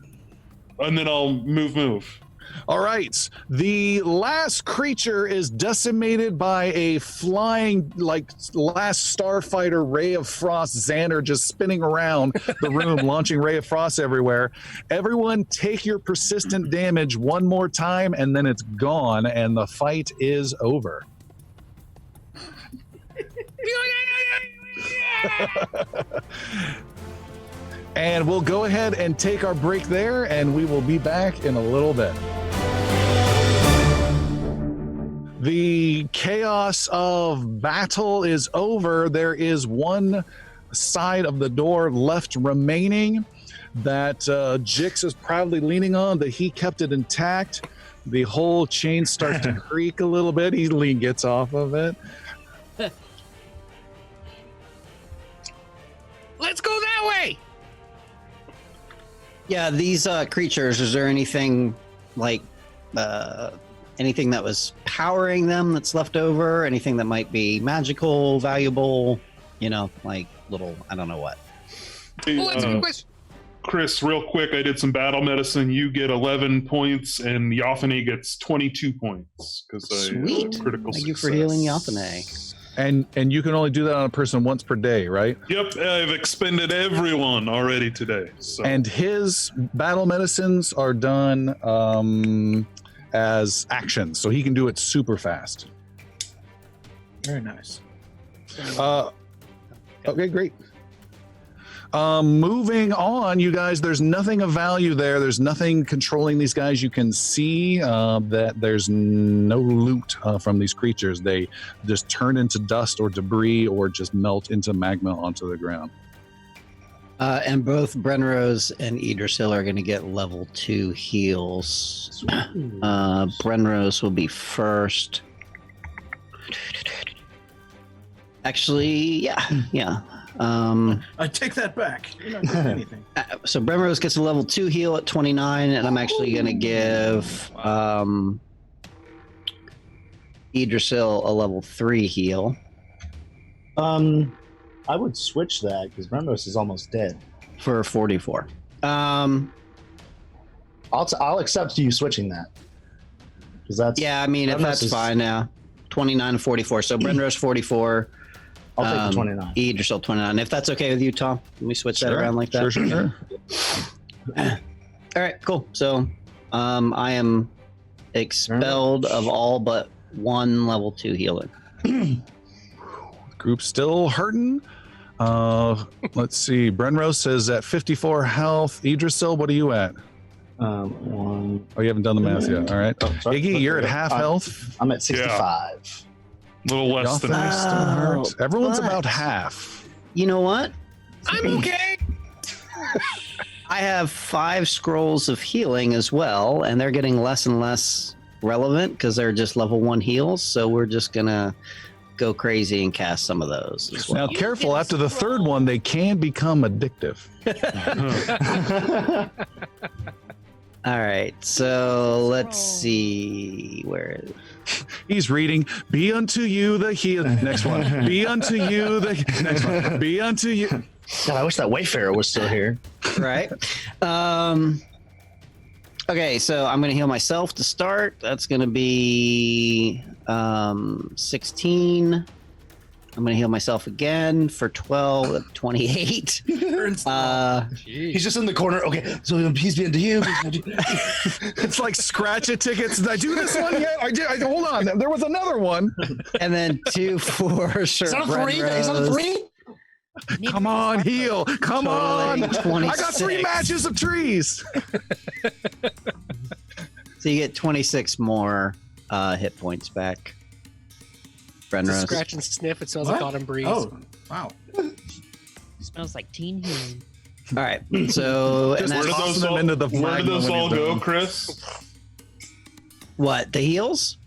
I: And then I'll move.
A: All right. The last creature is decimated by a flying, like, last starfighter ray of frost, Xander, just spinning around the room, launching ray of frost everywhere. Everyone take your persistent damage one more time, and then it's gone, and the fight is over. And we'll go ahead and take our break there, and we will be back in a little bit. The chaos of battle is over. There is one side of the door left remaining that Jix is proudly leaning on, that he kept it intact. The whole chain starts to creak a little bit. He gets off of it.
B: Let's go that way.
D: Yeah, these creatures, is there anything like anything that was powering them that's left over? Anything that might be magical, valuable, like little, I don't know what.
I: Hey,
B: Well, that's a good question.
I: Chris, real quick, I did some battle medicine. You get 11 points, and Yophane gets 22 points because
D: Sweet.
I: critical
D: Thank you
I: success.
D: for healing Yophane.
A: And you can only do that on a person once per day, right?
I: Yep, I've expended everyone already today. So.
A: And his battle medicines are done as actions, so he can do it super fast.
E: Very nice.
A: Okay, great. Moving on, you guys, there's nothing of value there. There's nothing controlling these guys. You can see that there's no loot from these creatures. They just turn into dust or debris or just melt into magma onto the ground.
D: And both Brenrose and Idrisil are going to get level 2 heals. Brenrose will be first. Actually, yeah.
E: I take that back. You're not doing anything.
D: So Brenrose gets a level 2 heal at 29, and I'm actually going to give Idrisil a level 3 heal.
F: I would switch that because Brenros is almost dead.
D: For 44.
F: I'll accept you switching that. Because that's
D: Yeah, I mean, if
F: Brenros
D: that's
F: is-
D: fine now. 29 and 44. So Brenrose 44.
F: I'll take the 29.
D: Idrisil 29. If that's okay with you, Tom, can we switch that around like that?
A: Sure.
D: All right, cool. So I am expelled of all but one level 2 healer.
A: Group still hurting. Let's see. Brenrose is at 54 health. Idrisil, what are you at?
F: One.
A: Oh, you haven't done the math yet. All right.
F: Sorry.
A: Iggy, you're at half health.
F: I'm at 65.
I: A little less than
A: Yophane still hurts. Everyone's
D: but-
A: about half.
D: You know what?
B: I'm okay.
D: I have 5 scrolls of healing as well, and they're getting less and less relevant because they're just level 1 heals. So we're just going to go crazy and cast some of those as well.
A: Now, careful. After the third one, they can become addictive.
D: All right, so let's see. Where is
A: He's reading, be unto you the heal. Next one. Be unto you the next one. Be unto you.
F: God, I wish that Wayfarer was still here.
D: Right. Okay, so I'm going to heal myself to start. That's going to be 16. I'm going to heal myself again for 12, 28.
E: He's
F: just in the corner. Okay, so he's been to you.
A: It's like scratch a tickets. Did I do this one yet? I did. Hold on. There was another one.
D: And then 2 for sure.
F: Is that a 3? Is that a 3?
A: Come on, heal. Come on.
D: 26.
A: I got 3 matches of trees.
D: So you get 26 more hit points back. Brenrose.
B: Scratch and sniff. It smells like autumn breeze.
E: Oh, wow.
H: Smells like teen healing.
D: All right. So
A: Just
D: and that's
A: toss them into the
I: Where did
A: magma
I: those
A: when
I: all
A: you're
I: go,
A: done.
I: Chris?
D: what? The heals?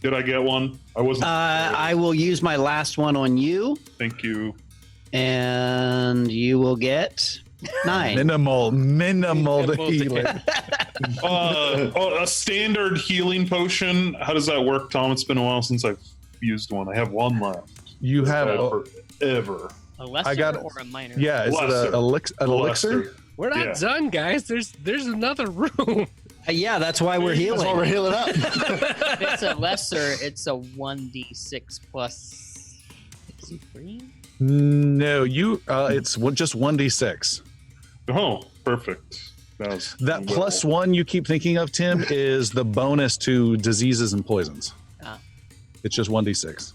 I: Did I get one? I wasn't.
D: I will use my last one on you,
I: Thank you.
D: and you will get 9.
A: Minimal to heal it.
I: A standard healing potion. How does that work, Tom? It's been a while since I've used one. I have one left.
A: You have
I: forever.
H: A lesser
A: I got
H: or a minor?
A: Yeah, is it an elixir?
B: We're not done, guys. There's another room.
D: Yeah, that's why we're healing.
F: That's why we're healing up.
H: If it's a lesser, it's a 1d6 plus 63?
A: No, it's just 1d6.
I: Oh, perfect.
A: That plus 1 you keep thinking of, Tim, is the bonus to diseases and poisons.
H: Ah.
A: It's just 1d6.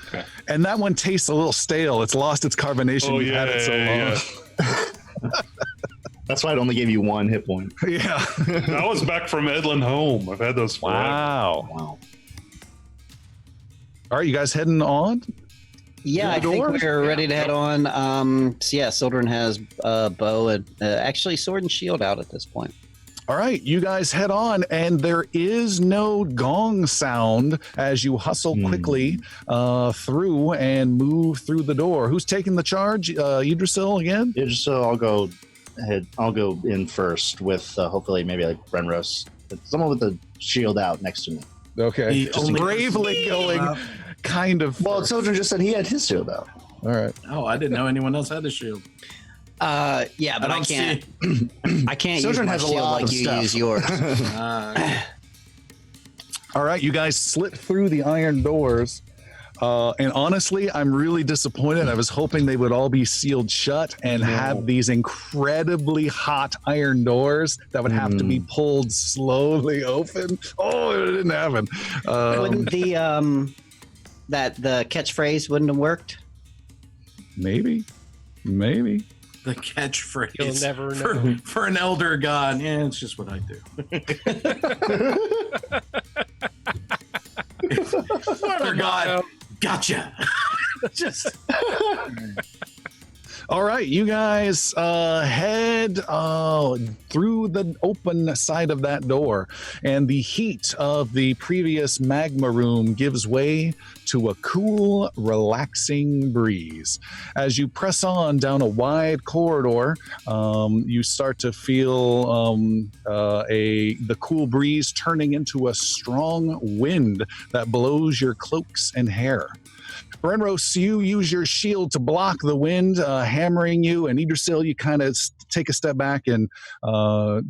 I: Okay.
A: And that one tastes a little stale. It's lost its carbonation.
I: Oh,
A: You've had it so long.
F: That's why it only gave you 1 hit point.
A: Yeah.
I: That was back from Edlin home. I've had those forever.
A: Wow. All right, you guys heading on?
D: Yeah, I think we're ready to head on. So yeah, Sildren has bow and actually sword and shield out at this point.
A: All right, you guys head on, and there is no gong sound as you hustle quickly through and move through the door. Who's taking the charge? Yggdrasil again?
F: So I'll go ahead. I'll go in first with hopefully maybe like Brenrose, someone with the shield out next to me.
A: Okay, just bravely going, kind of.
F: Well, Sildren just said he had his shield out.
A: All right.
E: Oh, I didn't know anyone else had a shield.
D: Yeah, but I can't. I can't use my shield like you use yours.
A: All right, you guys slip through the iron doors. And honestly, I'm really disappointed. I was hoping they would all be sealed shut and have these incredibly hot iron doors that would have to be pulled slowly open. Oh, it didn't happen.
D: Wouldn't the catchphrase wouldn't have worked?
A: Maybe.
E: The catchphrase.
B: You'll never know.
E: For an elder god. Yeah, it's just what I do. Elder god. Gotcha. Just.
A: All right, you guys head through the open side of that door, and the heat of the previous magma room gives way to a cool, relaxing breeze. As you press on down a wide corridor, you start to feel the cool breeze turning into a strong wind that blows your cloaks and hair. Brenrose, you use your shield to block the wind hammering you, and Yggdrasil, you kind of take a step back and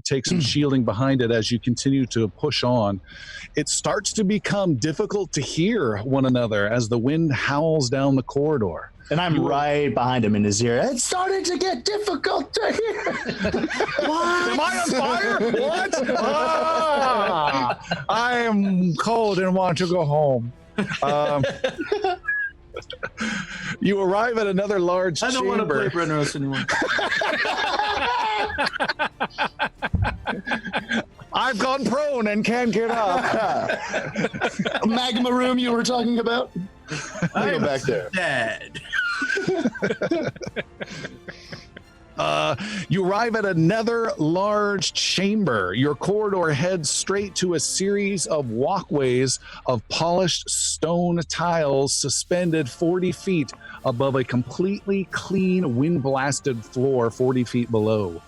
A: take some shielding behind it as you continue to push on. It starts to become difficult to hear one another as the wind howls down the corridor.
F: And I'm right behind him in his ear. It's starting to get difficult to hear.
A: What? Am I on fire? What? I am cold and want to go home. You arrive at another large chamber.
E: I don't want to play Brenrose anymore.
A: I've gone prone and can't get up.
F: Magma room you were talking about? I go back there.
E: Dead.
A: You arrive at another large chamber. Your corridor heads straight to a series of walkways of polished stone tiles suspended 40 feet above a completely clean, wind-blasted floor 40 feet below.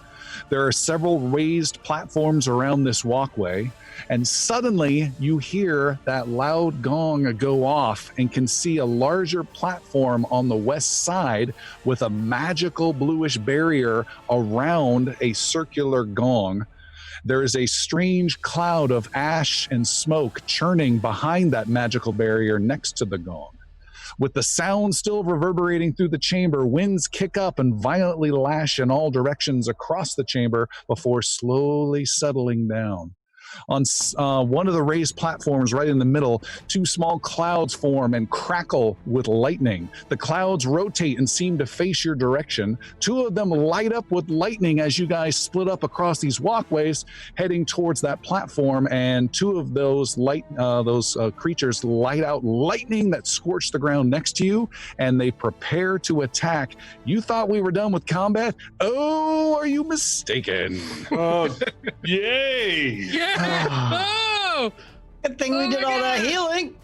A: There are several raised platforms around this walkway, and suddenly you hear that loud gong go off and can see a larger platform on the west side with a magical bluish barrier around a circular gong. There is a strange cloud of ash and smoke churning behind that magical barrier next to the gong. With the sound still reverberating through the chamber, winds kick up and violently lash in all directions across the chamber before slowly settling down. On one of the raised platforms right in the middle, two small clouds form and crackle with lightning. The clouds rotate and seem to face your direction. Two of them light up with lightning as you guys split up across these walkways, heading towards that platform, and two of those creatures light out lightning that scorch the ground next to you, and they prepare to attack. You thought we were done with combat? Oh, are you mistaken?
I: Oh, yay!
B: Yeah! Oh!
D: Good thing we did all that healing.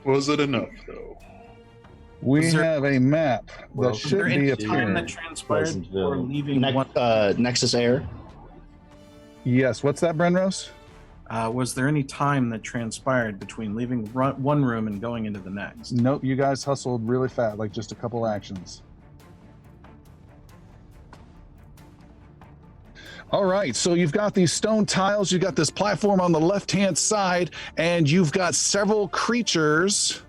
I: Was it enough, though?
A: We have a map
E: Well,
A: that
E: is there
A: should
E: any
A: be
E: time that
A: appearing.
E: transpired before
F: Pleasantville.
E: leaving one?
F: Nexus Air.
A: Yes, what's that, Brenrose?
E: Was there any time that transpired between leaving one room and going into the next?
A: Nope, you guys hustled really fast, like just a couple actions. All right, so you've got these stone tiles, you've got this platform on the left-hand side, and you've got several creatures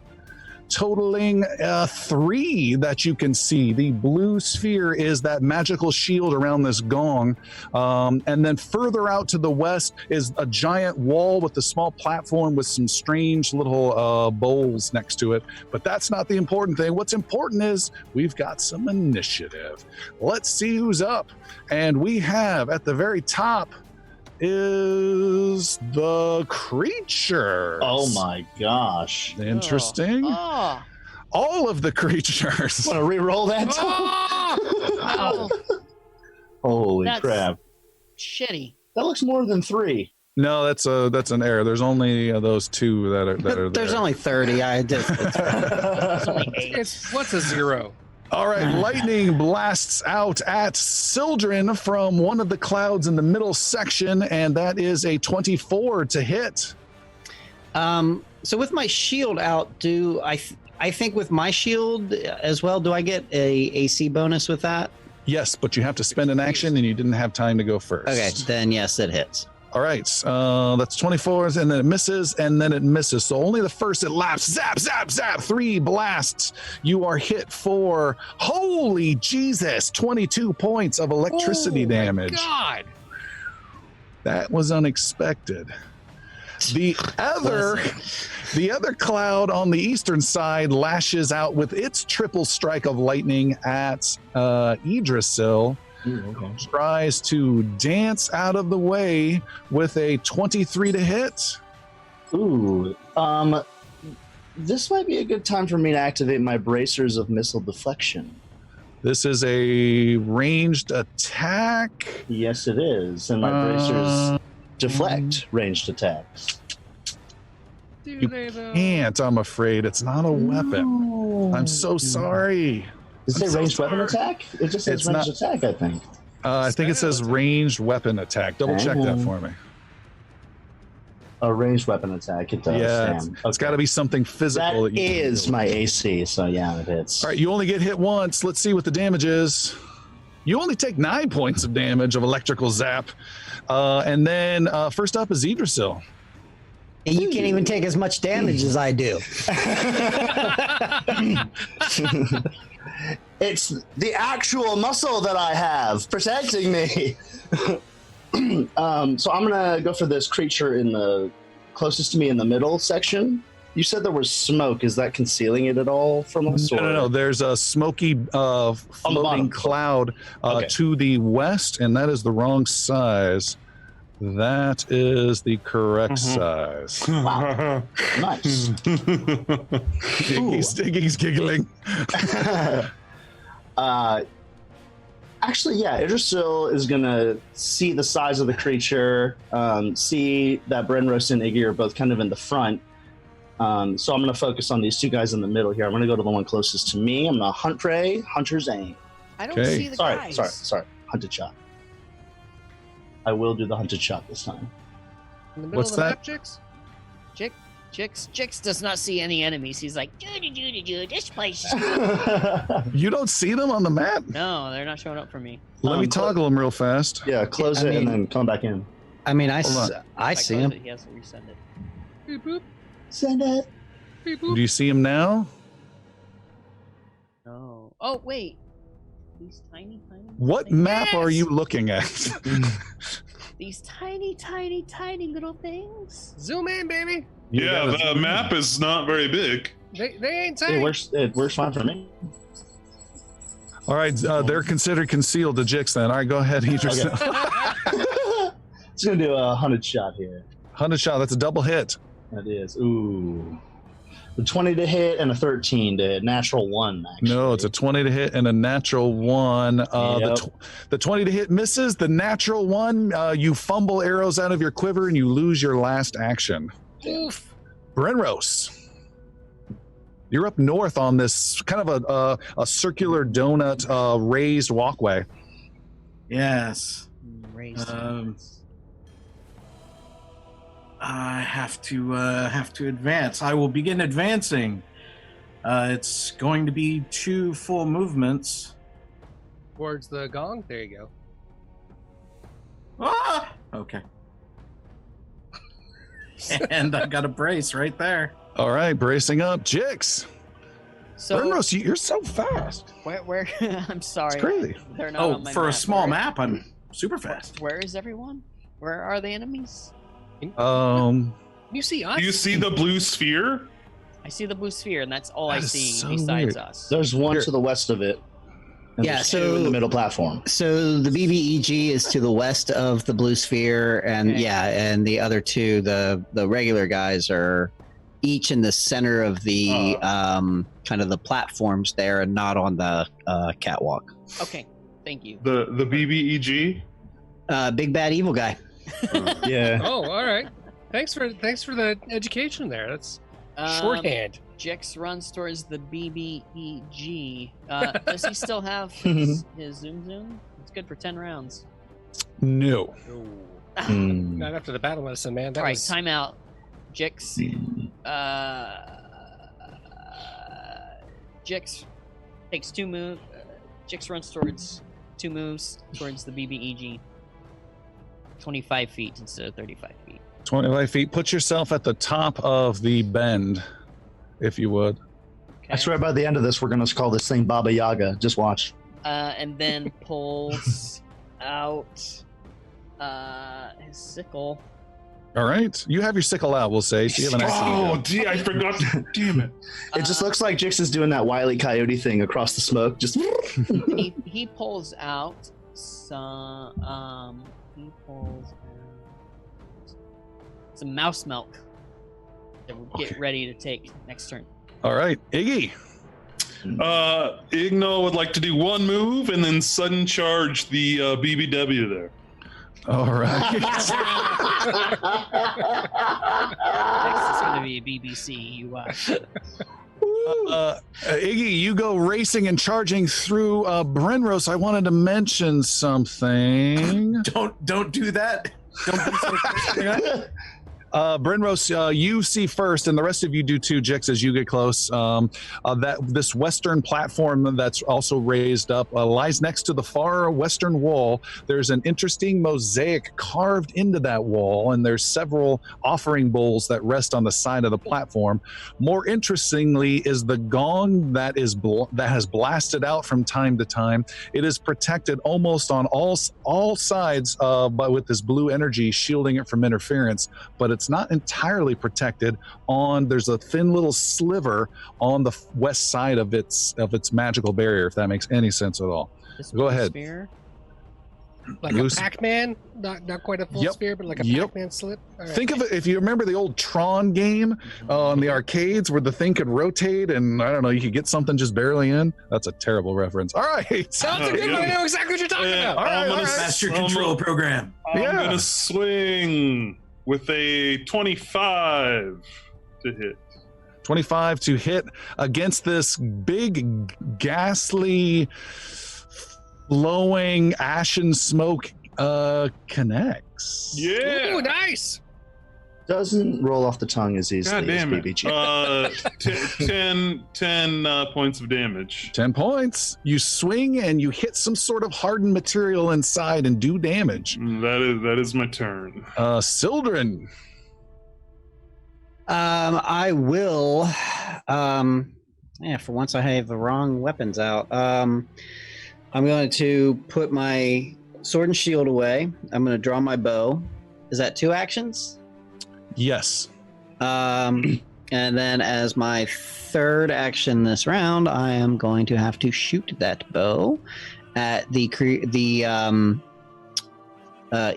A: totaling 3 that you can see. The blue sphere is that magical shield around this gong. And then further out to the west is a giant wall with a small platform with some strange little bowls next to it. But that's not the important thing. What's important is we've got some initiative. Let's see who's up. And we have at the very top is the creatures.
F: Oh my gosh.
A: Interesting.
G: Oh.
A: All of the creatures.
F: Want to re-roll that?
G: Oh.
F: Holy
G: That's-
F: crap.
G: Shitty.
F: That looks more than 3.
A: No, that's an error. There's only those 2 that are there.
D: There's only 30. I did.
H: It's only 8.
B: It's what's a zero?
A: All right, lightning blasts out at Sildren from one of the clouds in the middle section, and that is a 24 to hit.
D: So with my shield out, I think with my shield as well, do I get a AC bonus with that?
A: Yes, but you have to spend an action, and you didn't have time to go first.
D: Okay, then yes, it hits.
A: All right, that's 24s, and then it misses, and then it misses. So only the first it laps. Zap, zap, zap. 3 blasts. You are hit for, holy Jesus, 22 points of electricity damage.
B: God.
A: That was unexpected. The other cloud on the eastern side lashes out with its triple strike of lightning at Idrisil. Tries to dance out of the way with a 23 to hit.
F: Ooh. This might be a good time for me to activate my bracers of missile deflection.
A: This is a ranged attack.
F: Yes, it is. And my bracers deflect ranged attacks.
A: You can't, I'm afraid. It's not a weapon. I'm so sorry.
F: Is it a ranged weapon attack? It just says
A: It's
F: ranged
A: not-
F: attack, I think.
A: I think it says ranged weapon attack. Double check that for me.
F: A ranged weapon attack, it does.
A: Yeah,
F: Damn.
A: it's got to be something physical.
F: That
A: you can
F: is
A: do.
F: my AC, so yeah, it hits.
A: All right, you only get hit once. Let's see what the damage is. You only take 9 points of damage of electrical zap. And then first up is Idrisil.
D: And you can't even take as much damage as I do.
F: It's the actual muscle that I have protecting me. So I'm gonna go for this creature in the closest to me in the middle section. You said there was smoke. Is that concealing it at all from us?
A: No. There's a smoky floating
F: bottom.
A: cloud
F: Okay.
A: to the west, and that is the wrong size. That is the correct size.
F: Wow. Nice.
A: He's giggling.
F: Actually, yeah, Idrisil is gonna see the size of the creature, see that Brenros and Iggy are both kind of in the front. So I'm gonna focus on these two guys in the middle here. I'm gonna go to the one closest to me. I'm gonna hunt ray, hunter's aim.
H: I don't
A: Okay.
H: see the guys.
F: Sorry. Hunted shot. I will do the hunted shot this time.
B: In the middle
A: What's
B: of the
A: that?
B: map, chicks?
H: Jix does not see any enemies. He's like, this place is cool.
A: You don't see them on the map?
H: No, they're not showing up for me.
A: Let me toggle them real fast.
F: Yeah, close
D: I
F: it and
D: mean-
F: then come back in.
D: I mean, I
A: Hold
H: If
D: see
H: close
D: him.
H: it, he has to resend it.
B: Beep boop.
F: Send it.
B: Beep
A: Do
B: boop.
A: you see him now?
H: No. Oh, wait. These tiny
A: What
H: things.
A: map are you looking at?
H: These tiny little things.
B: Zoom in, baby.
I: Yeah, the map is not very big.
B: They ain't tiny.
F: It works fine for me.
A: All right, they're considered concealed to Jix then. All right, go ahead, Idris.
F: Just gonna do a hunted shot here.
A: 100 shot, that's a double hit.
F: That is. Ooh. A 20 to hit and a 13 to hit. Natural 1, actually.
A: No, it's a 20 to hit and a natural 1.
F: Yep.
A: The 20 to hit misses. The natural 1, you fumble arrows out of your quiver and you lose your last action.
B: Oof.
A: Brenros, you're up north on this kind of a circular donut raised walkway.
E: Yes.
H: Raised
E: I have to advance. I will begin advancing. It's going to be 2 full movements.
B: Towards the gong. There you go.
E: Ah! Okay. And I got a brace right there.
A: All right, bracing up. Jix,
H: So
A: Brenros, you're so fast.
H: where I'm sorry.
A: It's crazy.
H: They're not
E: Oh,
H: on my
E: for a
H: map.
E: small
H: Where-
E: map, I'm super fast.
H: Where is everyone? Where are the enemies?
B: You see us?
I: Do you see the blue sphere?
H: I see the blue sphere, and that's all I
A: That is
H: see
A: so
H: besides
A: weird.
H: us.
F: There's one
A: Here.
F: to the west of it. And
D: Yeah,
F: there's
D: so-
F: 2 in the middle platform.
D: So the BBEG is to the west of the blue sphere, and
H: Okay.
D: and the other two, the regular guys, are each in the center of the kind of the platforms there, and not on the catwalk.
H: Okay, thank you.
I: The BBEG?
D: Big bad evil guy.
F: Yeah.
B: Oh, all right. Thanks for the education there. That's shorthand.
H: Jix runs towards the BBEG. Does he still have his zoom? It's good for 10 rounds.
A: No.
F: Hmm.
B: Not after the battle medicine, man. That
H: All right,
B: was
H: timeout. Jix. Jix takes 2 moves. Jix runs towards 2 moves towards the BBEG. 25 feet instead of 35 feet.
A: 25 feet. Put yourself at the top of the bend, if you would.
H: Okay.
F: I swear by the end of this, we're going to call this thing Baba Yaga. Just watch.
H: And then pulls out his sickle.
A: All right. You have your sickle out, we'll say. So you have an action.
I: Oh, gee, I forgot. Damn it.
F: It just looks like Jix is doing that Wile E. Coyote thing across the smoke. Just.
H: He pulls out some. He pulls out some mouse milk that we'll get
A: Okay.
H: ready to take next turn.
A: All right. Iggy.
I: Igno would like to do 1 move and then sudden charge the BBW there.
A: All right.
H: Next is going to be BBC. You watch.
A: Iggy, you go racing and charging through Brenros. I wanted to mention something.
E: Don't do that. Don't be so quick.
A: Brenros, you see first, and the rest of you do too, Jix, as you get close. That this western platform that's also raised up lies next to the far western wall. There's an interesting mosaic carved into that wall, and there's several offering bowls that rest on the side of the platform. More interestingly is the gong that has blasted out from time to time. It is protected almost on all sides, but with this blue energy shielding it from interference. But it's not entirely protected there's a thin little sliver on the west side of its magical barrier, if that makes any sense at all.
H: This
A: Go ahead.
H: Sphere.
B: like
A: Loose-
B: a Pac-Man, not quite a full
A: Yep.
B: sphere, but like a
A: Yep.
B: Pac-Man slip. All right.
A: Think of it, if you remember the old Tron game on the arcades where the thing could rotate and I don't know, you could get something just barely in. That's a terrible reference. All right.
B: Sounds a good one. I know exactly what you're talking
I: Yeah.
B: about.
I: I'm gonna
E: Master control program.
I: I'm
A: Yeah.
I: gonna swing with a 25 to hit.
A: 25 to hit against this big, ghastly glowing ashen smoke connects.
I: Yeah.
B: Ooh, nice.
F: Doesn't roll off the tongue as easily
I: God
F: as
I: damn it.
F: BBG.
I: 10 points of damage.
A: 10 points. You swing and you hit some sort of hardened material inside and do damage.
I: That is my turn.
A: Sildren.
D: I will. For once I have the wrong weapons out. I'm going to put my sword and shield away. I'm going to draw my bow. Is that 2 actions?
A: Yes.
D: And then as my 3rd action this round, I am going to have to shoot that bow at the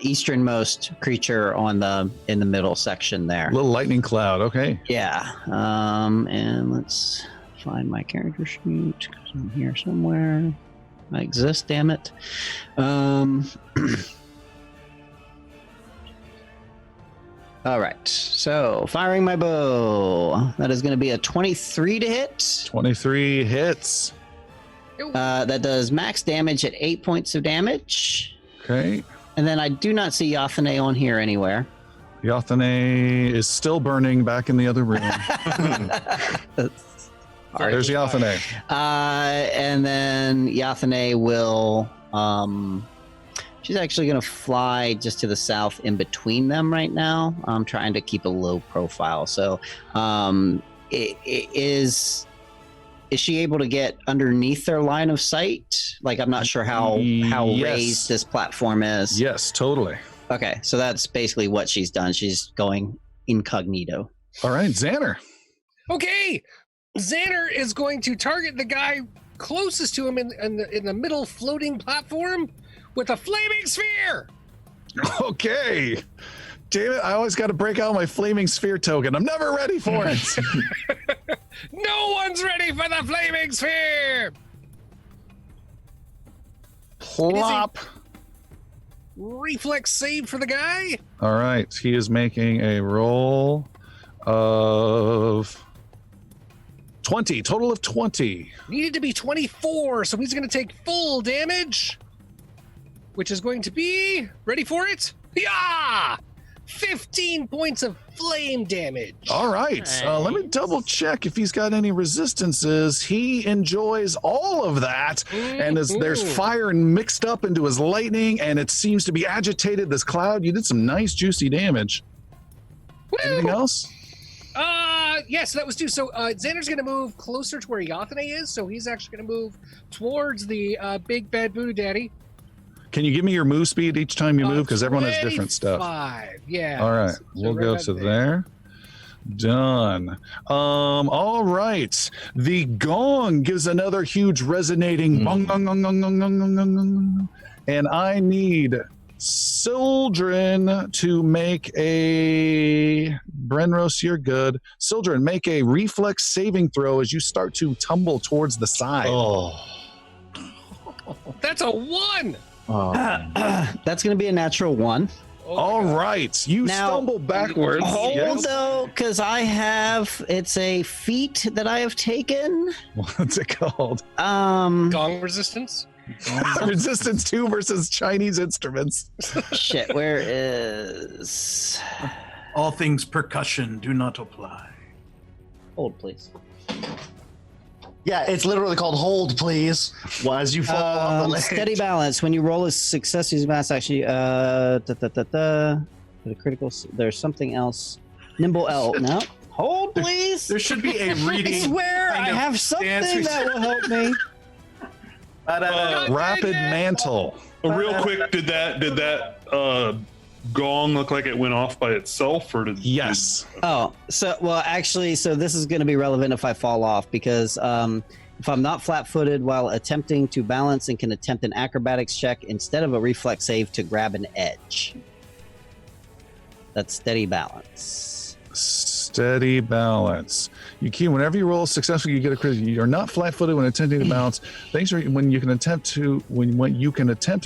D: easternmost creature in the middle section there.
A: Little lightning cloud. Okay.
D: Yeah. And let's find my character sheet because I'm here somewhere. I exist, damn it. All right. So firing my bow. That is going to be a 23 to hit.
A: 23 hits.
D: That does max damage at 8 points of damage.
A: Okay.
D: And then I do not see Yathane on here anywhere.
A: Yathane is still burning back in the other room. There's Yathane.
D: And then Yathane will... she's actually going to fly just to the south in between them right now. I'm trying to keep a low profile. So is she able to get underneath their line of sight? Like, I'm not sure how
A: Yes.
D: raised this platform is.
A: Yes, totally.
D: Okay, so that's basically what she's done. She's going incognito.
A: All right, Xander.
B: Okay, Xander is going to target the guy closest to him in the middle floating platform with a flaming sphere.
A: Okay. Damn it, I always got to break out my flaming sphere token. I'm never ready for it.
B: No one's ready for the flaming sphere.
A: Plop.
B: Reflex save for the guy.
A: All right, he is making a roll of 20, total of 20.
B: Needed to be 24, so he's going to take full damage, which is going to be, ready for it? Yeah! 15 points of flame damage.
A: All right, let me double check if he's got any resistances. He enjoys all of that, and there's fire mixed up into his lightning, and it seems to be agitated, this cloud. You did some nice, juicy damage.
B: Woo!
A: Anything else?
B: Yes, that was 2. So Xander's going to move closer to where Yathane is, so he's actually going to move towards the big bad voodoo daddy.
A: Can you give me your move speed each time you move? Because everyone has different stuff.
B: 5, yeah.
A: All right,
B: So
A: we'll
B: right
A: go
B: about
A: to there. Done. All right. The gong gives another huge resonating bong, gong, gong, gong, gong, gong, gong, gong, gong. And I need Sildren to make a... Brenros, you're good. Sildren, make a reflex saving throw as you start to tumble towards the side.
F: Oh.
B: That's a 1.
F: Oh.
D: That's going to be a natural 1.
A: All right. You
D: Now-
A: stumble backwards.
D: Hold
A: Yes.
D: though, because it's a feat that I have taken.
A: What's it called?
B: Gong resistance.
A: Resistance 2 versus Chinese instruments.
D: Shit, where is...
E: All things percussion do not apply.
D: Hold, please.
F: Yeah, it's literally called hold, please. Well, as you fall off the ledge.
D: Steady balance. When you roll a success, use mass actually. The critical. There's something else. Nimble L. No. Hold, please.
E: There should be a
D: I
E: reading.
D: swear I have something that will help me.
A: Rapid mantle.
I: Real quick, did that gong look like it went off by itself, or did?
A: Yes.
D: Oh, so this is going to be relevant if I fall off because if I'm not flat-footed while attempting to balance and can attempt an acrobatics check instead of a reflex save to grab an edge. That's steady balance.
A: Steady balance. You can, whenever you roll successfully, you get a crit. You're not flat-footed when attempting to balance. Thanks for when you can attempt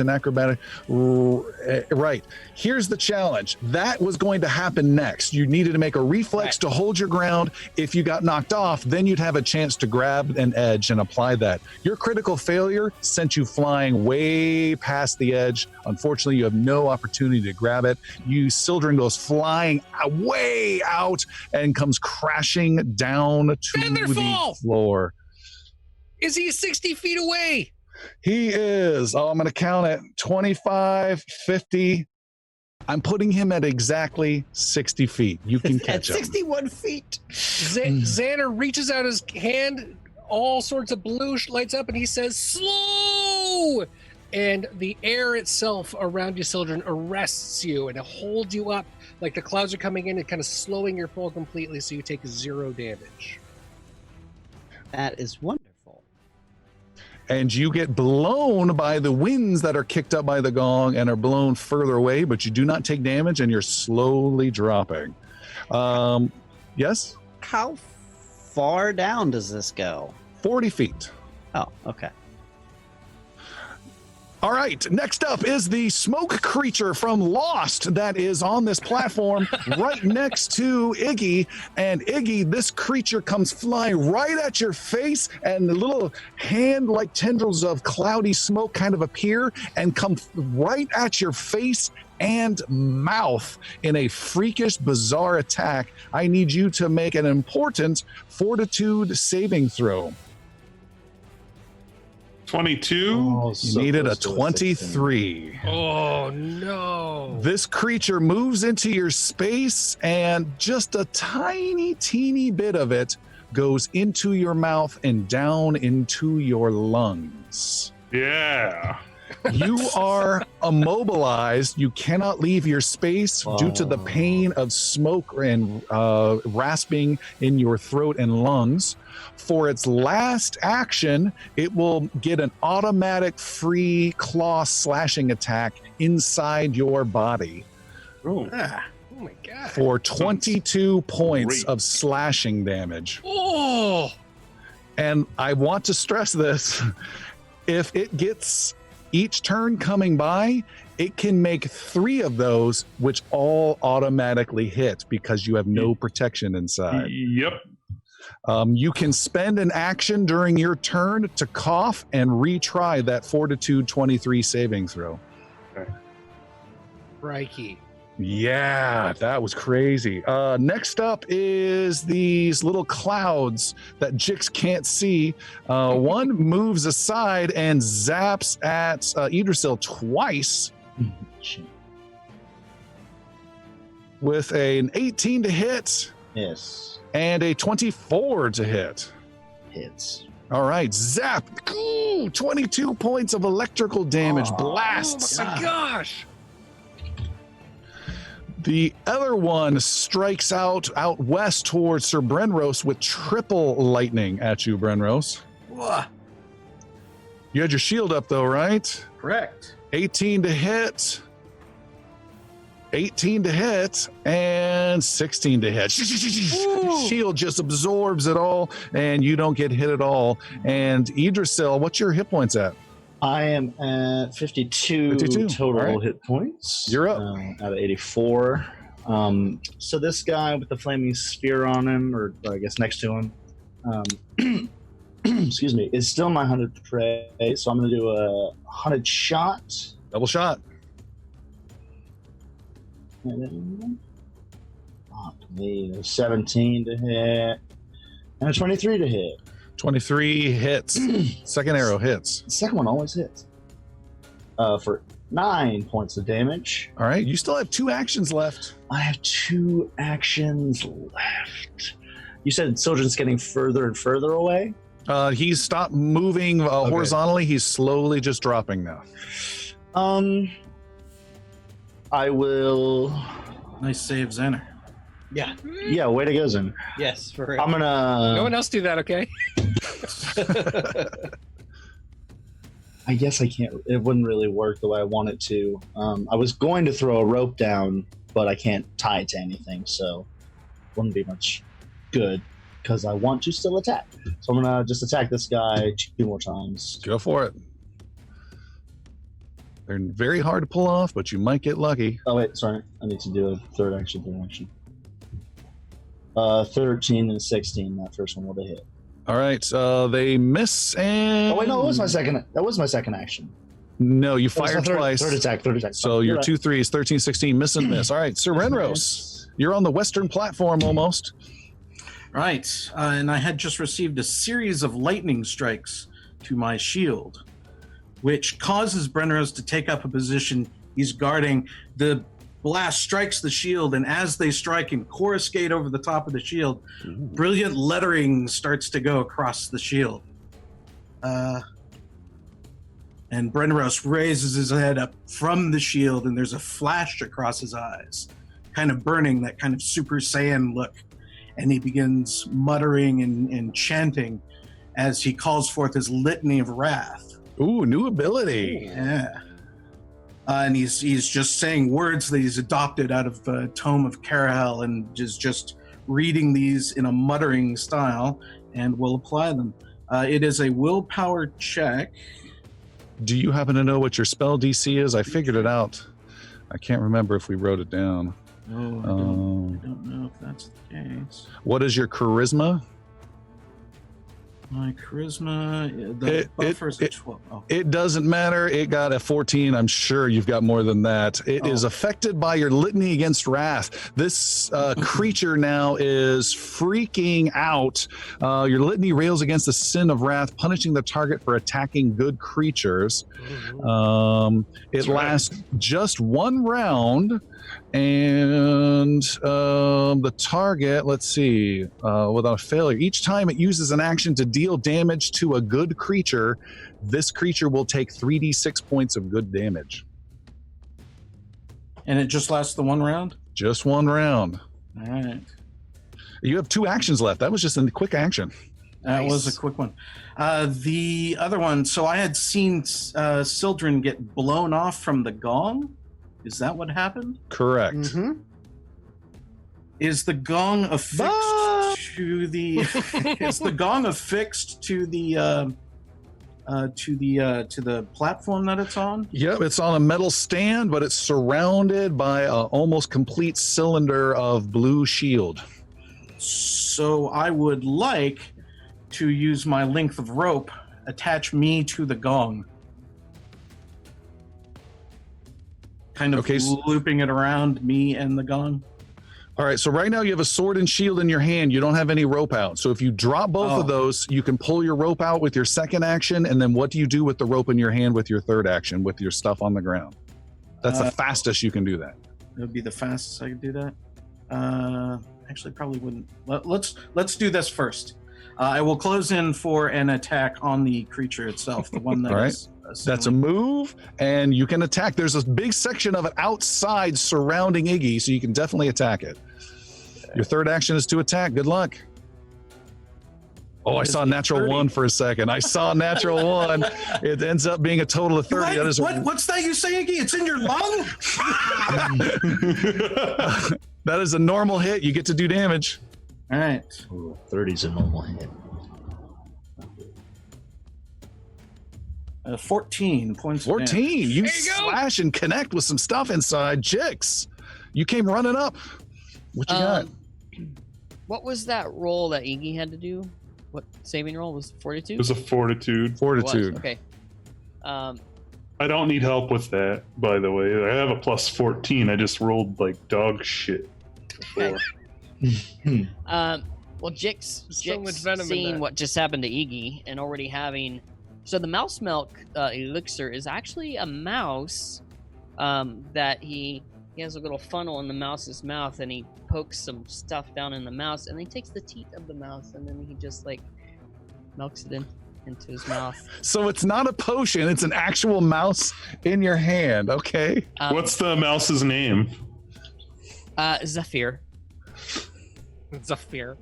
A: an acrobatic. Right. Here's the challenge. That was going to happen next. You needed to make a reflex to hold your ground. If you got knocked off, then you'd have a chance to grab an edge and apply that. Your critical failure sent you flying way past the edge. Unfortunately, you have no opportunity to grab it. Sildren goes flying way out and comes crashing down to the floor.
B: Is he 60 feet away?
A: He is. Oh, I'm going to count it. 25, 50. I'm putting him at exactly 60 feet. You can catch him.
D: 61 feet.
B: Xander reaches out his hand. All sorts of blue lights up, and he says, "Slow!" And the air itself around you, Sildren, arrests you and it holds you up like the clouds are coming in and kind of slowing your fall completely, so you take 0 damage.
D: That is wonderful.
A: And you get blown by the winds that are kicked up by the gong and are blown further away, but you do not take damage and you're slowly dropping. Yes?
D: How far down does this go?
A: 40 feet.
D: Oh, okay.
A: All right, next up is the smoke creature from Lost that is on this platform right next to Iggy. And Iggy, this creature comes flying right at your face, and the little hand-like tendrils of cloudy smoke kind of appear and come right at your face and mouth in a freakish, bizarre attack. I need you to make an important fortitude saving throw.
I: 22.
A: You needed a 23.
B: Oh, no.
A: This creature moves into your space, and just a tiny, teeny bit of it goes into your mouth and down into your lungs.
I: Yeah.
A: You are immobilized. You cannot leave your space due to the pain of smoke and rasping in your throat and lungs. For its last action, it will get an automatic free claw slashing attack inside your body.
E: Oh,
B: Oh my god.
A: For 22 points of slashing damage.
B: Oh!
A: And I want to stress this. If it gets each turn coming by, it can make 3 of those, which all automatically hit because you have no protection inside.
I: Yep.
A: You can spend an action during your turn to cough and retry that Fortitude 23 saving throw.
B: Crikey.
A: Yeah, that was crazy. Next up is these little clouds that Jix can't see. One moves aside and zaps at Idrisil twice with an 18 to hit.
F: Yes.
A: And a 24 to hit.
F: Hits.
A: All right, zap. Ooh, 22 points of electrical damage. Blasts.
B: Oh my gosh.
A: The other one strikes out west towards Sir Brenros with triple lightning at you, Brenros.
E: what?
A: You had your shield up though, right?
E: Correct.
A: 18 to hit. 18 to hit and 16 to hit. Shield just absorbs it all and you don't get hit at all. And Idrisil, what's your hit points at?
F: I am at 52 total
A: right.
F: hit points.
A: You're up.
F: Out of 84. So this guy with the flaming sphere on him, or I guess next to him, excuse me, is still my hunted prey. So I'm going to do a hunted shot.
A: Double shot.
F: And then, 17 to hit, and a 23 to hit.
A: 23 hits. Second arrow hits.
F: The second one always hits. For 9 points of damage.
A: All right, you still have 2 actions left.
F: I have 2 actions left. You said Sojourn's getting further and further away?
A: He's stopped moving horizontally. He's slowly just dropping now.
F: I will.
E: Nice save, Xander.
D: Yeah.
F: Yeah, way to go, Zen.
D: Yes, for real.
F: I'm gonna.
B: No one else do that, okay?
F: I guess I can't. It wouldn't really work the way I want it to. I was going to throw a rope down, but I can't tie it to anything, so wouldn't be much good because I want to still attack. So I'm gonna just attack this guy 2 more times.
A: Go for it. They're very hard to pull off, but you might get lucky.
F: Oh wait, sorry. I need to do a third action. 13 and 16. That first one will hit.
A: All right, they miss and...
F: Oh wait, no, that was my second action.
A: No, you
F: That was
A: fired
F: my
A: twice.
F: Third attack.
A: So your 2 3s, 13, 16, miss and miss. All right, Sir Renros, you're on the western platform almost.
E: Right, and I had just received a series of lightning strikes to my shield, which causes Brenneros to take up a position he's guarding. The blast strikes the shield, and as they strike and coruscate over the top of the shield, brilliant lettering starts to go across the shield. And Brenneros raises his head up from the shield, and there's a flash across his eyes, kind of burning, that kind of Super Saiyan look. And he begins muttering and chanting as he calls forth his litany of wrath.
A: Ooh, new ability.
E: Yeah. And he's just saying words that he's adopted out of the Tome of Karahel, and just reading these in a muttering style, and will apply them. It is a willpower check.
A: Do you happen to know what your spell DC is? I figured it out. I can't remember if we wrote it down.
E: Oh, I don't know if that's the case.
A: What is your charisma?
E: My charisma, the buffer's a 12. Oh.
A: It doesn't matter. It got a 14. I'm sure you've got more than that. It is affected by your litany against wrath. This creature now is freaking out. Your litany rails against the sin of wrath, punishing the target for attacking good creatures. It lasts just 1 round. And the target, let's see, without a failure, each time it uses an action to deal damage to a good creature, this creature will take 3d6 points of good damage.
E: And it just lasts the 1 round?
A: Just 1 round.
E: All right.
A: You have 2 actions left. That was just a quick action.
E: That was a quick one. The other one, so I had seen Sildren get blown off from the gong. Is that what happened?
A: Correct.
D: Mm-hmm.
E: Is the gong affixed to the? Is the gong affixed to the platform that it's on?
A: Yep, it's on a metal stand, but it's surrounded by an almost complete cylinder of blue shield.
E: So I would like to use my length of rope, attach me to the gong. Kind of looping it around me and the gong.
A: All right, so right now you have a sword and shield in your hand. You don't have any rope out. So if you drop both of those, you can pull your rope out with your second action, and then what do you do with the rope in your hand with your third action, with your stuff on the ground? That's the fastest you can do that.
E: It would be the fastest I could do that. Actually, probably wouldn't. Let's do this first. I will close in for an attack on the creature itself, the one that
A: All right.
E: is...
A: That's a move, and you can attack. There's a big section of it outside surrounding Iggy, so you can definitely attack it. Your third action is to attack. Good luck. Oh, I saw natural 1 for a second. I saw natural 1. It ends up being a total of 30.
E: What's that you say, Iggy? It's in your lung?
A: That is a normal hit. You get to do damage.
E: All right.
F: 30's a normal hit.
E: 14 points.
A: 14. You slash and connect with some stuff inside. Jix, you came running up. What you got?
H: What was that roll that Iggy had to do? What saving roll was Fortitude?
I: It was a fortitude.
A: Fortitude.
H: Okay.
I: I don't need help with that, by the way. I have a plus 14. I just rolled like dog shit before.
H: Well, Jix
B: So much venom in
H: seeing
B: that.
H: what just happened to Iggy and already having... So the mouse milk elixir is actually a mouse that he has a little funnel in the mouse's mouth, and he pokes some stuff down in the mouse, and he takes the teeth of the mouse, and then he just like milks it into his mouth.
A: So it's not a potion. It's an actual mouse in your hand. Okay.
I: What's the mouse's name?
H: Zephyr.
B: Zephyr.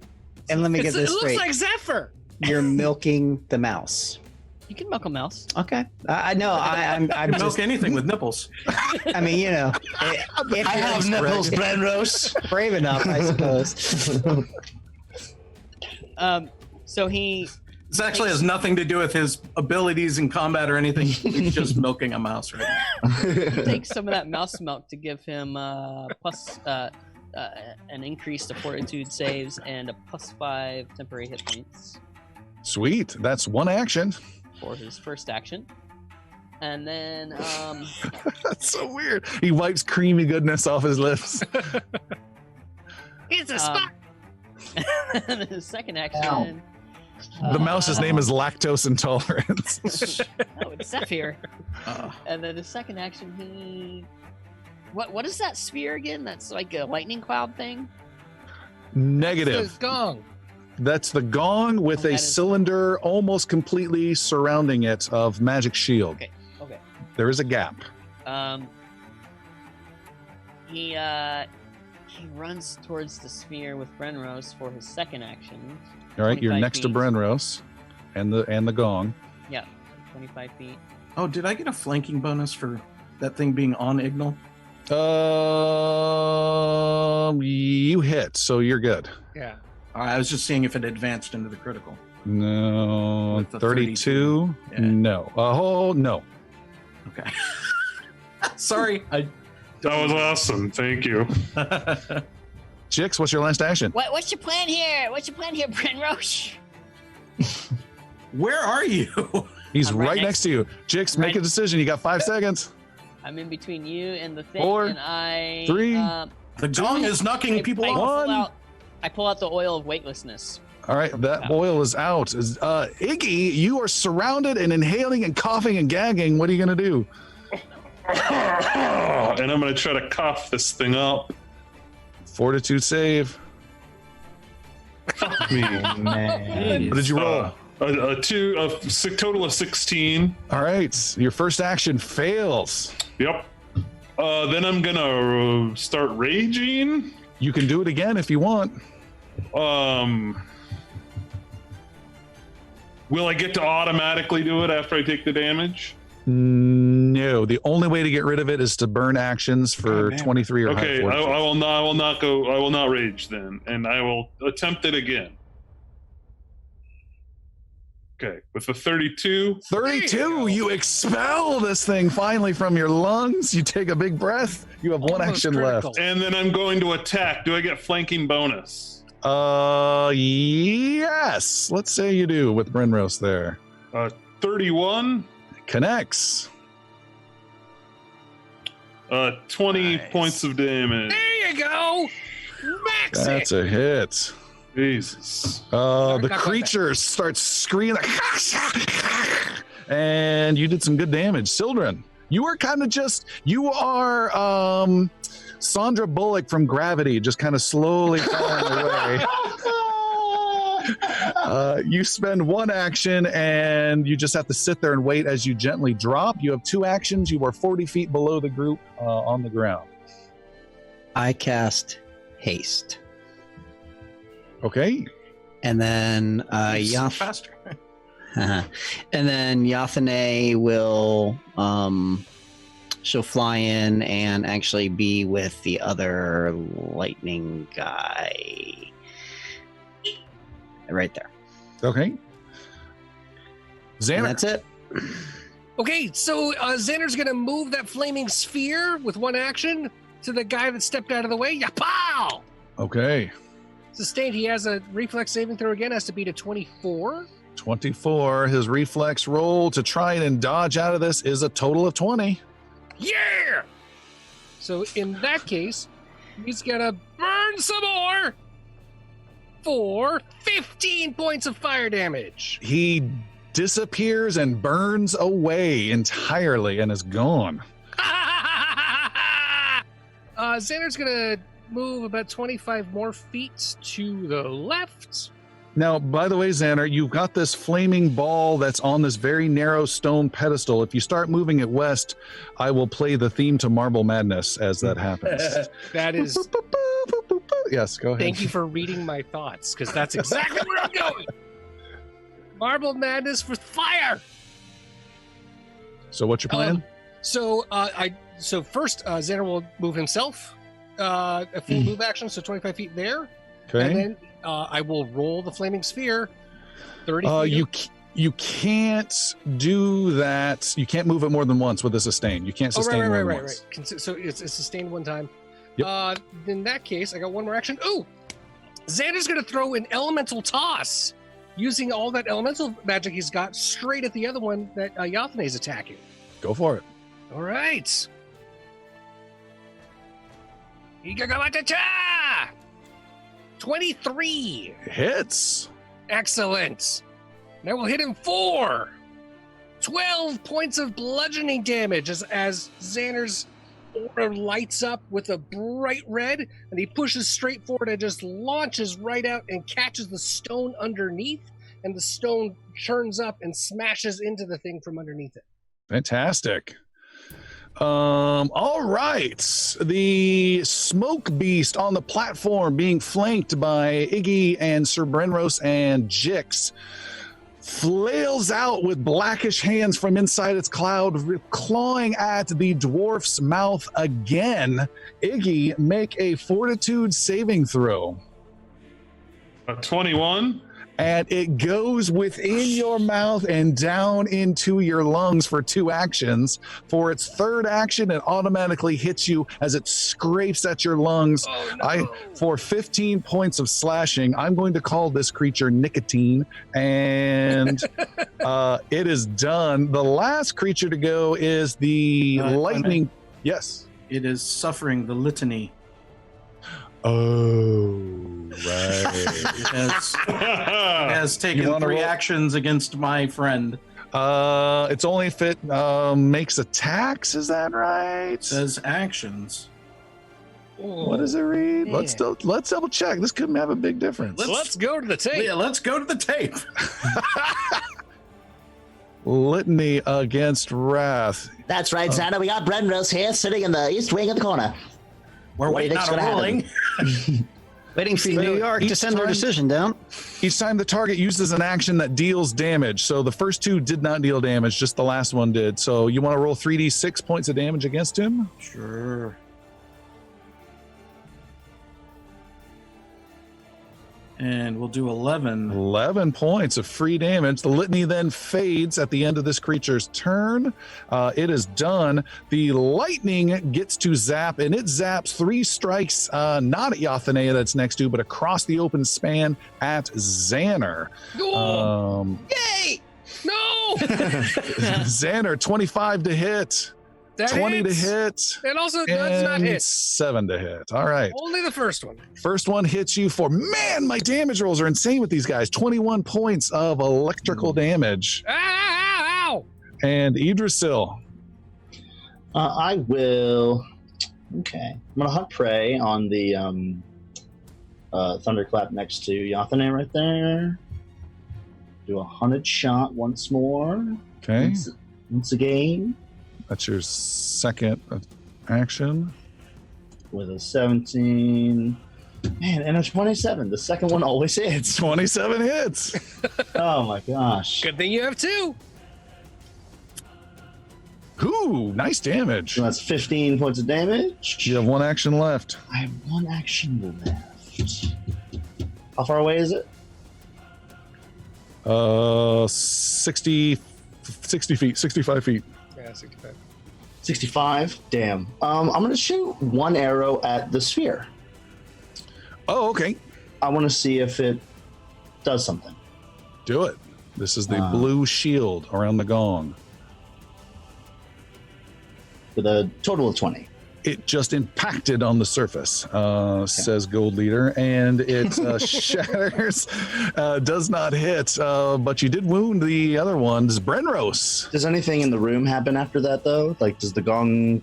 D: And let me get this
B: It looks
D: straight.
B: like Zephyr.
D: You're milking the mouse.
H: You can milk a mouse.
D: Okay. I know. I'm
E: Milk
D: just.
E: anything with nipples.
D: I mean, you know, if
F: I have nipples, Brenros.
D: brave enough, I suppose.
H: So he
E: This actually has nothing to do with his abilities in combat or anything. He's just milking a mouse right now.
H: takes some of that mouse milk to give him plus an increase to fortitude saves and a +5 temporary hit points
A: Sweet. That's one action.
H: for his first action. And then
A: That's so weird. He wipes creamy goodness off his lips.
B: It's a spot.
H: and his second action.
A: The mouse's name is lactose intolerance.
H: Oh, it's Zephyr. And then his second action, he. What is that sphere again? That's like a lightning cloud thing.
A: Negative.
B: It's a gong.
A: That's the gong with
H: Oh,
A: a
H: that is-
A: cylinder almost completely surrounding it of magic shield.
H: Okay. Okay.
A: There is a gap.
H: He runs towards the sphere with Brenrose for his second action.
A: All right, you're
H: 25
A: next to
H: feet.
A: Brenrose and the gong.
H: Yeah, 25 feet.
E: Oh, did I get a flanking bonus for that thing being on Ignal?
A: You hit, so you're good.
B: Yeah.
E: I was just seeing if it advanced into the critical.
A: No,
E: With the
A: 32.
E: 32? Yeah.
A: No. Oh no.
E: Okay. Sorry.
I: That was awesome. Thank you.
A: Jix, what's your last action?
G: What's your plan here? What's your plan here, Brenroche?
E: Where are you?
A: He's
H: I'm
A: right,
H: right
A: next
H: next-
A: to you. Jix, make
H: right-
A: a decision. You got 5 seconds.
H: I'm in between you and the thing,
A: 4,
H: and I
A: 3,
E: The gong is knocking people off.
H: I pull out the oil of weightlessness.
A: All right, that oil is out. Iggy, you are surrounded and inhaling and coughing and gagging. What are you going to do?
I: And I'm going to try to cough this thing up.
A: Fortitude save.
I: Fuck me.
F: Man.
A: What did you roll?
I: A total of 16.
A: All right, your first action fails.
I: Yep. Then I'm gonna start raging.
A: You can do it again if you want.
I: Will I get to automatically do it after I take the damage?
A: No, the only way to get rid of it is to burn actions for
I: God damn.
A: 23 or
I: Okay,
A: higher.
I: I will not. I will not go. I will not rage then, and I will attempt it again. Okay, with the 32.
A: 32, you expel this thing finally from your lungs. You take a big breath. You have one
B: Almost
A: action
B: critical.
A: left.
I: And then I'm going to attack. Do I get flanking bonus?
A: Yes. Let's say you do with Brenrose there.
I: 31.
A: Connects.
I: 20
A: Nice.
I: points of damage.
B: There you go. Max it.
A: That's a hit.
I: Jesus.
A: The
B: Not quite
A: creature starts screaming, and you did some good damage. Sildren, you are kind of you are Sandra Bullock from Gravity, just kind of slowly falling away. You spend one action, and you just have to sit there and wait as you gently drop. You have 2 actions. You are 40 feet below the group on the ground.
D: I cast haste,
A: Okay.
D: and then
E: Faster.
D: and then Yathane will she'll fly in and actually be with the other lightning guy right there.
A: Okay.
D: And
A: Xander.
D: that's it.
B: Okay, so Xander's gonna move that flaming sphere with one action to the guy that stepped out of the way. Yapow!
A: Okay.
B: Sustained. He has a reflex saving throw again. Has to beat a 24.
A: 24. His reflex roll to try and dodge out of this is a total of 20.
B: Yeah! So in that case, he's gonna burn some more for 15 points of fire damage.
A: He disappears and burns away entirely and is gone.
B: Xander's gonna move about 25 more feet to the left.
A: Now, by the way, Xander, you've got this flaming ball that's on this very narrow stone pedestal. If you start moving it west, I will play the theme to Marble Madness as that happens.
B: That is.
A: Yes, go ahead.
B: Thank you for reading my thoughts, because that's exactly where I'm going. Marble Madness for fire.
A: So what's your plan?
B: So first Xander will move himself, a full move action, so 25 feet there.
A: Okay.
B: And then I will roll the flaming sphere 30 feet.
A: You can't do that. You can't move it more than once with a sustain. You can't sustain more than once.
B: Right. So it's sustained one time.
A: Yep.
B: In that case, I got one more action. Ooh! Xander's going to throw an elemental toss, using all that elemental magic he's got straight at the other one that Yathane is attacking.
A: Go for it.
B: All right. Igagawatata! 23.
A: Hits.
B: Excellent. That will hit him 4. 12 points of bludgeoning damage as Xander's aura lights up with a bright red, and he pushes straight forward and just launches right out and catches the stone underneath, and the stone churns up and smashes into the thing from underneath it.
A: Fantastic. All right. The smoke beast on the platform being flanked by Iggy and Sir Brenros and Jix flails out with blackish hands from inside its cloud, clawing at the dwarf's mouth again. Iggy, make a fortitude saving throw.
I: A 21.
A: And it goes within your mouth and down into your lungs for 2 actions. For its third action, it automatically hits you as it scrapes at your lungs.
B: Oh, no.
A: For 15 points of slashing, I'm going to call this creature Nicotine, and it is done. The last creature to go is the lightning. Yes.
E: It is suffering the litany.
A: Oh, right.
E: It has taken 3 actions against my friend.
A: It's only if it makes attacks. Is that right?
E: It says actions.
A: What does it read?
B: Yeah.
A: Let's double check. This could have a big difference.
B: Let's go to the tape.
E: Yeah, let's go to the tape.
A: Litany against Wrath.
J: That's right, Xander. We got Brenros here sitting in the east wing of the corner.
E: We're waiting on a ruling.
D: Waiting for New York to send their decision down.
A: Each time the target uses an action that deals damage. So the first 2 did not deal damage, just the last one did. So you want to roll 3d6 points of damage against him?
E: Sure. And we'll do 11.
A: 11 points of free damage. The litany then fades at the end of this creature's turn. It is done. The lightning gets to zap, and it zaps 3 strikes, not at Yathane that's next to, but across the open span at Xander.
B: Yay! No!
A: Xander, 25 to hit.
B: That
A: 20
B: hits.
A: to hit.
B: It also does not
A: and
B: hit.
A: 7 to hit. All right.
B: Only the first one.
A: First one hits you for, man, my damage rolls are insane with these guys. 21 points of electrical damage.
B: Ow!
A: And Idrisil.
F: I will. Okay. I'm going to hunt prey on the thunderclap next to Yathane right there. Do a hunted shot once more.
A: Okay.
F: Once again.
A: That's your second action.
F: With a 17. Man, and a 27. The second one always hits.
A: 27 hits.
F: Oh my gosh.
B: Good thing you have 2.
A: Ooh, nice damage.
F: So that's 15 points of damage.
A: You have 1 action left.
F: I have 1 action left. How far away is it?
A: 60 feet, 65 feet.
B: Yeah, 65.
F: 65. Damn. I'm gonna shoot 1 arrow at the sphere.
A: Oh, okay.
F: I want to see if it does something.
A: Do it. This is the blue shield around the gong.
F: With a total of 20.
A: It just impacted on the surface, says Gold Leader, and it shatters. Does not hit, but you did wound the other one. This is Brenros.
F: Does anything in the room happen after that, though? Like, does the gong,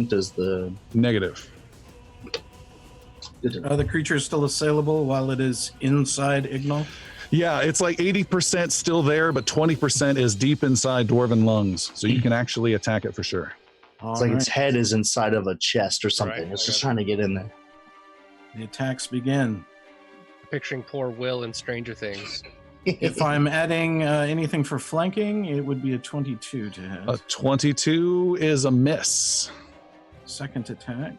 F: does the...
A: Negative.
E: Are the creatures still assailable while it is inside Ignal?
A: Yeah, it's like 80% still there, but 20% is deep inside Dwarven lungs, so you can actually attack it for sure.
F: It's like its head is inside of a chest or something.
B: Right,
F: It's just trying to get in there.
E: The attacks begin.
B: Picturing poor Will in Stranger Things.
E: If I'm adding anything for flanking, it would be a 22 to hit.
A: A 22 is a miss.
E: Second attack.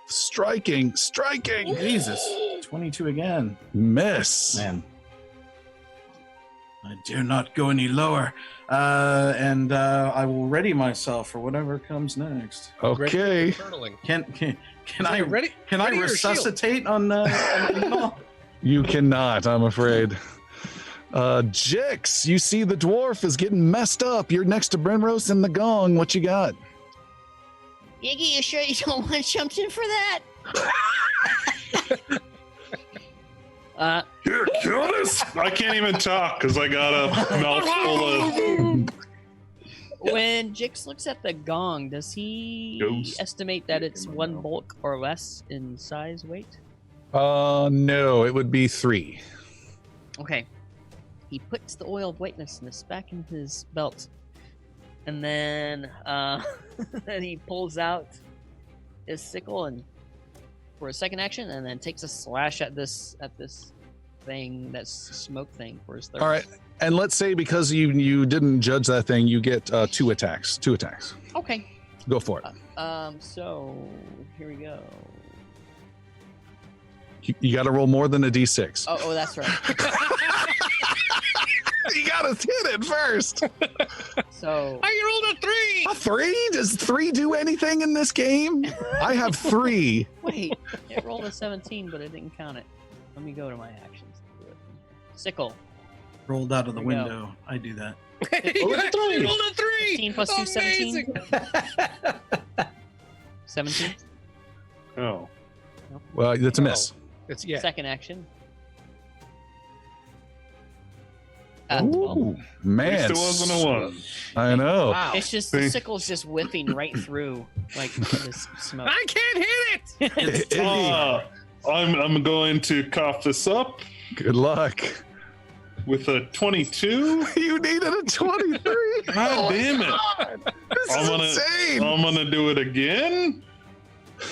A: Striking.
E: Jesus. 22 again.
A: Miss.
E: Man. I dare not go any lower. And I will ready myself for whatever comes next.
A: Okay.
E: Can I
B: ready?
E: Can I
B: ready or
E: resuscitate on Evil?
A: You cannot, I'm afraid. Jix, you see the dwarf is getting messed up. You're next to Brenrose and the gong. What you got?
G: Iggy, you sure you don't want something for that?
I: Here, kill this! I can't even talk because I got a mouthful of.
H: When Jix looks at the gong, does he
I: Ghost.
H: estimate that it's one bulk or less in size, weight?
A: No, it would be 3.
H: Okay. He puts the oil of weightlessness back in his belt, and then then he pulls out his sickle and for a second action, and then takes a slash at this thing, that's smoke thing, for his third.
A: All right. And let's say because you didn't judge that thing, you get 2 attacks. 2 attacks.
H: Okay.
A: Go for it.
H: So here we go.
A: You got to roll more than a d6.
H: Oh, that's right.
A: You got to hit it first.
H: So
B: I rolled a 3.
A: A 3? Does 3 do anything in this game? I have 3.
H: wait, it rolled a 17, but it didn't count it. Let me go to my actions. Sickle.
E: Rolled out of the
H: There we go.
E: window. I do that.
B: You actually rolled a 3.
H: 15 plus 2, 17. 17.
I: Oh.
A: Well, that's a miss.
B: It's
H: Second action.
A: Ooh, man.
I: At least it wasn't a 1.
A: I know.
B: Wow.
H: It's just the sickle's just whipping right through like this smoke.
B: I can't hit it.
I: I'm going to cough this up
A: Good luck.
I: with a 22.
A: You needed a 23.
I: God damn it.
A: This is insane.
I: I'm gonna do it again.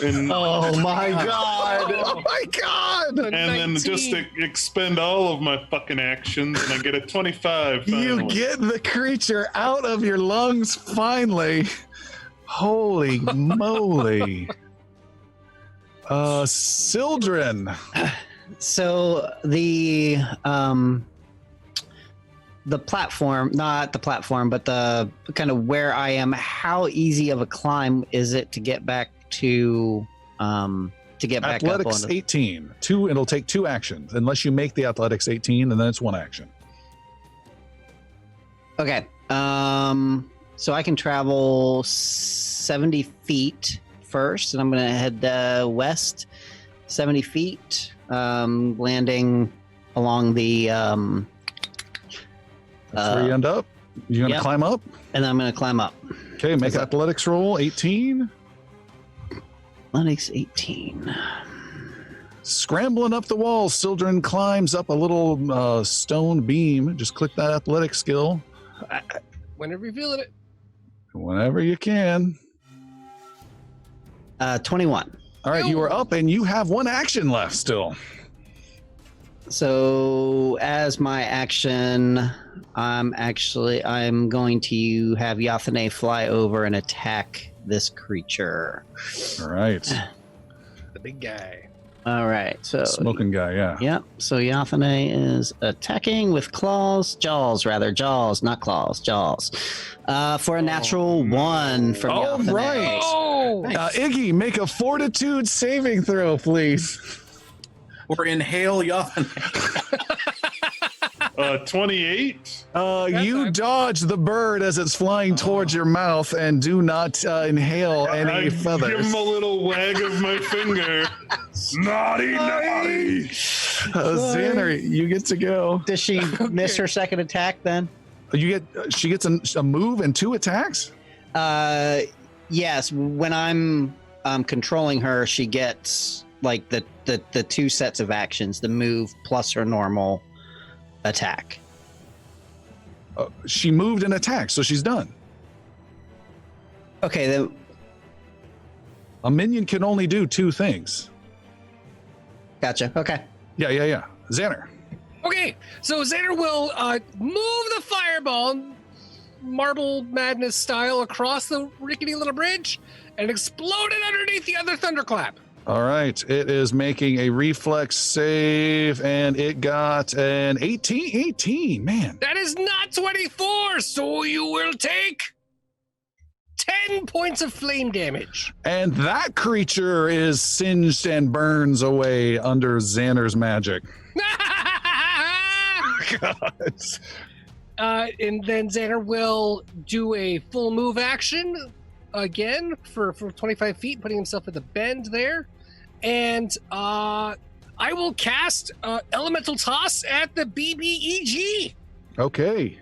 I: And,
D: Oh my god!
A: Oh my god!
I: and then just expend all of my fucking actions, and I get a 25.
A: You
I: finally.
A: get the creature out of your lungs finally. Holy moly. Sildren.
D: So the platform, not the platform, but the kind of where I am, how easy of a climb is it to get back to back
A: Athletics
D: up on
A: 18. It'll take 2 actions unless you make the athletics 18, and then it's 1 action.
D: Okay. So I can travel 70 feet first, and I'm going to head west 70 feet, landing along the
A: 3 end up. You're going to
D: yep.
A: climb up?
D: And then I'm going to climb up.
A: Okay, make athletics roll 18.
D: Athletics 18.
A: Scrambling up the wall, Sildren climbs up a little stone beam. Just click that athletic skill
B: Whenever you're feeling it.
A: whenever you can.
D: 21.
A: All right, you are up and you have 1 action left still.
D: So as my action, I'm going to have Yathane fly over and attack this creature.
A: All right.
B: The big guy.
D: All right. So
A: Smoking guy, yeah.
D: Yep. So Yathane is attacking with jaws, not claws, jaws. For a natural 1 from
A: All
D: Yathane.
A: right.
B: Oh!
A: Iggy, make a fortitude saving throw, please.
E: Or inhale Yothan.
I: 28.
A: You dodge the bird as it's flying towards your mouth and do not inhale any
I: I give
A: feathers.
I: him a little wag of my finger.
C: Naughty, naughty.
A: Xander, you get to go.
D: Does she miss her second attack then?
A: She gets a move and 2 attacks?
D: Yes. When I'm controlling her, she gets like the 2 sets of actions, the move plus her normal attack.
A: She moved and attacked, so she's done.
D: Okay, then
A: A minion can only do 2 things.
D: gotcha. Okay.
A: Yeah. Xander.
B: Okay, so Xander will move the fireball, Marble Madness style, across the rickety little bridge and explode it underneath the other thunderclap.
A: All right, it is making a reflex save, and it got an 18. 18, man.
B: That is not 24, so you will take 10 points of flame damage.
A: And that creature is singed and burns away under Xander's magic. God.
B: And then Xander will do a full move action again for 25 feet, putting himself at the bend there. And I will cast Elemental Toss at the BBEG.
A: Okay.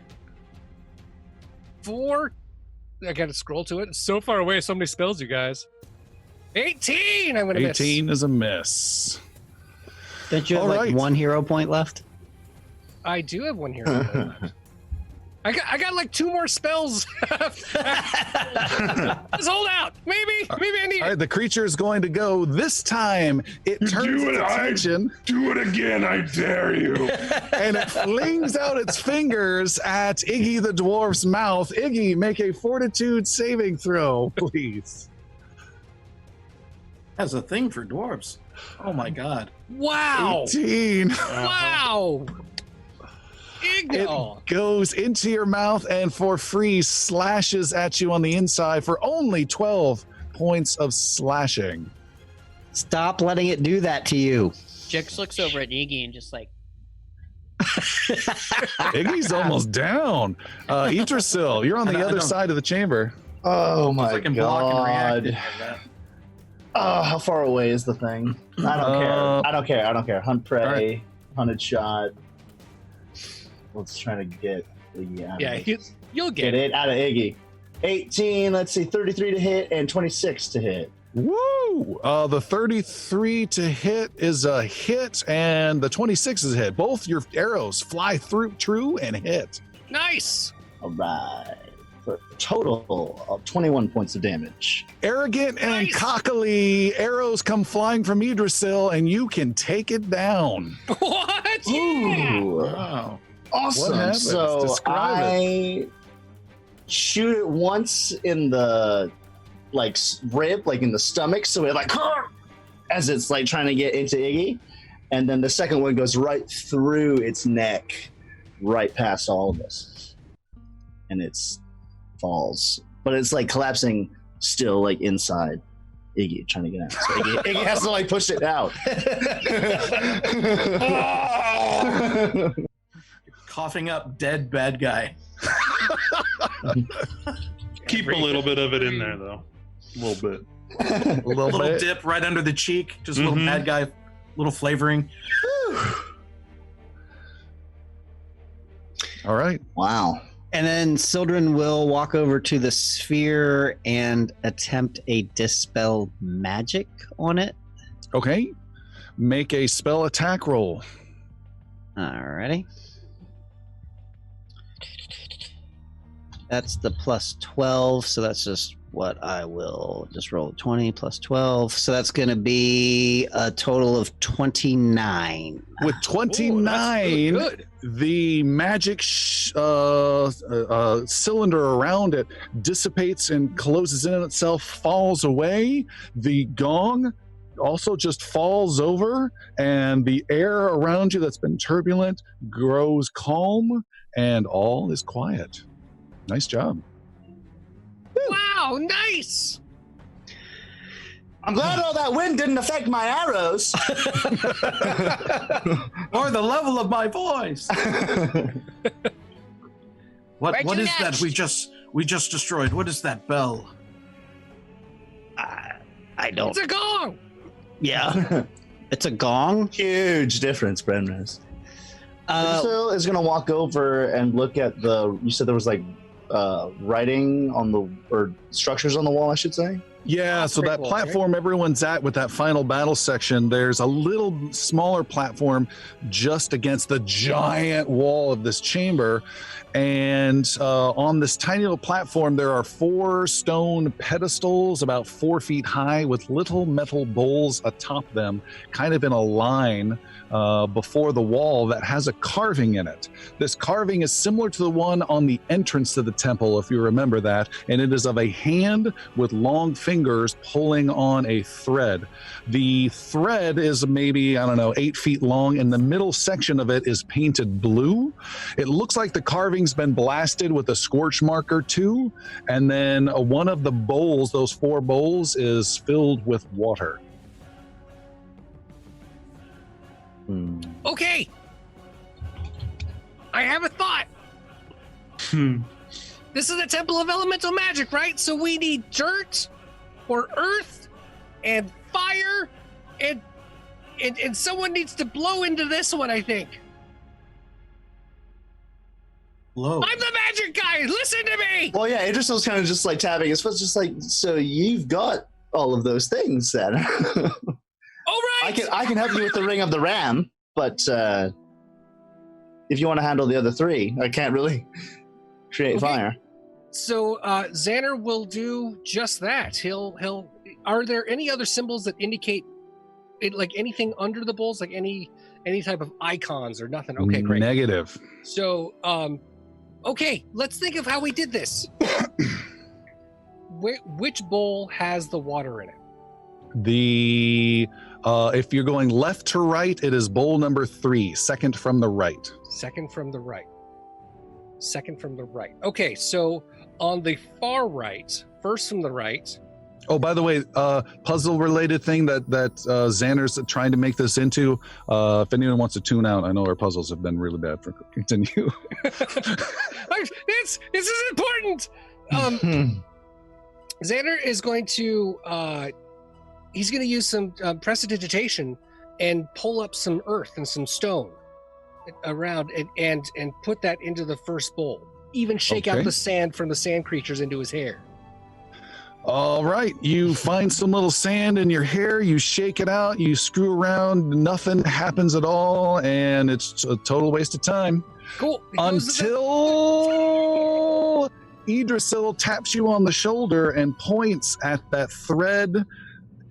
B: I gotta scroll to it. It's so far away, so many spells, you guys. 18! I'm gonna miss.
A: 18 is a miss.
D: Don't you have
A: All
D: like
A: right.
D: 1 hero point left?
B: I do have one here. I got like 2 more spells. Just hold out. Maybe I need
A: All right, the creature is going to go. This time, it
C: You
A: turns
C: do
A: its
C: it,
A: attention,
C: Do it again, I dare you.
A: and it flings out its fingers at Iggy the dwarf's mouth. Iggy, make a fortitude saving throw, please.
E: Has a thing for dwarves. Oh my god.
B: Wow.
A: 18.
B: Wow. Igno.
A: It goes into your mouth and for free slashes at you on the inside for only 12 points of slashing.
D: Stop letting it do that to you.
H: Jix looks over at Iggy and just like,
A: Iggy's almost down. Idrisil, you're on the
E: I
A: other
E: don't-
A: side of the chamber.
K: Oh my
E: I can block and react.
K: god. How far away is the thing? I don't care. I don't care. Hunt prey,
A: right.
K: hunted shot. Let's try to get Iggy out of
B: Yeah,
K: it.
B: you'll
K: Get
B: get it.
K: it out of Iggy. 18, let's see, 33 to hit and 26 to hit.
A: Woo! The 33 to hit is a hit, and the 26 is a hit. Both your arrows fly through true and hit.
B: Nice.
K: All right. For a total of 21 points of damage.
A: Arrogant and
B: Nice.
A: cockily arrows come flying from Idrisil, and you can take it down.
B: What? Yeah.
K: Ooh.
E: Wow.
K: Awesome.
A: What happens?
K: So
A: Describe
K: I shoot it once in the rib, like in the stomach, so it like as it's like trying to get into Iggy, and then the second one goes right through its neck, right past all of us, and it's falls, but it's like collapsing still, like inside Iggy, trying to get out. So Iggy has to like push it out.
E: Coughing up dead bad guy.
I: Keep a little bit of it in there, though. A little bit.
A: A little
E: Little
A: bit.
E: dip right under the cheek. Just a little
I: Mhm.
E: bad guy, little flavoring.
A: All right.
K: Wow.
D: And then Sildren will walk over to the sphere and attempt a dispel magic on it.
A: Okay. Make a spell attack roll.
D: Alrighty. That's the plus 12, so that's just what I will just roll 20 plus 12. So that's going to be a total of 29.
A: With 29,
B: Ooh, that's good.
A: the magic cylinder around it dissipates and closes in on itself, falls away. The gong also just falls over, and the air around you that's been turbulent grows calm, and all is quiet. Nice job.
B: Wow, nice.
K: I'm glad all that wind didn't affect my arrows.
E: Or the level of my voice. What
G: Where'd
E: what
G: you
E: is that
G: next?
E: we just destroyed? What is that bell?
D: I don't.
B: It's a gong.
D: Yeah. It's a gong.
K: Huge difference, Brenrose.
D: Uh,
K: Phil is gonna walk over and look at the. You said there was like writing on the or structures on the wall, I should say.
A: Yeah, so that
B: Walls,
A: platform everyone's at with that final battle section, there's a little smaller platform just against the giant wall of this chamber. And on this tiny little platform, there are 4 stone pedestals about 4 feet high with little metal bowls atop them, kind of in a line before the wall that has a carving in it. This carving is similar to the one on the entrance to the temple, if you remember that, and it is of a hand with long fingers pulling on a thread. The thread is maybe, 8 feet long, and the middle section of it is painted blue. It looks like the carving's been blasted with a scorch marker too, and then one of the bowls, those 4 bowls, is filled with water.
B: Okay. I have a thought. This is a temple of elemental magic, right? So we need dirt or earth and fire and someone needs to blow into this one, I think.
E: Blow.
B: I'm the magic guy. Listen to me.
K: Well, yeah, Idris was kind of just like tapping his foot, just like, so you've got all of those things then.
B: All right.
K: I can help you with the ring of the ram, but if you want to handle the other 3, I can't really create fire.
B: So Xander will do just that. He'll. Are there any other symbols that indicate it, like anything under the bowls, like any type of icons or nothing? Okay, great.
A: Negative.
B: So okay, let's think of how we did this. Which bowl has the water in it?
A: If you're going left to right, it is bowl number 3, second from the right.
B: Second from the right. Okay, so on the far right, first from the right.
A: Oh, by the way, puzzle related thing that Xander's trying to make this into. If anyone wants to tune out, I know our puzzles have been really bad. Continue.
B: This is important. Xander is going to he's going to use some prestidigitation and pull up some earth and some stone around and put that into the first bowl. Even shake out the sand from the sand creatures into his hair.
A: All right, you find some little sand in your hair, you shake it out, you screw around, nothing happens at all, and it's a total waste of time.
B: Cool.
A: Until Idrisil taps you on the shoulder and points at that thread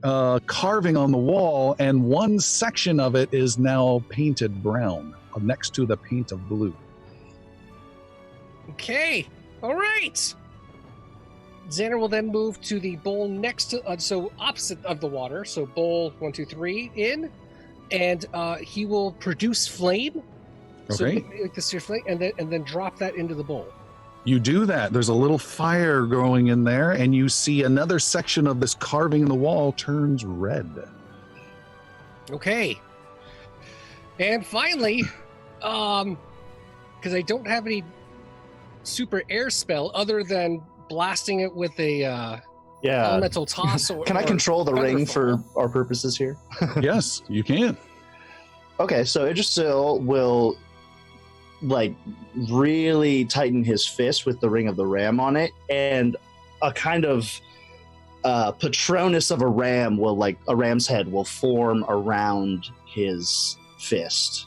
A: carving on the wall, and one section of it is now painted brown next to the paint of blue.
B: Okay, all right. Xander will then move to the bowl next to, so opposite of the water. So bowl 1, 2, 3 in, and he will produce flame.
A: Okay.
B: So like the sear flame, and then drop that into the bowl.
A: You do that. There's a little fire growing in there, and you see another section of this carving in the wall turns red.
B: Okay. And finally, because I don't have any super air spell other than blasting it with a elemental toss.
K: Can I control the ring for our purposes here?
A: Yes, you can.
K: Okay, so Idrisil will like really tighten his fist with the ring of the ram on it, and a kind of Patronus of a ram will, like a ram's head, will form around his fist,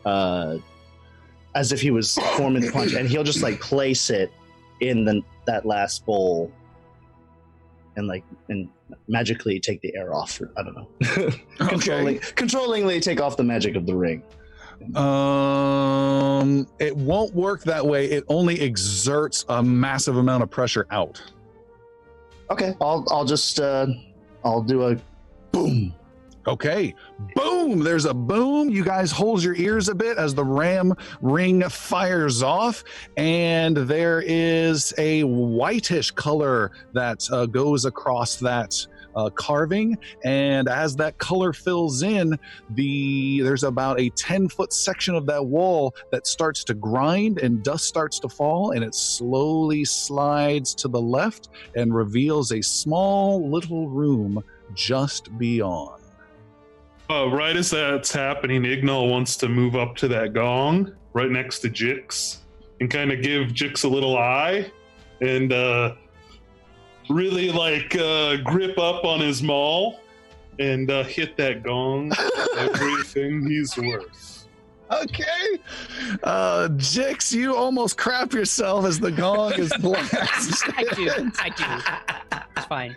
K: as if he was forming the punch, and he'll just like place it in that last bowl, and magically take the air off. I don't know. Controllingly take off the magic of the ring.
A: It won't work that way. It only exerts a massive amount of pressure out.
K: Okay, I'll just I'll do a boom.
A: Okay, boom! There's a boom. You guys hold your ears a bit as the ram ring fires off, and there is a whitish color that goes across that carving, and as that color fills in, there's about a 10-foot section of that wall that starts to grind, and dust starts to fall, and it slowly slides to the left and reveals a small little room just beyond.
I: Right as that's happening, Ignal wants to move up to that gong right next to Jix and kind of give Jix a little eye and really like grip up on his maul and hit that gong. Everything he's worth.
A: Okay. Jix, you almost crap yourself as the gong is blasted.
H: I do. It's fine.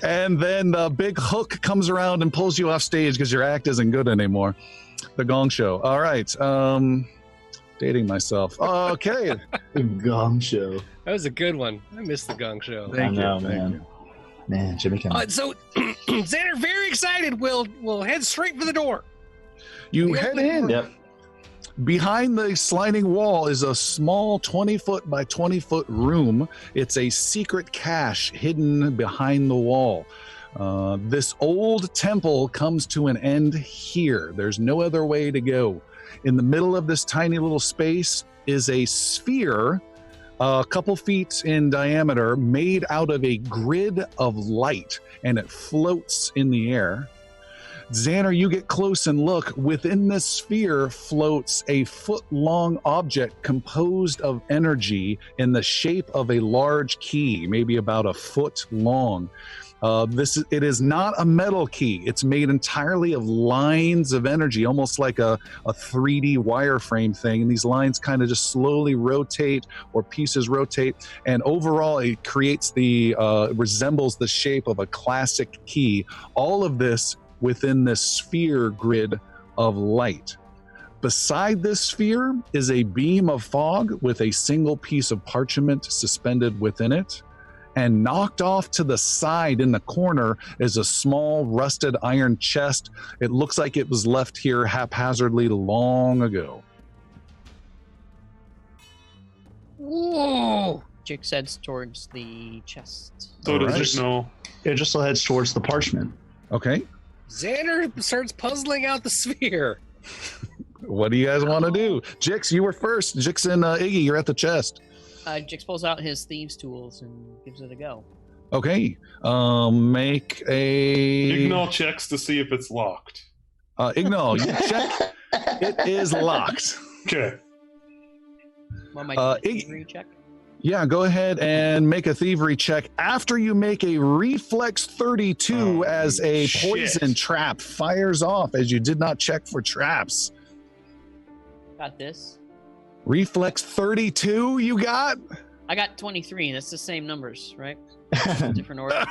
A: And then the big hook comes around and pulls you off stage because your act isn't good anymore. The Gong Show. All right. Dating myself. Okay.
K: The Gong Show.
B: That was a good one. I missed the Gong Show.
A: Thank you,
K: man. Man, Jimmy Kimmel.
B: So, Xander, very excited. We'll head straight for the door.
A: You head in.
K: Yep.
A: Behind the sliding wall is a small 20-foot by 20-foot room. It's a secret cache hidden behind the wall. This old temple comes to an end here. There's no other way to go. In the middle of this tiny little space is a sphere, a couple feet in diameter, made out of a grid of light, and it floats in the air. Xander, you get close and look. Within this sphere floats a foot-long object composed of energy in the shape of a large key, maybe about a foot long. It is not a metal key. It's made entirely of lines of energy, almost like a 3D wireframe thing. And these lines kind of just slowly rotate, or pieces rotate. And overall, it creates resembles the shape of a classic key. All of this within this sphere grid of light. Beside this sphere is a beam of fog with a single piece of parchment suspended within it. And knocked off to the side in the corner is a small rusted iron chest. It looks like it was left here haphazardly long ago.
B: Whoa!
H: Jix heads towards the chest.
I: So does it know?
K: It just heads towards the parchment.
A: Okay.
B: Xander starts puzzling out the sphere.
A: What do you guys want to do? Jix, you were first. Jix and Iggy, you're at the chest.
H: Jix pulls out his thieves' tools and gives it a go.
A: Okay. Make a...
I: Ignal checks to see if it's locked.
A: Ignal, you check. It is locked.
I: Okay.
H: What am I doing? Thievery check?
A: Yeah, go ahead and make a thievery check. After you make a reflex 32 as a poison trap fires off as you did not check for traps.
H: Got this.
A: Reflex 32 you got?
H: I got 23. That's the same numbers, right? Different order.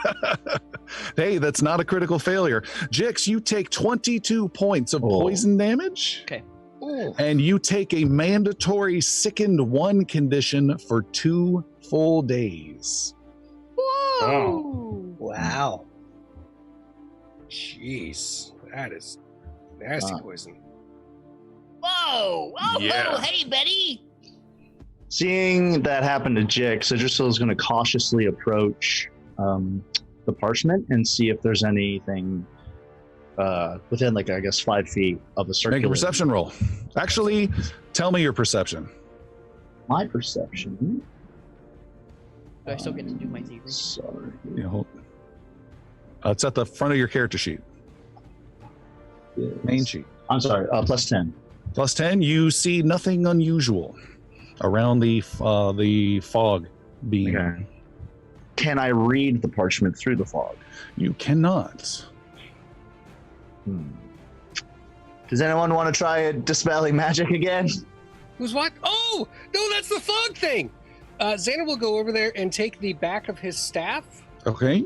A: Hey, that's not a critical failure. Jix, you take 22 points of poison damage.
H: Okay.
B: Ooh.
A: And you take a mandatory sickened 1 condition for 2 full days.
B: Whoa!
D: Wow.
B: Jeez. That is nasty poison.
G: Whoa! Oh,
I: Yeah.
G: hey, Betty!
K: Seeing that happen to Jix, Idrisil is going to cautiously approach the parchment and see if there's anything within, like, I guess, 5 feet of the circle.
A: Make a perception roll. Actually, tell me your perception.
K: My perception.
H: Do I still get to do my thievery?
K: Sorry.
A: Yeah, hold. It's at the front of your character sheet.
K: Yes.
A: Main sheet.
K: I'm sorry. Plus 10.
A: Plus 10, you see nothing unusual around the fog beam.
K: Okay. Can I read the parchment through the fog?
A: You cannot.
K: Does anyone want to try dispelling magic again?
B: Who's what? Oh! No, that's the fog thing! Xander will go over there and take the back of his staff
A: Okay.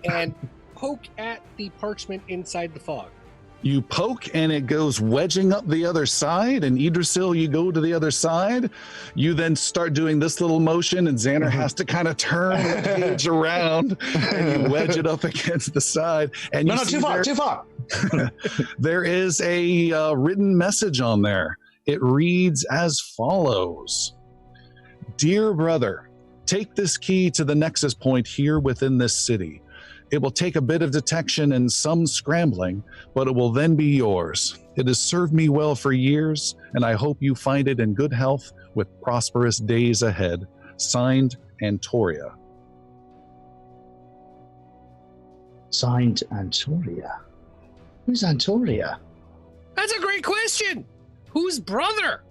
B: and poke at the parchment inside the fog.
A: You poke and it goes wedging up the other side, and Idrisil, you go to the other side. You then start doing this little motion, and Xander has to kind of turn the page around, and you wedge it up against the side. And you see
K: too far.
A: there is a written message on there. It reads as follows. Dear brother, take this key to the nexus point here within this city. It will take a bit of detection and some scrambling, but it will then be yours. It has served me well for years, and I hope you find it in good health with prosperous days ahead. Signed, Antoria.
K: Signed, Antoria. Who's Antoria?
B: That's a great question! Whose brother?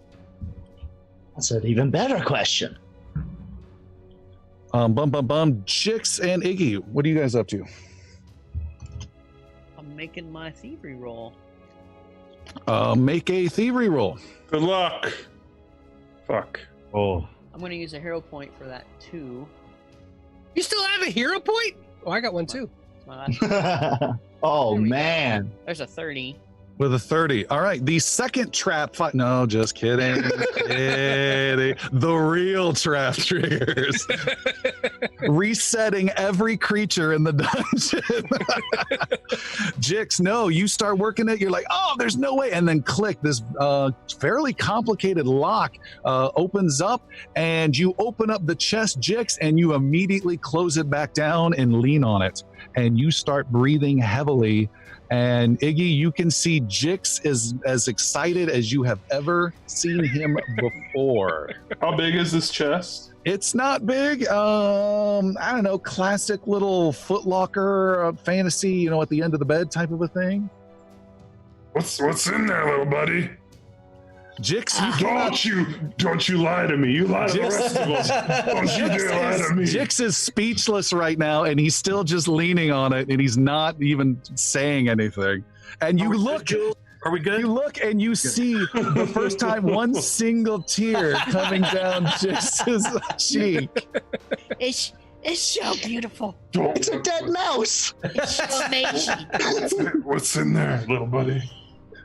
K: That's an even better question.
A: Jix and Iggy, what are you guys up to?
H: I'm making my thievery roll.
A: Make a thievery roll.
I: Good luck. Fuck.
F: Oh.
H: I'm going to use a hero point for that too.
B: You still have a hero point? Oh, I got one too.
H: It's my last
K: Oh
H: There we go.
K: man.
H: There's a 30.
A: With a 30. All right. The second trap fight. No, just kidding. Kidding. The real trap triggers. Resetting every creature in the dungeon. Jix, no, you start working it. You're like, oh, there's no way. And then click. This fairly complicated lock opens up, and you open up the chest, Jix, and you immediately close it back down and lean on it. And you start breathing heavily. And Iggy, you can see Jix is as excited as you have ever seen him before.
I: How big is this chest?
A: It's not big. I don't know, classic little Foot Locker fantasy, you know, at the end of the bed type of a thing.
C: What's in there, little buddy?
A: Jix, you
C: Don't you lie to me. You lie to the rest of us. Don't you dare lie to me.
A: Jix is speechless right now, and he's still just leaning on it, and he's not even saying anything. And you look,
E: Are we good?
A: you look, and you see the first time one single tear coming down Jix's cheek.
G: It's so beautiful.
J: It's a dead mouse.
G: It's so amazing.
C: What's in there, little buddy?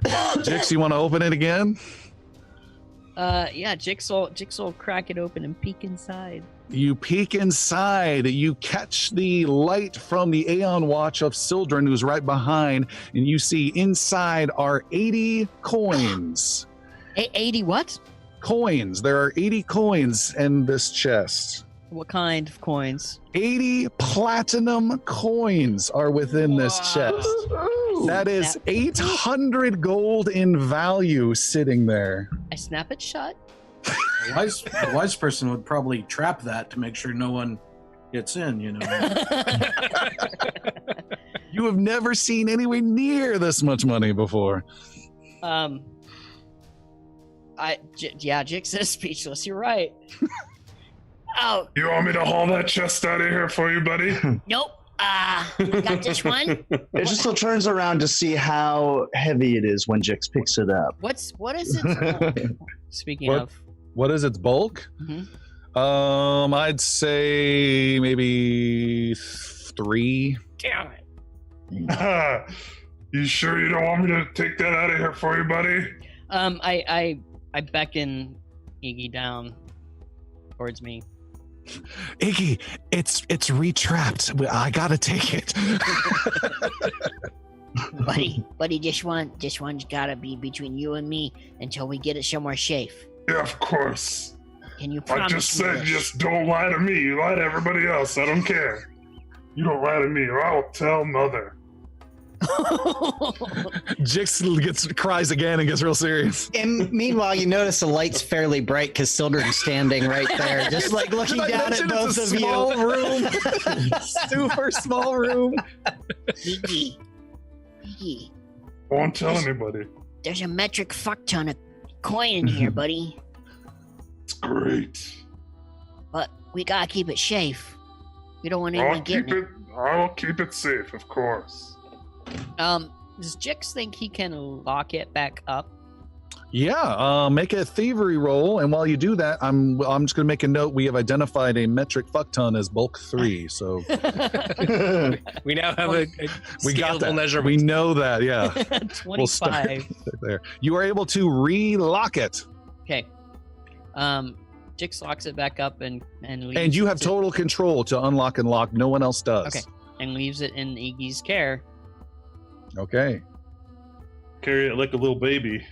A: Jix, you want to open it again?
H: Yeah, Jix will crack it open and peek inside.
A: You peek inside. You catch the light from the Aeon Watch of Sildren, who's right behind, and you see inside are 80 coins.
G: 80 what?
A: Coins. There are 80 coins in this chest.
H: What kind of coins?
A: 80 platinum coins are within this chest. That is 800 gold in value sitting there.
H: I snap it shut.
E: A wise person would probably trap that to make sure no one gets in, you know.
A: You have never seen anywhere near this much money before.
H: Yeah, Jix is speechless. You're right.
G: Oh,
C: You want me to haul that chest out of here for you, buddy?
G: nope. Got this one.
K: It just still turns around to see how heavy it is when Jix picks it up.
G: What is it?
H: Speaking
A: What?
H: of,
A: What is its bulk?
H: Mhm.
A: I'd say maybe 3.
B: Damn it.
C: You sure you don't want me to take that out of here for you, buddy?
H: I beckon Iggy down towards me.
A: Iggy, it's retrapped. I gotta take it.
G: buddy, this one's gotta be between you and me until we get it somewhere safe.
C: Yeah, of course.
G: Can you promise
C: I just
G: me
C: said,
G: this?
C: just don't lie to me. You lie to everybody else. I don't care. You don't lie to me, or I will tell Mother.
A: Jix cries again and gets real serious.
D: And meanwhile, you notice the light's fairly bright because Sildren's standing right there, just like looking down at both of
A: small
D: you.
A: room. Super small room.
G: Iggy,
C: Won't tell anybody.
G: there's a metric fuck ton of coin in here, buddy.
C: It's great.
G: But we gotta keep it safe. We don't want anyone getting it.
C: I will keep it safe, of course.
H: Does Jix think he can lock it back up?
A: Yeah, make a thievery roll, and while you do that, I'm just gonna make a note. We have identified a metric fuck ton as bulk 3. So
B: We now have a
A: we got
B: scalable
A: that.
B: measurement.
A: We know that. Yeah,
H: 25.
A: we'll start there. You are able to re-lock it,
H: Okay. Jix locks it back up and leaves
A: and you have
H: it-
A: total control to unlock and lock. No one else does.
H: Okay. And leaves it in Iggy's care.
A: Okay.
I: Carry it like a little baby.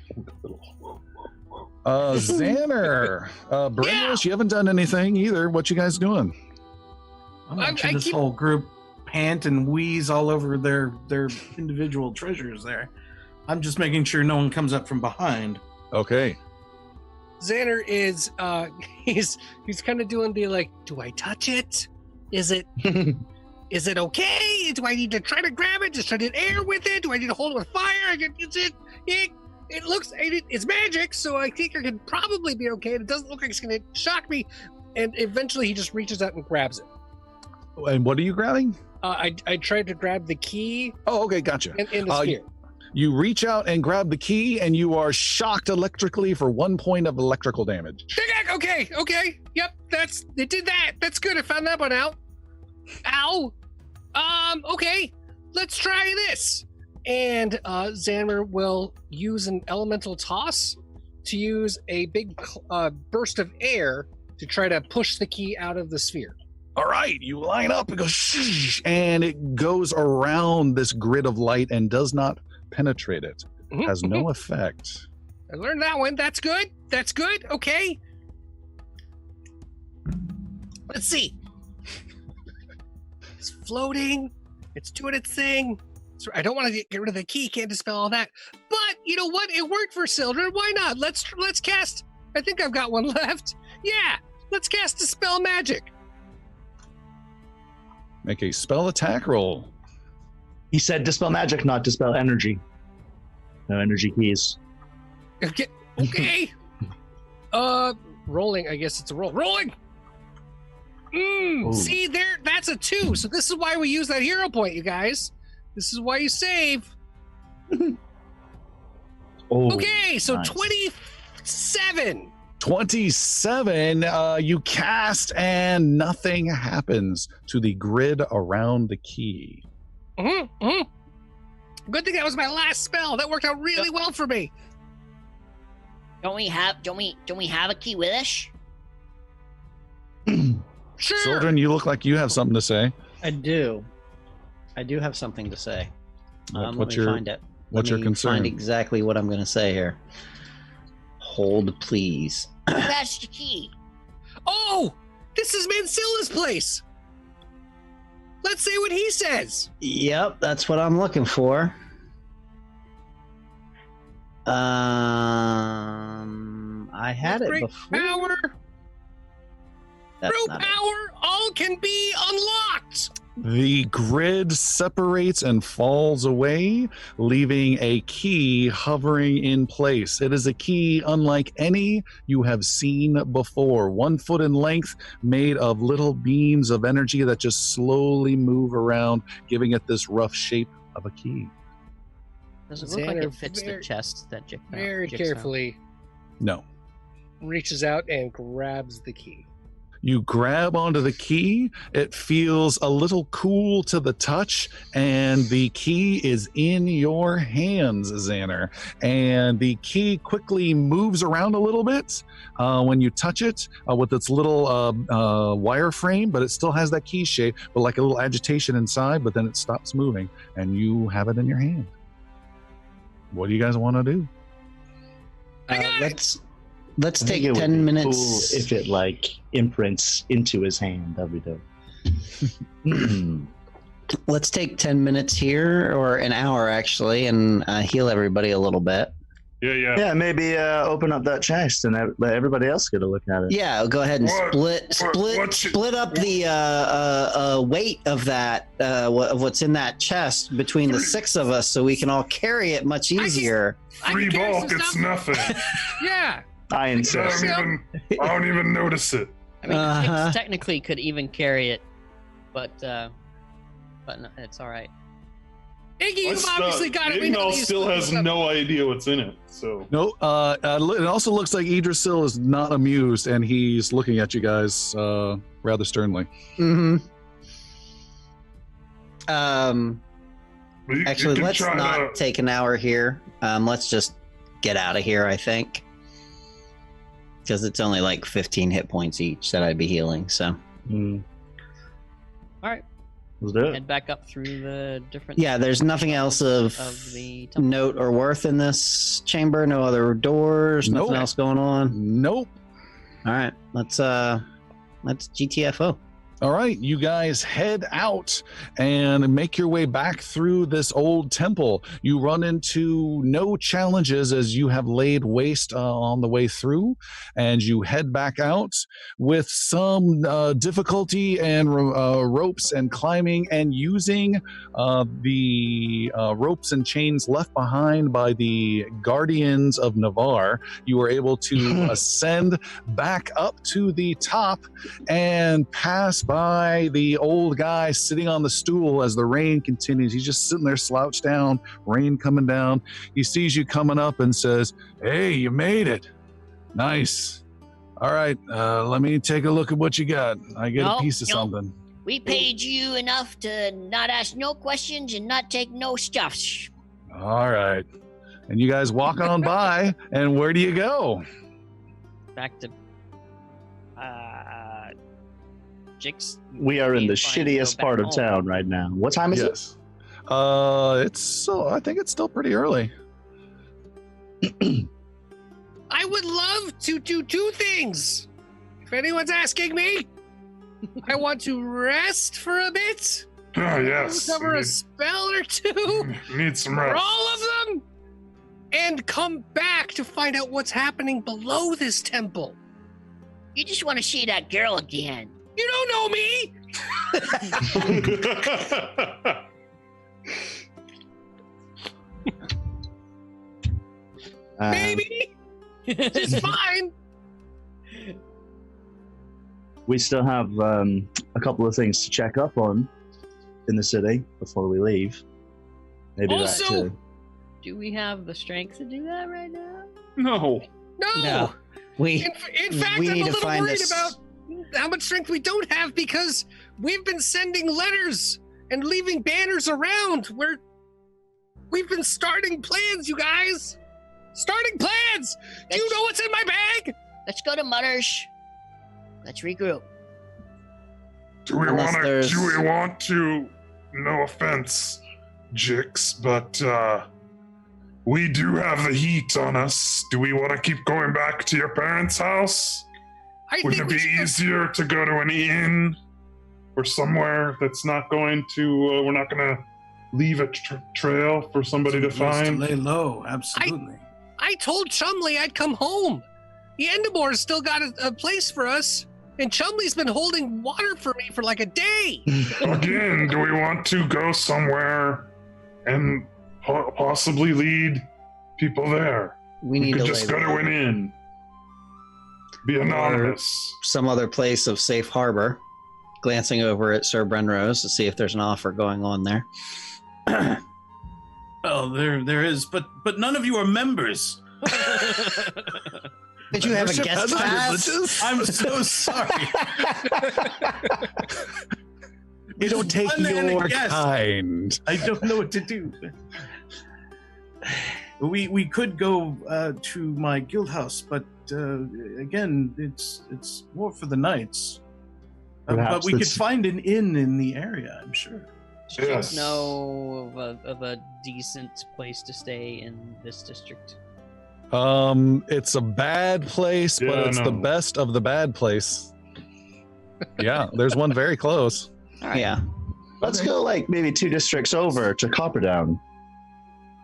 A: Xander, Brenros, you haven't done anything either. What you guys doing?
E: I'm
B: I
E: watching this
B: keep-
E: whole group pant and wheeze all over their individual treasures there. I'm just making sure no one comes up from behind.
A: Okay.
B: Xander is he's kind of doing the like, do I touch it? Is it okay? Do I need to try to grab it? Just try to air with it? Do I need to hold it with fire? It looks it's magic, so I think it could probably be okay. It doesn't look like it's gonna shock me. and eventually he just reaches out and grabs it.
A: And what are you grabbing?
B: I tried to grab the key.
A: Oh, okay, gotcha.
B: In the sphere.
A: You reach out and grab the key, and you are shocked electrically for 1 point of electrical damage.
B: Okay. Yep, it did that. That's good. I found that one out. Ow. Okay. Let's try this. And Xanmer will use an elemental toss to use a big burst of air to try to push the key out of the sphere.
A: All right, you line up and go shh, and it goes around this grid of light and does not penetrate it. Has no effect.
B: I learned that one. That's good. Okay. Let's see. It's floating. It's doing its thing. So I don't want to get rid of the key. Can't dispel all that. But you know what? It worked for Sildren. Why not? Let's cast. I think I've got one left. Yeah. Let's cast Dispel Magic.
A: Make a spell attack roll.
K: He said dispel magic, not dispel energy. No energy keys.
B: Okay. Rolling. I guess it's a roll. Rolling. See there? That's a 2. So this is why we use that hero point, you guys. This is why you save. Okay, so nice. 27.
A: 27. You cast and nothing happens to the grid around the key.
B: Good thing that was my last spell. That worked out really well for me.
G: Don't we have a key with us?
B: Sure.
A: Children, you look like you have something to say.
D: I do have something to say.
A: What's your
D: find it.
A: What's your concern?
D: Find exactly what I'm going to say here. Hold, please.
G: That's the key.
B: Oh, this is Mancilla's place. Let's see what he says.
D: Yep, that's what I'm looking for. I had it before.
B: Power. True power. All can be unlocked.
A: The grid separates and falls away, leaving a key hovering in place. It is a key unlike any you have seen before. 1 foot in length, made of little beams of energy that just slowly move around, giving it this rough shape of a key.
H: Does it look like it fits the chest that Jick found?
B: Very carefully.
A: No.
B: Reaches out and grabs the key.
A: You grab onto the key, it feels a little cool to the touch, and the key is in your hands, Xanner. And the key quickly moves around a little bit when you touch it with its little wire frame, but it still has that key shape, but like a little agitation inside, but then it stops moving, and you have it in your hand. What do you guys want to do?
D: Let's take 10 minutes.
K: Cool if it like imprints into his hand, that'd be dope.
D: Let's take 10 minutes here, or an hour actually, and heal everybody a little bit.
I: Yeah,
K: maybe open up that chest and let everybody else get a look at it.
D: Yeah, go ahead and split up the weight of that of what's in that chest between the 6 of us, so we can all carry it much easier.
C: Free bulk, it's nothing.
B: Yeah.
K: I insist.
C: I don't even notice it.
H: I mean, Jick technically could even carry it, but no, it's all right.
B: Iggy, you've obviously got it.
I: Iggy still has no idea what's in it. So
A: no. It also looks like Idrisil is not amused, and he's looking at you guys rather sternly.
D: Actually, let's not take an hour here. Let's just get out of here, I think. Because it's only like 15 hit points each that I'd be healing, so.
H: All right.
K: Let's do it.
H: Head back up through the different...
D: Yeah, there's nothing else of
H: the
D: note or worth in this chamber. No other doors, nothing else going on.
A: Nope.
D: All right, let's GTFO.
A: All right, you guys head out and make your way back through this old temple. You run into no challenges as you have laid waste on the way through, and you head back out with some difficulty and ropes and climbing and using the ropes and chains left behind by the guardians of Navarre. You are able to ascend back up to the top and pass by the old guy sitting on the stool as the rain continues. He's just sitting there slouched down, rain coming down. He sees you coming up and says, "Hey, you made it. Nice. All right, let me take a look at what you got. I get a piece of something."
G: We paid you enough to not ask no questions and not take no stuff.
A: All right. And you guys walk on by, and where do you go?
H: Back to Jix.
K: We are in the shittiest part of town right now. What time is it?
A: Yes. I think it's still pretty early.
B: I would love to do two things. If anyone's asking me, I want to rest for a bit.
C: Oh, yes.
B: Recover a spell or two.
C: Need some
B: For
C: rest.
B: all of them. And come back to find out what's happening below this temple.
G: You just want to see that girl again.
B: You don't know me. Maybe. It's fine.
K: We still have a couple of things to check up on in the city before we leave. Maybe
B: Also-
H: Do we have the strength to do that right now?
I: No.
B: No.
D: We
B: In fact,
D: we
B: I'm
D: need
B: a
D: to
B: little
D: find
B: worried
D: this-
B: about how much strength we don't have because we've been sending letters and leaving banners around. We've been starting plans, you guys. Starting plans. Do you know what's in my bag?
G: Let's go to Mutter's. Let's regroup.
C: Do we
D: Unless
C: want to, no offense, Jix, but we do have the heat on us. Do we want to keep going back to your parents' house? Wouldn't it be easier to go to an inn or somewhere that's not going to, we're not going to leave a trail for somebody to find?
E: Lay low, absolutely.
B: I told Chumley I'd come home. The Endemore's still got a place for us, and Chumley's been holding water for me for like a day.
C: Again, do we want to go somewhere and possibly lead people there?
D: We need
C: could
D: to
C: just
D: lay
C: go to an inn. Be anonymous.
D: some other place of safe harbor. Glancing over at Sir Brenrose to see if there's an offer going on there.
E: Well, there is, but none of you are members.
D: Did you have a guest pass?
E: I'm so sorry.
A: We don't take
E: One and a
A: your
E: guest.
A: kind.
E: I don't know what to do. We could go to my guild house, but again, it's more for the nights. But
K: Perhaps
E: we could
K: that's-
E: find an inn in the area, I'm sure.
C: Yes.
H: Know of a decent place to stay in this district.
A: It's a bad place, but
C: Yeah,
A: it's
C: no.
A: the best of the bad place. Yeah, there's one very close.
H: All right.
D: Yeah.
K: Let's go like maybe 2 districts over to Copperdown.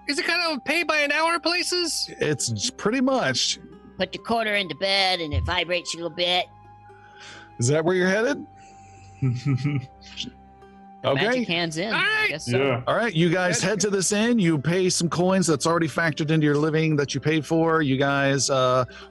B: Is it kind of pay by an hour places?
A: It's pretty much.
G: Put the quarter into bed and it vibrates a little bit.
A: Is that where you're headed? Okay.
H: Magic hands in.
B: All right.
H: I guess so.
C: Yeah.
A: All right, you guys head to this inn. You pay some coins that's already factored into your living that you paid for. You guys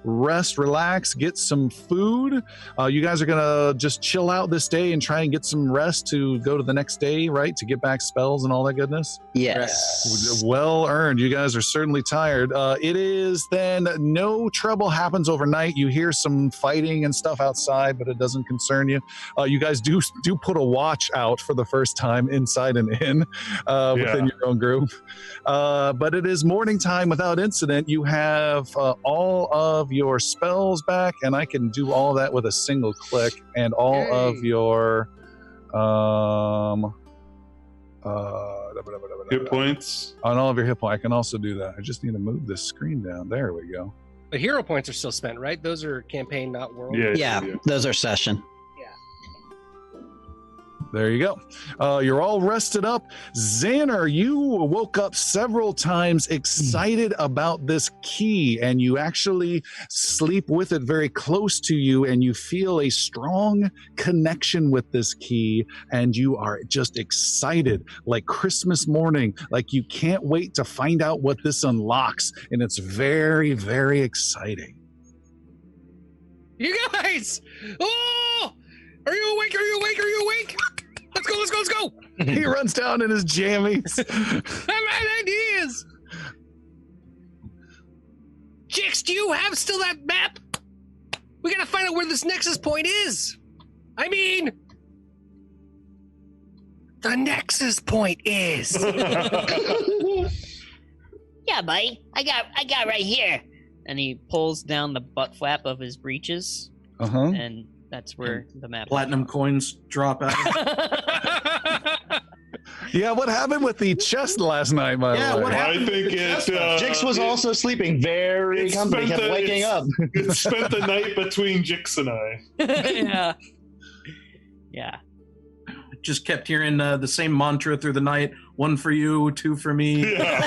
A: rest, relax, get some food. You guys are going to just chill out this day and try and get some rest to go to the next day, right? To get back spells and all that goodness.
D: Yes.
A: Well earned. You guys are certainly tired. It is then no trouble happens overnight. You hear some fighting and stuff outside, but it doesn't concern you. You guys do put a watch out for the first time inside an inn within your own group. But it is morning time without incident. You have all of your spells back, and I can do all of that with a single click, and all of your
I: Hit points.
A: on all of your hit points. I can also do that. I just need to move this screen down. There we go.
B: The hero points are still spent, right? Those are campaign, not world.
A: Yeah.
D: Yeah, those are session.
A: There you go. You're all rested up. Xander, you woke up several times excited about this key, and you actually sleep with it very close to you, and you feel a strong connection with this key, and you are just excited like Christmas morning, like you can't wait to find out what this unlocks, and it's very, very exciting.
B: You guys! Oh! Are you awake? Are you awake? Are you awake? Let's go, let's go, let's go!
A: He runs down in his jammies.
B: I've had ideas! Jix, do you have still that map? We gotta find out where this nexus point is. I mean, the nexus point is.
G: Yeah, buddy. I got right here.
H: And he pulls down the butt flap of his breeches,
A: Uh-huh.
H: and that's where the map.
E: Platinum coins drop out.
A: Yeah, what happened with the chest last night, by
E: Yeah,
A: the way?
E: what happened?
I: I think it.
K: Jix was also sleeping very
I: it
K: comfy,
I: spent
K: kept
I: the-
K: waking up.
I: It spent the night between Jix and I.
H: Yeah. Yeah.
E: Just kept hearing the same mantra through the night. 1 for you, 2 for me.
I: Yeah.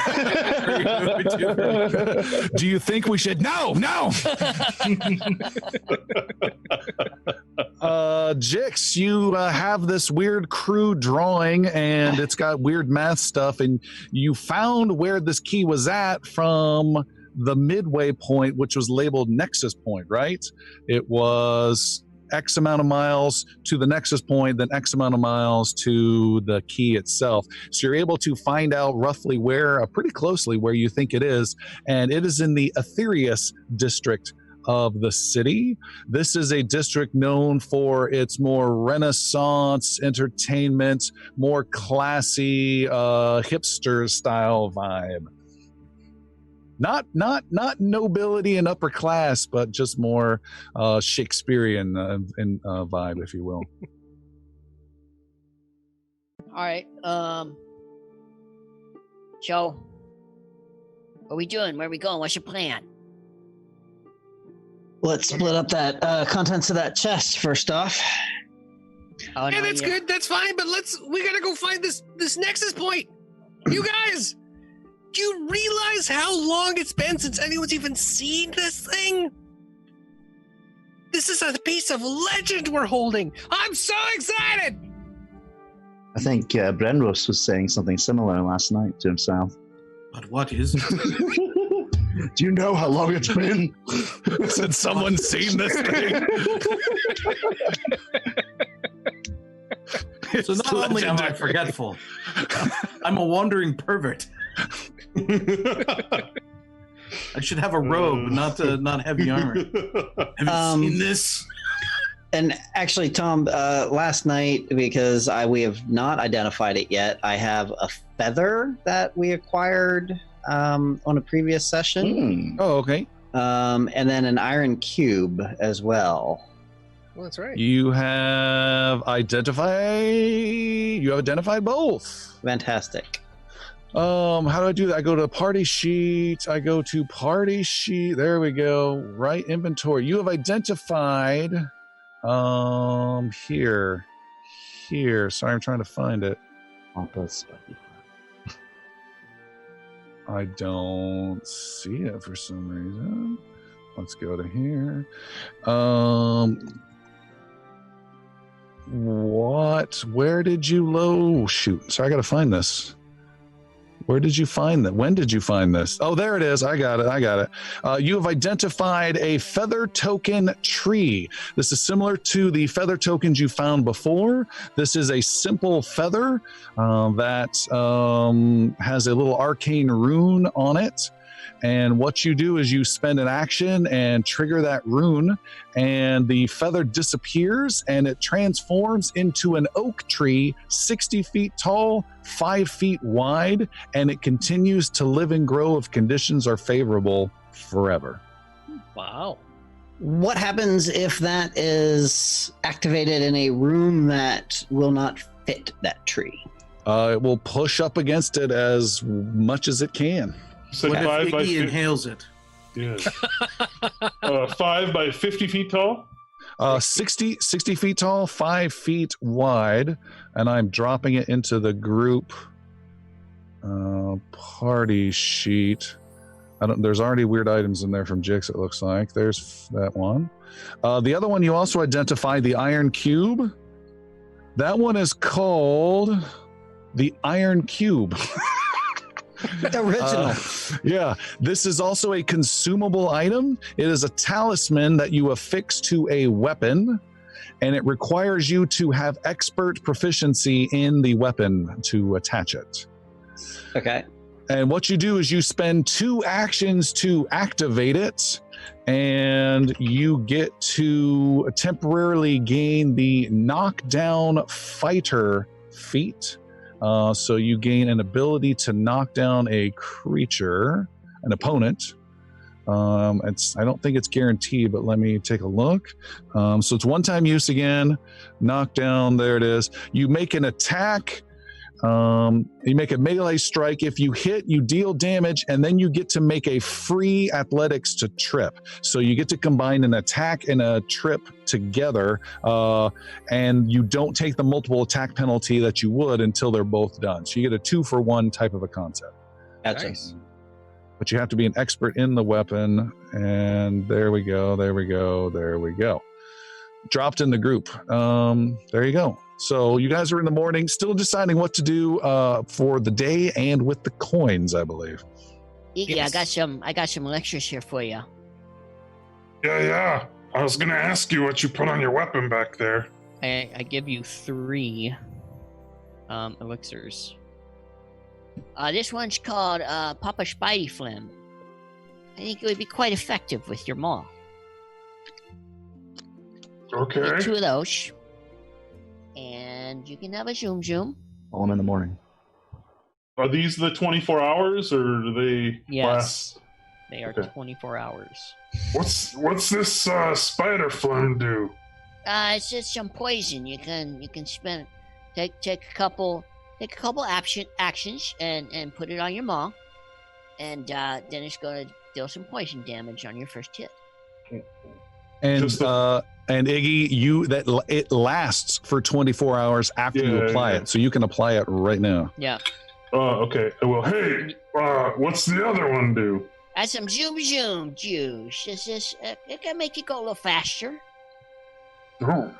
A: Do you think we should? No. Jix, you have this weird crew drawing, and it's got weird math stuff, and you found where this key was at from the midway point, which was labeled Nexus Point, right? It was X amount of miles to the Nexus Point, then X amount of miles to the key itself. So you're able to find out roughly where, pretty closely where you think it is, and it is in the Aetherius district of the city. This is a district known for its more Renaissance entertainment, more classy, hipster style vibe. Not nobility and upper class, but just more Shakespearean vibe, if you will.
G: All right. So, what are we doing? Where are we going? What's your plan?
D: Let's split up that contents of that chest first off.
G: Oh,
B: Yeah,
G: no,
B: that's good. That's fine. But we gotta go find this nexus point. You guys, do you realize how long it's been since anyone's even seen this thing? This is a piece of legend we're holding. I'm so excited.
K: I think Brenros was saying something similar last night to himself.
E: But what is it?
K: Do you know how long it's been?
A: Since someone's seen this thing.
E: So not only am I forgetful, I'm a wandering pervert. I should have a robe, not heavy armor. Have you seen this?
D: And actually, Tom, last night, because we have not identified it yet, I have a feather that we acquired on a previous session.
A: Oh, okay.
D: And then an iron cube as well.
B: Well, that's right.
A: You have identified both.
D: Fantastic.
A: How do I do that? I go to party sheet. There we go. Right inventory. You have identified. Here. Sorry, I'm trying to find it. I don't see it for some reason. Let's go to here. What? Where did you load? Shoot. Sorry, I gotta find this. Where did you find that? When did you find this? Oh, there it is. I got it. You have identified a feather token tree. This is similar to the feather tokens you found before. This is a simple feather that has a little arcane rune on it. And what you do is you spend an action and trigger that rune, and the feather disappears and it transforms into an oak tree 60 feet tall, 5 feet wide, and it continues to live and grow if conditions are favorable forever.
H: Wow.
D: What happens if that is activated in a room that will not fit that tree?
A: It will push up against it as much as it can.
I: So
E: What if
I: 5 by
E: Iggy inhales it?
I: Yeah. 5 by 50 feet tall.
A: 60 feet tall, 5 feet wide, and I'm dropping it into the group party sheet. There's already weird items in there from Jix, it looks like. There's that one. The other one you also identified, the Iron Cube. That one is called the Iron Cube.
D: Original.
A: Yeah, this is also a consumable item. It is a talisman that you affix to a weapon, and it requires you to have expert proficiency in the weapon to attach it.
D: Okay.
A: And what you do is you spend 2 actions to activate it, and you get to temporarily gain the knockdown fighter feat. So you gain an ability to knock down a creature, an opponent. I don't think it's guaranteed, but let me take a look. So it's one-time use again. Knockdown, there it is. You make an attack. You make a melee strike. If you hit, you deal damage, and then you get to make a free athletics to trip. So you get to combine an attack and a trip together, and you don't take the multiple attack penalty that you would until they're both done. So you get a 2-for-1 type of a concept.
D: Gotcha.
B: Nice.
A: But you have to be an expert in the weapon, and there we go. Dropped in the group. There you go. So you guys are in the morning, still deciding what to do for the day and with the coins, I believe.
G: Iggy,
B: Yes.
G: I got some lectures here for you.
C: Yeah. I was gonna ask you what you put on your weapon back there.
H: I give you 3 elixirs.
G: This one's called Papa Spidey Flim. I think it would be quite effective with your maw.
C: Okay.
G: Get 2 of those. And you can have a zoom.
K: All in the morning.
I: Are these the 24 hours, or do they
H: Yes.
I: last?
H: They are
I: Okay.
H: 24 hours.
C: What's this spider phlegm do?
G: It's just some poison. You can spend take a couple actions and put it on your maw, and then it's going to deal some poison damage on your first hit.
A: And Iggy, it lasts for 24 hours after you apply it, so you can apply it right now.
H: Yeah.
C: Okay. Well, hey, what's the other one do?
G: That's some zoom juice. It can make you go a little faster.
C: Oh.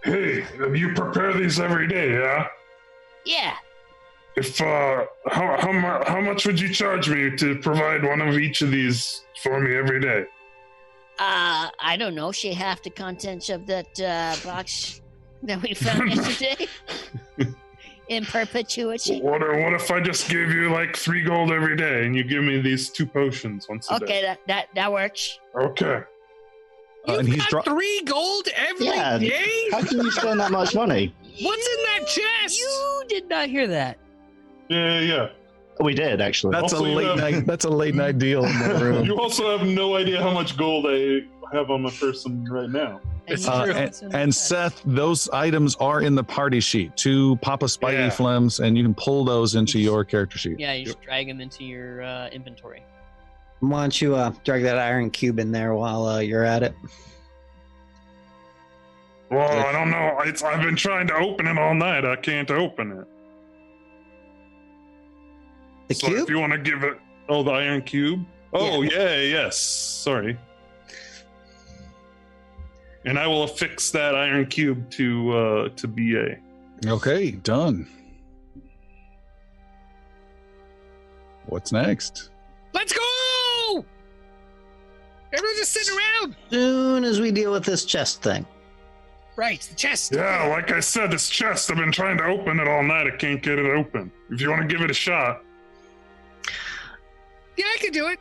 C: Hey, you prepare these every day, yeah?
G: Yeah.
C: If how much would you charge me to provide one of each of these for me every day?
G: I don't know. Say half the contents of that box that we found yesterday. In perpetuity.
C: What if I just gave you like 3 gold every day and you give me these 2 potions once a day?
G: Okay, that works.
C: Okay.
A: And he's
B: 3 gold every
K: Yeah.
B: day?
K: How can you spend that much money?
B: What's in that chest?
H: You did not hear that.
I: Yeah.
K: We did actually.
A: That's
I: Also,
A: a late night. That's a late night deal in the room.
I: You also have no idea how much gold I have on my person right now.
B: It's
H: And you
B: true.
H: know what's in the
A: And
H: chest.
A: Seth, those items are in the party sheet. 2 Papa Spidey
C: Yeah.
A: Flems, and you can pull those into your character sheet.
H: Yeah, you just drag them into your inventory.
D: Why don't you drag that iron cube in there while you're at it?
C: Well, I don't know. I've been trying to open it all night. I can't open it.
D: The
C: So
D: cube?
C: if you want to give it,
I: Oh, the iron cube? Oh,
D: Yeah.
I: yes. Sorry. And I will affix that iron cube to BA.
A: Okay, done. What's next?
B: Let's go! Everyone's just sitting around.
D: Soon as we deal with this chest thing.
B: Right, the chest.
C: yeah, like I said, this chest. I've been trying to open it all night. I can't get it open. If you want to give it a shot.
B: Yeah, I can do it.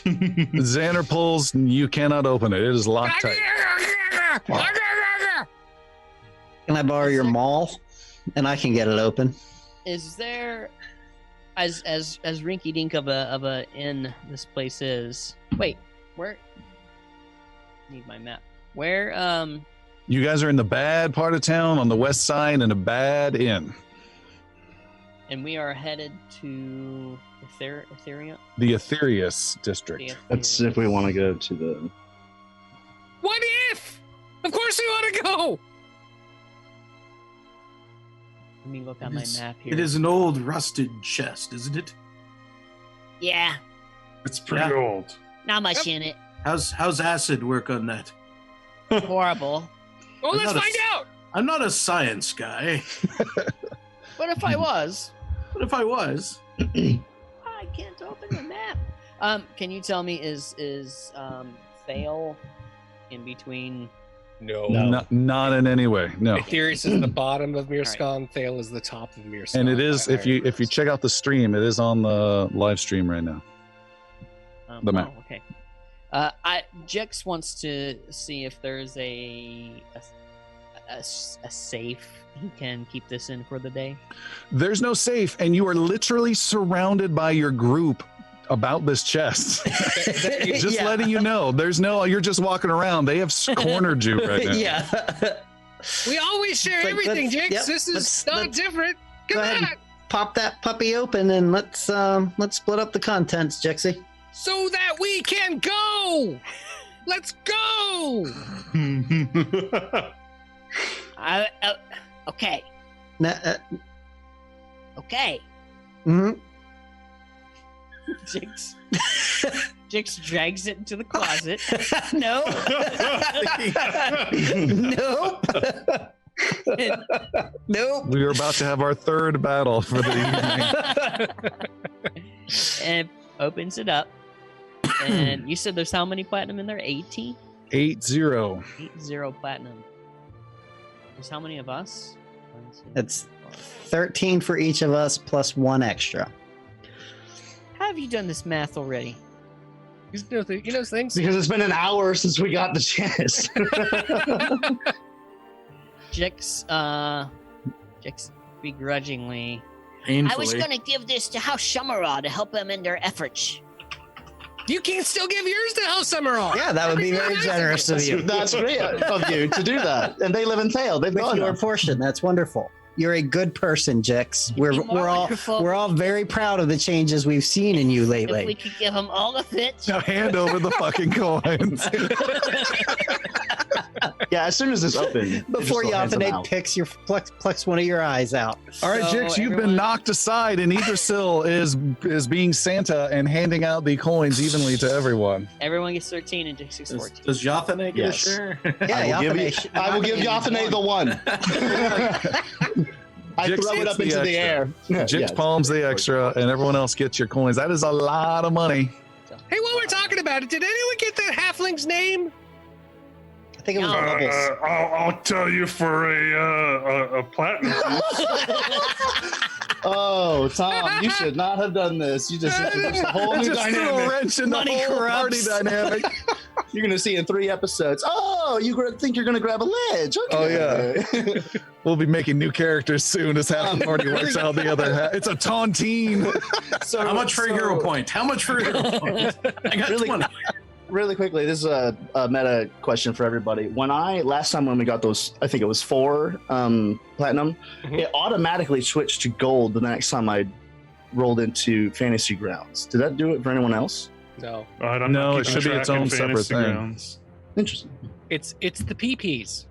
A: Xander pulls, you cannot open it. It is locked tight.
D: Can I borrow your maul? And I can get it open.
H: Is there, as rinky dink of a inn this place is? Wait, where? Need my map. Where?
A: You guys are in the bad part of town on the west side in a bad inn.
H: And we are headed to Etheria.
A: The Aetherius district.
K: That's if we want to go to the.
B: What if? go.
H: Let me look on my map here.
E: It is an old rusted chest, isn't it?
G: Yeah,
I: It's pretty old.
G: not much in it.
E: How's acid work on that?
G: Horrible.
B: Well,
E: I'm
B: let's
E: not a-
B: find out.
E: I'm not a science guy.
H: What if I was?
E: What if I was?
H: I can't open the map. Can you tell me is Thale in between?
B: No.
A: Not in any way. No.
B: Aetherius is the bottom of Mirskan. Thale is the top of Mirskan.
A: And it is, if you check out the stream, it is on the live stream right now. The map.
H: Oh, okay. Jix wants to see if there's a safe he can keep this in for the day.
A: There's no safe, and you are literally surrounded by your group about this chest. Just letting you know, you're just walking around. They have cornered you right now.
D: Yeah.
B: We always share
D: It's like,
B: everything,
D: let's-
B: Jix.
D: yep,
B: This is
D: let's-
B: not
D: let's-
B: different.
D: Go
B: Come
D: ahead
B: on.
D: and pop that puppy open and let's split up the contents, Jixie.
B: So that we can go. Let's go.
G: Okay. Okay.
D: Mm-hmm.
H: Jix drags it into the closet.
D: No. Nope. Nope.
A: We are about to have our third battle for the evening.
H: And opens it up. And you said there's how many platinum in there? 80?
A: 8-0.
H: 80 platinum. There's how many of us? 1, 2,
D: It's
H: 4.
D: 13 for each of us plus 1 extra.
H: How have you done this math already?
B: You know things.
K: Because it's been an hour since we got the chance.
H: Jix begrudgingly.
E: Painfully.
G: I was going to give this to House Shamara to help them in their efforts.
B: You can still give yours to House Summerall.
D: Yeah, that would be very generous of you.
K: That's great of you to do that. And they live in Thale. They've
D: With
K: gone
D: your
K: now.
D: portion, that's wonderful. You're a good person, Jix. We're all very proud of the changes we've seen in you
G: If
D: lately.
G: we could give them all the fits.
A: Now hand over the fucking coins.
K: Yeah, as soon as it's open.
D: Before
K: you
D: Yathané picks your plucks one of your eyes out.
A: All right,
H: So,
A: Jix, you've
H: everyone-
A: been knocked aside, and Idrisil is being Santa and handing out the coins evenly to everyone.
H: Everyone gets 13 and Jix gets 14.
E: Does Yathané get
K: Yes.
E: a share?
D: Yeah,
K: I will give Yathané the one. I
A: Jix
K: throw it
A: gets
K: up
A: the
K: into the
A: extra.
K: air.
A: Jix
K: Yes.
A: palms the extra, and everyone else gets your coins. That is a lot of money.
B: Hey, while we're talking about it, did anyone get that halfling's name?
D: I think it was Bubbles.
C: I'll tell you for a platinum piece.
K: Oh, Tom, you should not have done this. You just introduced a whole new
A: Just threw a
K: dynamic.
A: wrench in the
D: Money
A: whole party
D: corrupts.
A: dynamic.
K: You're going to see in 3 episodes. Oh, think you're going to grab a ledge. Okay.
A: Oh, yeah. We'll be making new characters soon as half the party works out the other half. It's a tontine.
K: So,
E: How much for a hero point? How much for a hero point? I got
K: Really
E: 20.
K: Really quickly, this is a meta question for everybody. Last time when we got those, I think it was 4 platinum, it automatically switched to gold the next time I rolled into Fantasy Grounds. Did that do it for anyone else?
B: No,
C: I don't
A: No,
C: know.
A: it should be its own separate thing.
K: Interesting.
B: it's the PPs.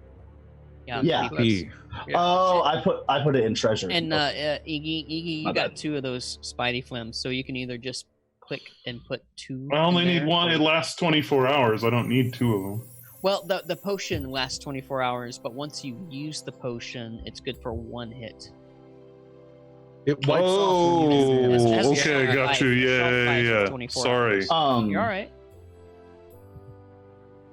K: Yeah.
A: P.
B: Yeah.
K: Oh, I put it in treasure.
H: And Iggy, you
K: My
H: got
K: bad.
H: 2 of those Spidey flims, so you can either just click and put 2.
I: I only
H: in
I: need
H: there,
I: one.
H: or-
I: It lasts 24 hours. I don't need 2 of them.
H: Well, the potion lasts 24 hours, but once you use the potion, it's good for 1 hit.
A: It wipes off. when you
I: Oh,
A: use it.
H: That's
I: okay,
H: shelf
I: got
H: life.
I: you. Yeah,
H: Shelf
I: yeah,
H: life is
I: yeah.
H: 24
I: Sorry.
H: hours. You're all right.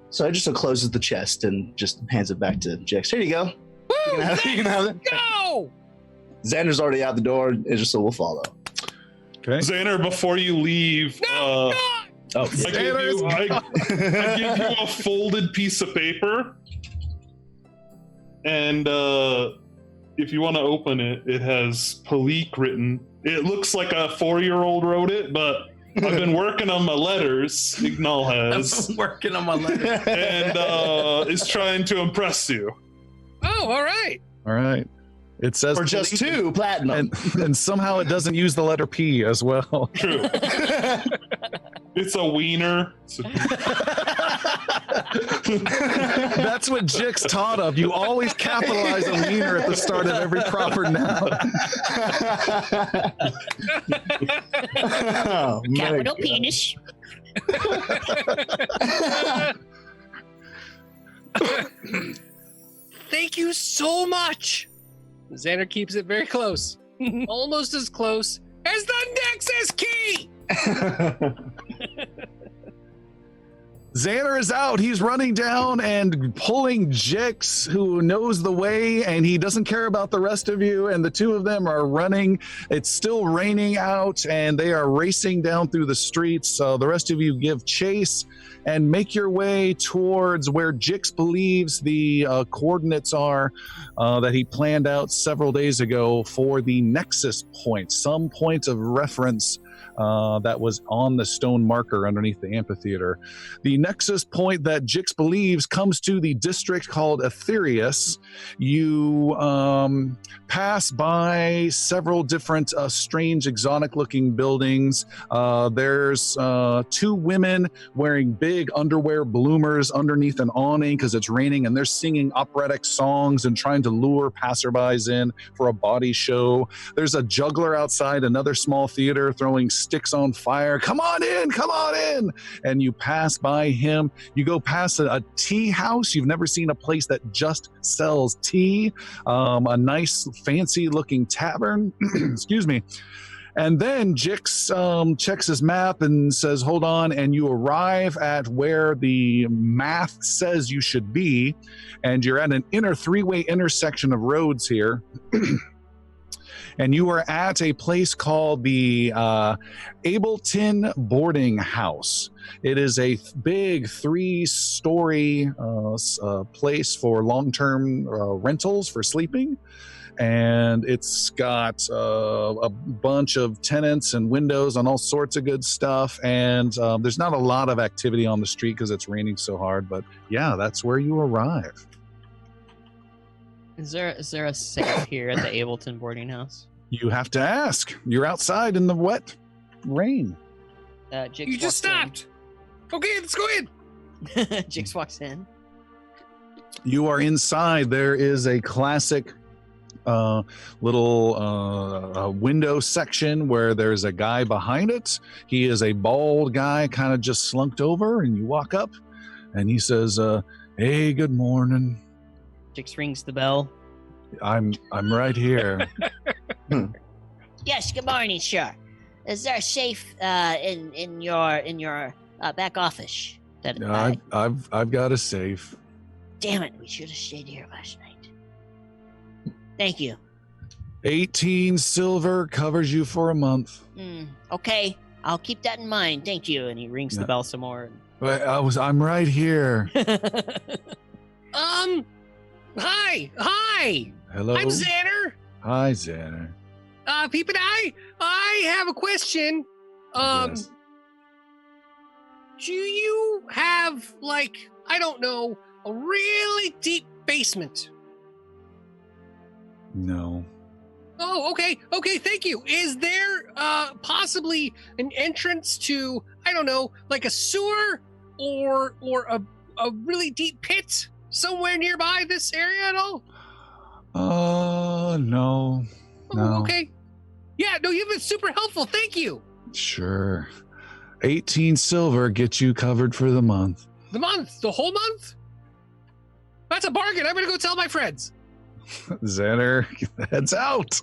K: So I just closes the chest and just hands it back to Jex. Here you go.
B: Woo,
K: You can have it.
B: go!
K: Xander's already out the door. Idrisil will follow.
A: Okay.
I: Xander, before you leave,
B: No,
K: Oh,
I: I give you a folded piece of paper, and if you want to open it, it has Palik written. It looks like a 4-year-old wrote it, but I've been working on my letters. Ignal has,
E: I'm working on my letter.
I: and is trying to impress you.
B: Oh, all right.
A: All right. It says
K: For just
A: Palik,
K: 2 platinum.
A: and somehow it doesn't use the letter P as well.
I: True. It's a wiener.
A: That's what Jix taught of. You always capitalize a wiener at the start of every proper noun.
K: Oh, my
G: Capital
K: God.
G: penis.
B: Thank you so much. Xander keeps it very close, almost as close as the Nexus key.
A: Xander is out. He's running down and pulling Jix, who knows the way, and he doesn't care about the rest of you. And the two of them are running. It's still raining out, and they are racing down through the streets. So the rest of you give chase and make your way towards where Jix believes the coordinates are that he planned out several days ago for the Nexus point, some point of reference that was on the stone marker underneath the amphitheater. The Nexus point that Jix believes comes to the district called Aetherius. You pass by several different strange, exotic-looking buildings. There's two women wearing big underwear bloomers underneath an awning because it's raining, and they're singing operatic songs and trying to lure passerbys in for a body show. There's a juggler outside another small theater throwing sticks on fire. Come on in. And you pass by him. You go past a tea house. You've never seen a place that just sells tea. A nice fancy looking tavern. Excuse me. And then Jix checks his map and says, hold on, and you arrive at where the math says you should be, and you're at an inner three-way intersection of roads here. And you are at a place called the Ableton Boarding House. It is a big 3-story place for long-term rentals for sleeping. And it's got a bunch of tenants and windows and all sorts of good stuff. And there's not a lot of activity on the street because it's raining so hard. But yeah, that's where you arrive.
H: Is there a safe here at the Ableton boarding house?
A: You have to ask. You're outside in the wet rain.
H: Jix
B: You just
H: walks
B: stopped. Okay, let's go in.
H: in. Jix walks in.
A: You are inside. There is a classic little window section where there's a guy behind it. He is a bald guy, kind of just slunked over, and you walk up and he says, hey, good morning.
H: Jix rings the bell.
A: I'm right here.
G: Yes, good morning, sir. Is there a safe in your back office? That
A: I've got a safe.
G: Damn it, we should have stayed here last night. Thank you.
A: 18 silver covers you for a month.
G: Okay, I'll keep that in mind. Thank you.
H: And he rings the bell some more.
A: I'm right here.
B: Hi.
A: Hello.
B: I'm Xander.
A: Hi, Xander.
B: Peep and I have a question.
A: Yes.
B: Do you have, like, I don't know, a really deep basement?
A: No.
B: Oh, okay, thank you. Is there possibly an entrance to, I don't know, like a sewer or a really deep pit somewhere nearby this area at all?
A: No.
B: Oh, okay. Yeah, no, you've been super helpful. Thank you.
A: Sure. 18 silver gets you covered for the month.
B: The month? The whole month? That's a bargain. I'm going to go tell my friends.
A: Xander heads out.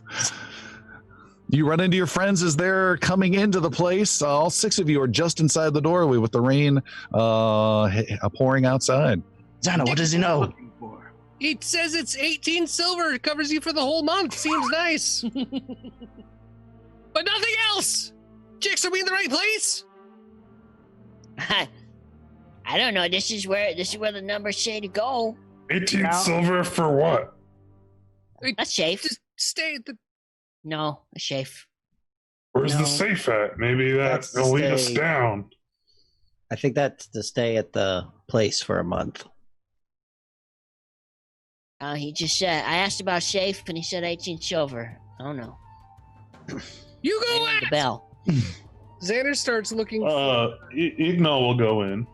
A: You run into your friends as they're coming into the place. All 6 of you are just inside the doorway with the rain pouring outside.
K: Xana, what does he know?
B: It says it's 18 silver. It covers you for the whole month. Seems nice. But nothing else. Jix, are we in the right place?
G: I don't know. This is where the numbers say to go.
C: 18 silver for what?
G: A safe.
B: Just stay at the...
G: No, a safe.
C: Where's the safe at? Maybe that'll lead us down.
D: I think that's to stay at the place for a month.
G: He just said, I asked about safe, and he said 18 silver. I don't know.
B: You go
G: at the bell.
B: Xander starts looking.
I: Igno will go in.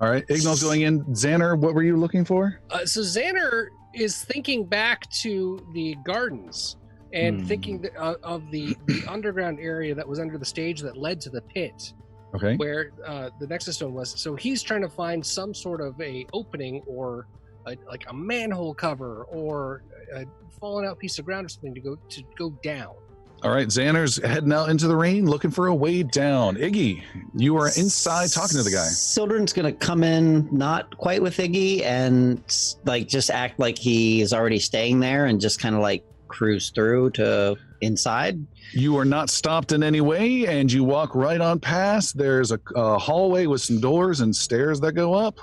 A: All right, Ignal's going in. Xander, what were you looking for?
B: So Xander is thinking back to the gardens and thinking of the underground area that was under the stage that led to the pit.
A: Okay.
B: Where the Nexus Stone was. So he's trying to find some sort of a opening or like a manhole cover or a fallen out piece of ground or something to go down.
A: All right, Xander's heading out into the rain looking for a way down. Iggy, you are inside talking to the guy.
D: Sildren's gonna come in not quite with Iggy and like just act like he is already staying there and just kind of like cruise through to inside.
A: You are not stopped in any way, and you walk right on past. There's a hallway with some doors and stairs that go up.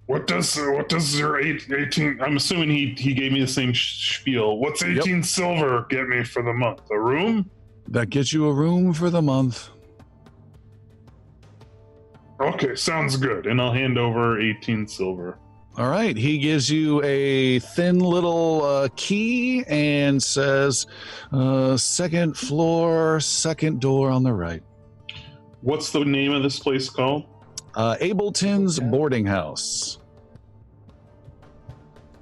C: What does your 18? I'm assuming he gave me the same spiel. What's 18 silver get me for the month? A room?
A: That gets you a room for the month.
C: Okay, sounds good. And I'll hand over 18 silver.
A: All right, he gives you a thin little key and says, second floor, second door on the right.
I: What's the name of this place called?
A: Ableton's Boarding House.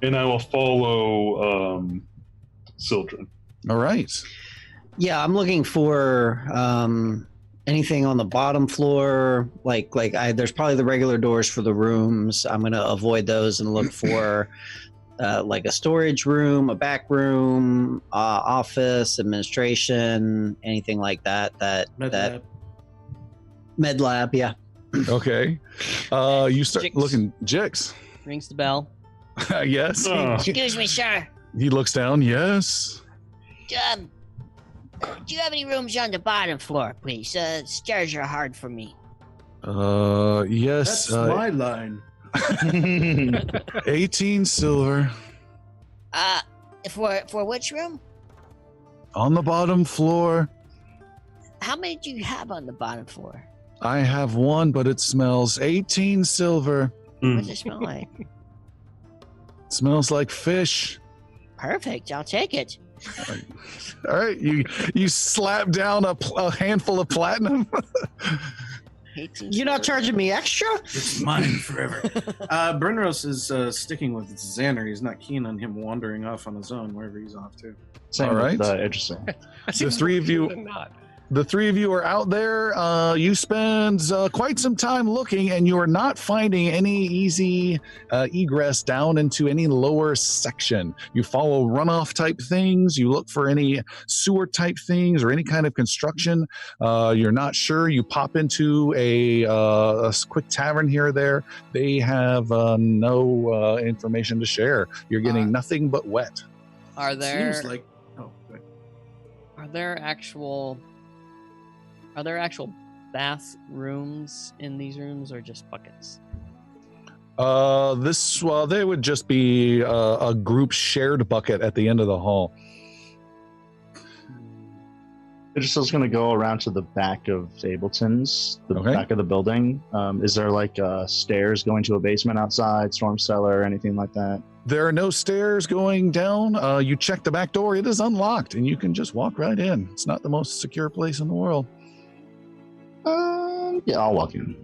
I: And I will follow Sildren.
A: All right.
D: Yeah, I'm looking for anything on the bottom floor. There's probably the regular doors for the rooms. I'm gonna avoid those and look for like a storage room, a back room, office, administration, anything like that. Med lab, yeah.
A: Okay. You start
H: Jix.
A: looking. Jix.
H: Rings the bell.
A: Yes.
G: Excuse me, sir.
A: He looks down. Yes.
G: Do you have any rooms on the bottom floor, please? Stairs are hard for me.
A: Yes.
E: That's my line.
A: 18 silver.
G: For which room?
A: On the bottom floor.
G: How many do you have on the bottom floor?
A: I have one, but it smells. 18 silver.
G: What's it smell like?
A: Smells like fish.
G: Perfect. I'll take it.
A: All right, you slap down a handful of platinum.
D: You're not charging me extra?
E: It's mine forever. Brenros is sticking with Xander. He's not keen on him wandering off on his own wherever he's off to.
F: Same
A: All right.
F: with, interesting.
A: The three of you. The three of you are out there. You spend quite some time looking, and you are not finding any easy egress down into any lower section. You follow runoff type things. You look for any sewer type things or any kind of construction. You're not sure. You pop into a quick tavern here or there. They have no information to share. You're getting nothing but wet.
H: Are there
E: Seems like. Oh, good.
H: are there actual bathrooms in these rooms or just buckets?
A: They would just be a group shared bucket at the end of the hall.
F: Idrisil's going to go around to the back of Ableton's, the
A: Okay.
F: back of the building. Is there like stairs going to a basement outside, storm cellar, anything like that?
A: There are no stairs going down. You check the back door. It is unlocked, and you can just walk right in. It's not the most secure place in the world.
F: Yeah, I'll walk in.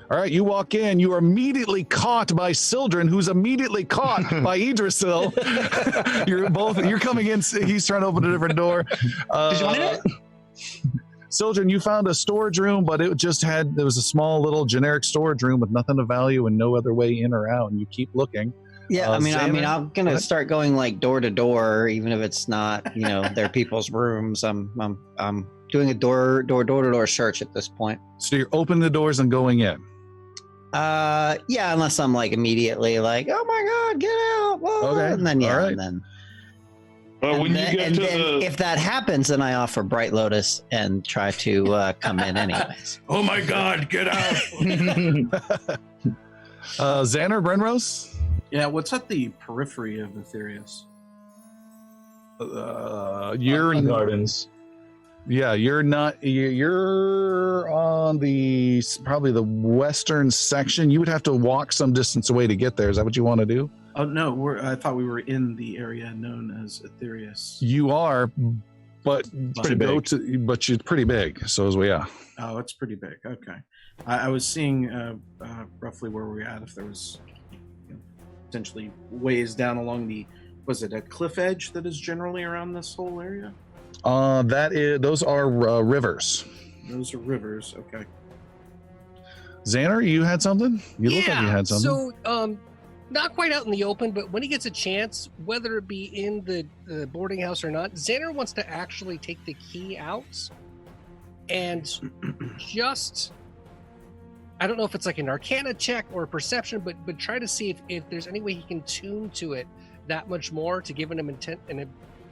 A: All right, you walk in. You are immediately caught by Sildren, who's immediately caught by Idrisil. You're coming in. He's trying to open a different door.
F: Did you want it?
A: Sildren, you found a storage room, but there was a small little generic storage room with nothing of value and no other way in or out. And you keep looking.
D: Yeah,
A: Xander?
D: I'm gonna start going like door to door, even if it's not, their people's rooms. I'm doing a door to door search at this point.
A: So you're opening the doors and going in.
D: Yeah, unless I'm like immediately like, oh my god, get out! Whoa.
A: Okay,
D: And then
A: all right.
D: and then
I: When you get to the
D: if that happens, then I offer Bright Lotus and try to come in anyways.
E: Oh my God, get out!
A: Xander, Brenrose?
E: Yeah, what's at the periphery of Aetherius?
A: You're
F: Gardens.
A: Yeah, you're not. You're on probably the western section. You would have to walk some distance away to get there. Is that what you want to do?
E: Oh no, I thought we were in the area known as Aetherius.
A: You are, But
E: Pretty
A: but she's pretty big. So is we. Yeah.
E: Oh, it's pretty big. Okay. I was seeing roughly where we're at. If there was potentially ways down along the, was it a cliff edge that is generally around this whole area?
A: Those are rivers.
E: Those are rivers. Okay.
A: Xander, you had something? You look like you had something.
B: So, not quite out in the open, but when he gets a chance, whether it be in the boarding house or not, Xander wants to actually take the key out and just, I don't know if it's like an Arcana check or a perception, but try to see if there's any way he can tune to it that much more to give him an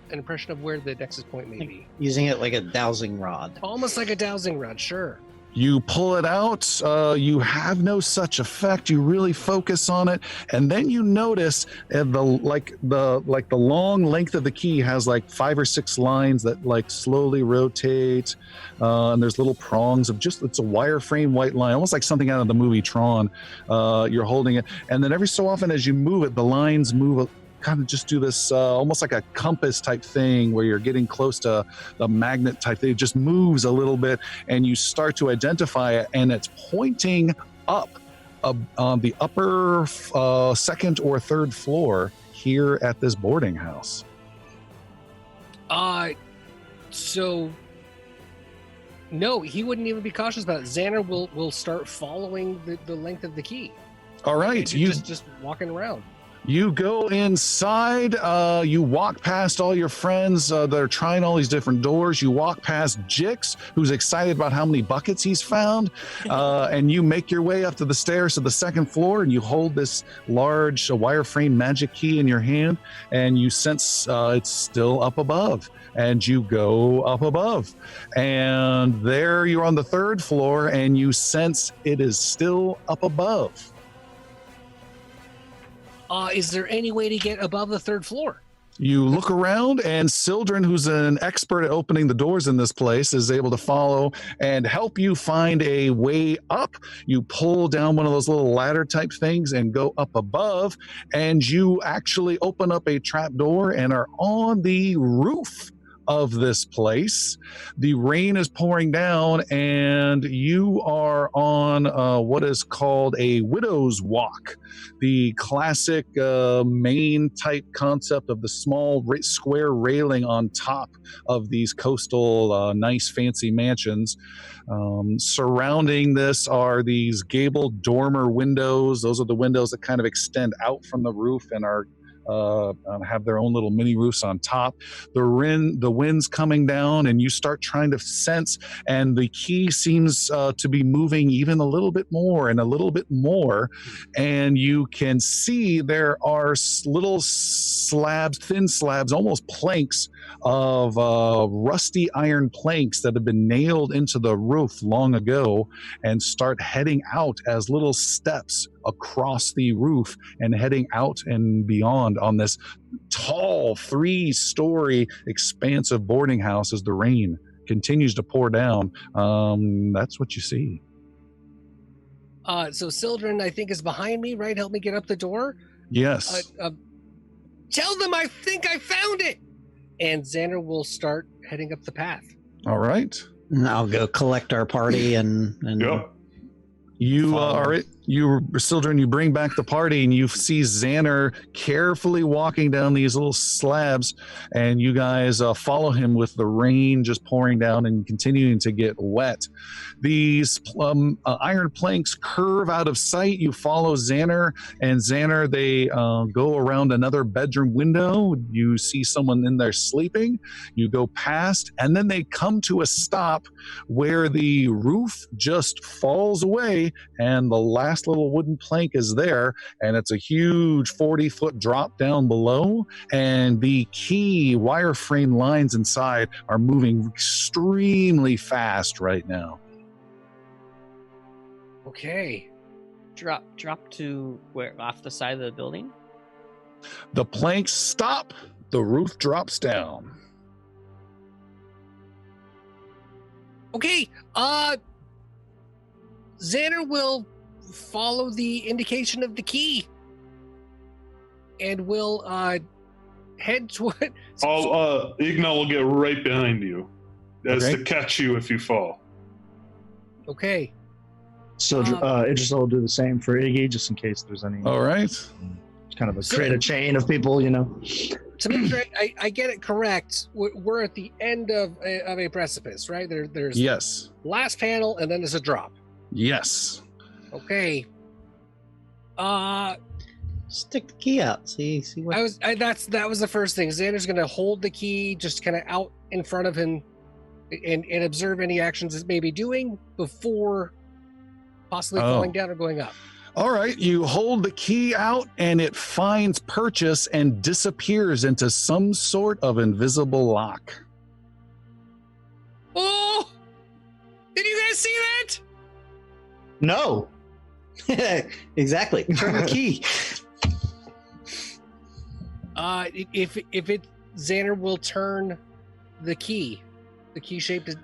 B: impression of where the nexus point may be.
D: Using it like a dowsing rod.
B: Almost like a dowsing rod, sure.
A: You pull it out, you have no such effect. You really focus on it, and then you notice the long length of the key has like 5 or 6 lines that like slowly rotate, and there's little prongs of it's a wireframe white line, almost like something out of the movie Tron. You're holding it, and then every so often as you move it, the lines move. Kind of just do this almost like a compass type thing where you're getting close to the magnet type thing. It just moves a little bit and you start to identify it, and it's pointing up on the upper second or third floor here at this boarding house.
B: So no, he wouldn't even be cautious about it. Xander will start following the length of the key.
A: All right,
B: you just walking around.
A: You go inside, you walk past all your friends that are trying all these different doors. You walk past Jix, who's excited about how many buckets he's found, and you make your way up to the stairs to the second floor, and you hold this large wireframe magic key in your hand, and you sense it's still up above. And you go up above, and there you're on the third floor, and you sense it is still up above.
B: Is there any way to get above the third floor?
A: You look around, and Sildren, who's an expert at opening the doors in this place, is able to follow and help you find a way up. You pull down one of those little ladder type things and go up above, and you actually open up a trap door and are on the roof of this place. The rain is pouring down, and you are on what is called a widow's walk, the classic Maine type concept of the small square railing on top of these coastal nice fancy mansions. Surrounding this are these gabled dormer windows. Those are the windows that kind of extend out from the roof and are have their own little mini roofs on top. The wind's coming down, and you start trying to sense, and the key seems to be moving even a little bit more and a little bit more, and you can see there are little slabs, thin slabs, almost planks of rusty iron planks that have been nailed into the roof long ago, and start heading out as little steps across the roof and heading out and beyond on this tall 3-story expansive boarding house as the rain continues to pour down. That's what you see.
B: So Sildren, I think, is behind me, right? Help me get up the door.
A: Yes.
B: Tell them I think I found it. And Xander will start heading up the path.
A: All right.
D: And I'll go collect our party and
I: Yep.
A: You Sildren, you bring back the party, and you see Xander carefully walking down these little slabs, and you guys follow him with the rain just pouring down and continuing to get wet. These iron planks curve out of sight. You follow Xander, and Xander, they go around another bedroom window. You see someone in there sleeping. You go past, and then they come to a stop where the roof just falls away, and the last little wooden plank is there, and it's a huge 40-foot drop down below, and the key wireframe lines inside are moving extremely fast right now.
B: Okay.
H: Drop to where? Off the side of the building?
A: The planks stop, the roof drops down.
B: Okay, Xander will follow the indication of the key and will head toward.
I: Igna will get right behind you, as
A: Okay.
I: to catch you if you fall.
B: Okay.
F: So Idris will do the same for Iggy, just in case there's any
A: All right.
F: kind of
B: So-
F: create a chain of people, you know.
B: To make sure I get it correct, we're at the end of a precipice, right? There's
A: Yes.
B: last panel, and then there's a drop.
A: Yes.
B: Okay.
D: Stick the key out. See what.
B: That was the first thing. Xander's gonna hold the key just kind of out in front of him, and observe any actions it may be doing before possibly falling down or going up.
A: All right. You hold the key out, and it finds purchase and disappears into some sort of invisible lock.
B: Oh! Did you guys see that?
D: No. Exactly. Turn the key.
B: If it Xander will turn the key shape to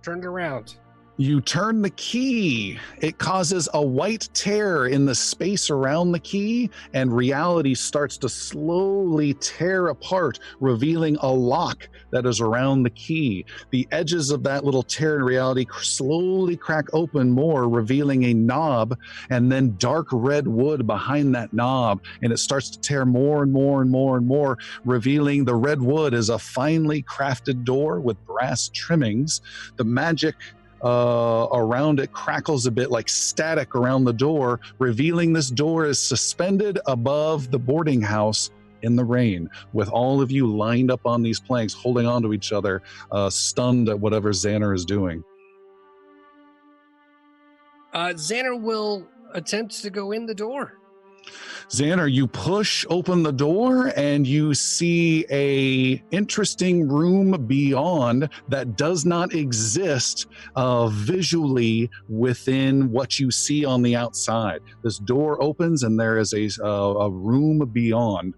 B: turn it around.
A: You turn the key. It causes a white tear in the space around the key, and reality starts to slowly tear apart, revealing a lock that is around the key. The edges of that little tear in reality slowly crack open more, revealing a knob, and then dark red wood behind that knob, and it starts to tear more and more and more and more, revealing the red wood is a finely crafted door with brass trimmings. The magic around it crackles a bit like static around the door, revealing this door is suspended above the boarding house in the rain, with all of you lined up on these planks, holding on to each other, stunned at whatever Xander is doing.
B: Xander will attempt to go in the door.
A: Xander, you push open the door and you see a interesting room beyond that does not exist visually within what you see on the outside. This door opens and there is a room beyond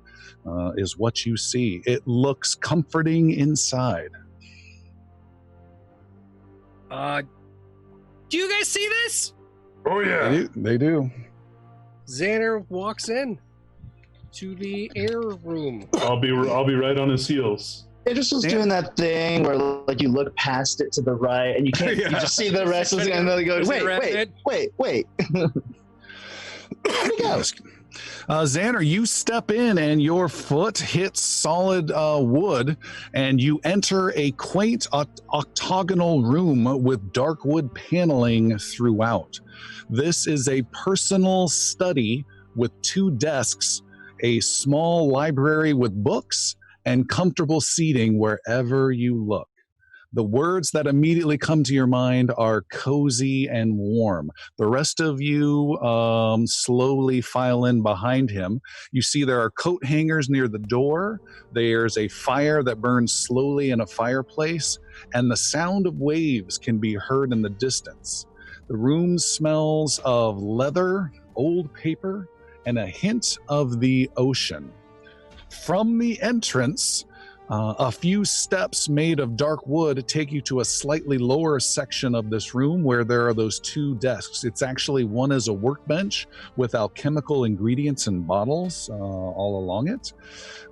A: is what you see. It looks comforting inside.
B: Do you guys see this?
C: Oh yeah.
A: They do.
B: Xander walks in to the air room.
I: I'll be right on his heels.
K: Idris was doing that thing where like you look past it to the right and you can't you just see the rest of it and then it goes, wait. There we go.
A: Xander, you step in and your foot hits solid wood, and you enter a quaint octagonal room with dark wood paneling throughout. This is a personal study with 2 desks, a small library with books, and comfortable seating wherever you look. The words that immediately come to your mind are cozy and warm. The rest of you slowly file in behind him. You see there are coat hangers near the door. There's a fire that burns slowly in a fireplace, and the sound of waves can be heard in the distance. The room smells of leather, old paper, and a hint of the ocean. From the entrance, a few steps made of dark wood take you to a slightly lower section of this room where there are those 2 desks. It's actually one is a workbench with alchemical ingredients and bottles all along it.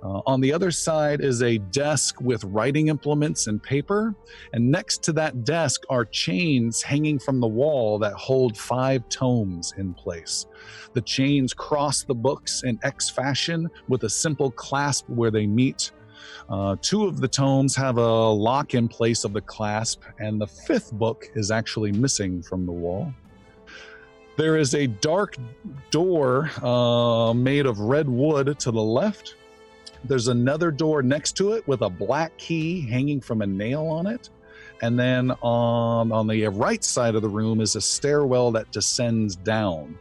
A: On the other side is a desk with writing implements and paper. And next to that desk are chains hanging from the wall that hold 5 tomes in place. The chains cross the books in X fashion with a simple clasp where they meet. 2 of the tomes have a lock in place of the clasp, and the 5th book is actually missing from the wall. There is a dark door made of red wood to the left. There's another door next to it with a black key hanging from a nail on it. And then on the right side of the room is a stairwell that descends down.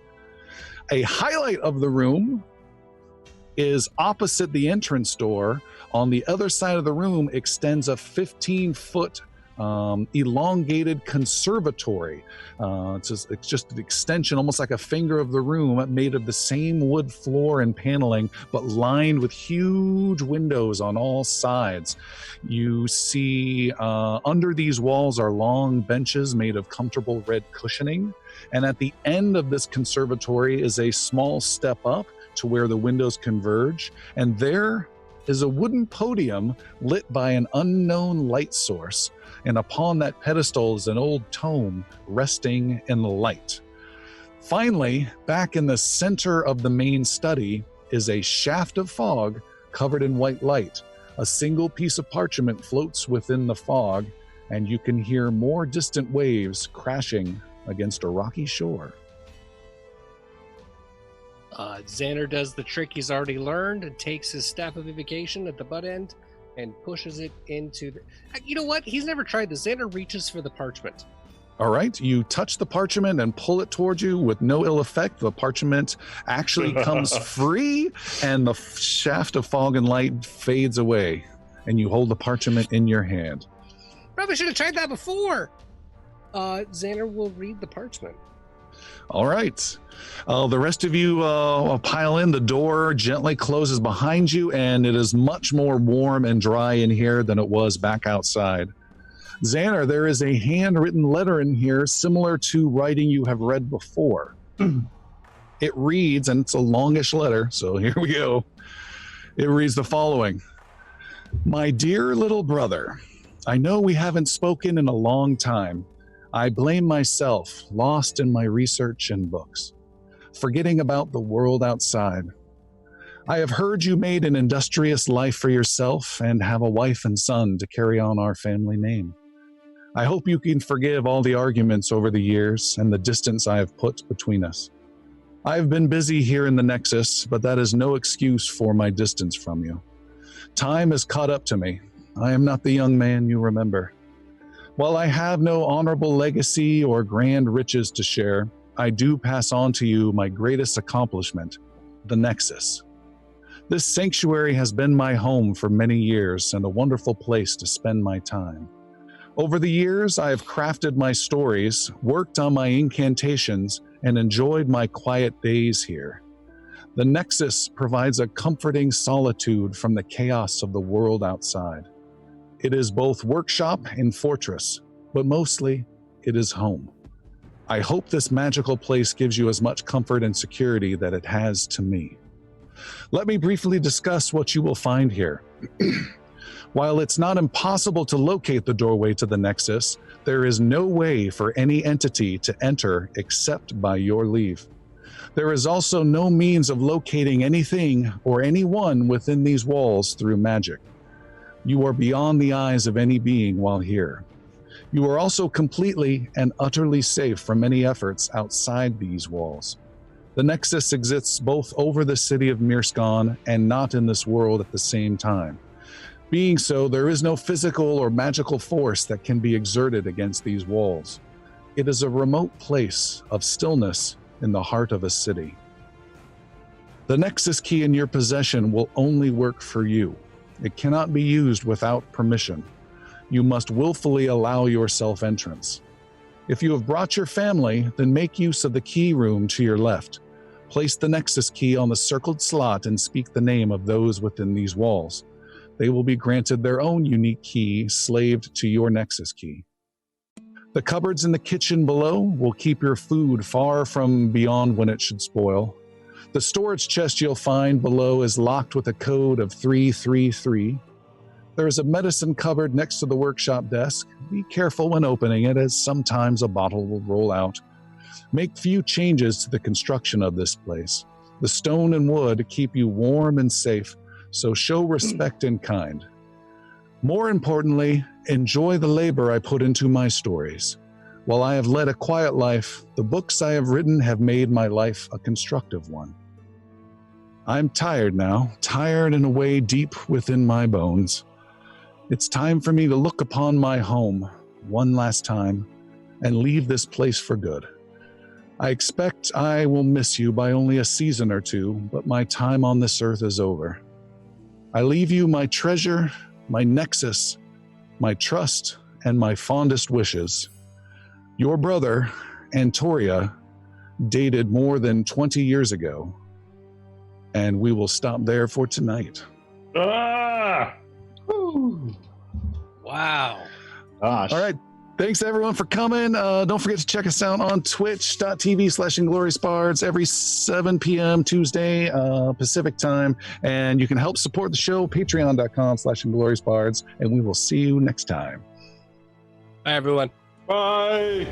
A: A highlight of the room is opposite the entrance door. On the other side of the room extends a 15-foot elongated conservatory. It's just an extension, almost like a finger of the room, made of the same wood floor and paneling, but lined with huge windows on all sides. You see under these walls are long benches made of comfortable red cushioning. And at the end of this conservatory is a small step up to where the windows converge. And there is a wooden podium lit by an unknown light source, and upon that pedestal is an old tome resting in the light. Finally, back in the center of the main study is a shaft of fog covered in white light. A single piece of parchment floats within the fog, and you can hear more distant waves crashing against a rocky shore.
B: Xander does the trick he's already learned and takes his staff of evocation at the butt end and pushes it into the... You know what? He's never tried this. Xander reaches for the parchment.
A: All right, you touch the parchment and pull it towards you with no ill effect. The parchment actually comes free, and the shaft of fog and light fades away, and you hold the parchment in your hand.
B: Probably should have tried that before. Xander will read the parchment.
A: All right. The rest of you pile in. The door gently closes behind you, and it is much more warm and dry in here than it was back outside. Xander, there is a handwritten letter in here similar to writing you have read before. It reads, and it's a longish letter, so here we go. It reads the following. My dear little brother, I know we haven't spoken in a long time. I blame myself, lost in my research and books, forgetting about the world outside. I have heard you made an industrious life for yourself and have a wife and son to carry on our family name. I hope you can forgive all the arguments over the years and the distance I have put between us. I have been busy here in the Nexus, but that is no excuse for my distance from you. Time has caught up to me. I am not the young man you remember. While I have no honorable legacy or grand riches to share, I do pass on to you my greatest accomplishment, the Nexus. This sanctuary has been my home for many years and a wonderful place to spend my time. Over the years, I have crafted my stories, worked on my incantations, and enjoyed my quiet days here. The Nexus provides a comforting solitude from the chaos of the world outside. It is both workshop and fortress, but mostly it is home. I hope this magical place gives you as much comfort and security that it has to me. Let me briefly discuss what you will find here. While it's not impossible to locate the doorway to the Nexus, there is no way for any entity to enter except by your leave. There is also no means of locating anything or anyone within these walls through magic. You are beyond the eyes of any being while here. You are also completely and utterly safe from any efforts outside these walls. The Nexus exists both over the city of Mirskan and not in this world at the same time. Being so, there is no physical or magical force that can be exerted against these walls. It is a remote place of stillness in the heart of a city. The Nexus key in your possession will only work for you. It cannot be used without permission. You must willfully allow yourself entrance. If you have brought your family, then make use of the key room to your left. Place the Nexus key on the circled slot and speak the name of those within these walls. They will be granted their own unique key slaved to your Nexus key. The cupboards in the kitchen below will keep your food far from beyond when it should spoil. The storage chest you'll find below is locked with a code of 333. There is a medicine cupboard next to the workshop desk. Be careful when opening it, as sometimes a bottle will roll out. Make few changes to the construction of this place. The stone and wood keep you warm and safe, so show respect in kind. More importantly, enjoy the labor I put into my stories. While I have led a quiet life, the books I have written have made my life a constructive one. I'm tired now, tired in a way deep within my bones. It's time for me to look upon my home one last time and leave this place for good. I expect I will miss you by only a season or two, but my time on this earth is over. I leave you my treasure, my Nexus, my trust, and my fondest wishes. Your brother, Antoria, dated more than 20 years ago. And we will stop there for tonight.
C: Ah!
B: Wow.
K: Gosh.
A: All right. Thanks everyone for coming. Don't forget to check us out on twitch.tv/ingloriousbards every 7 p.m. Tuesday Pacific time. And you can help support the show, patreon.com/ingloriousbards. And we will see you next time.
B: Bye, everyone.
I: Bye.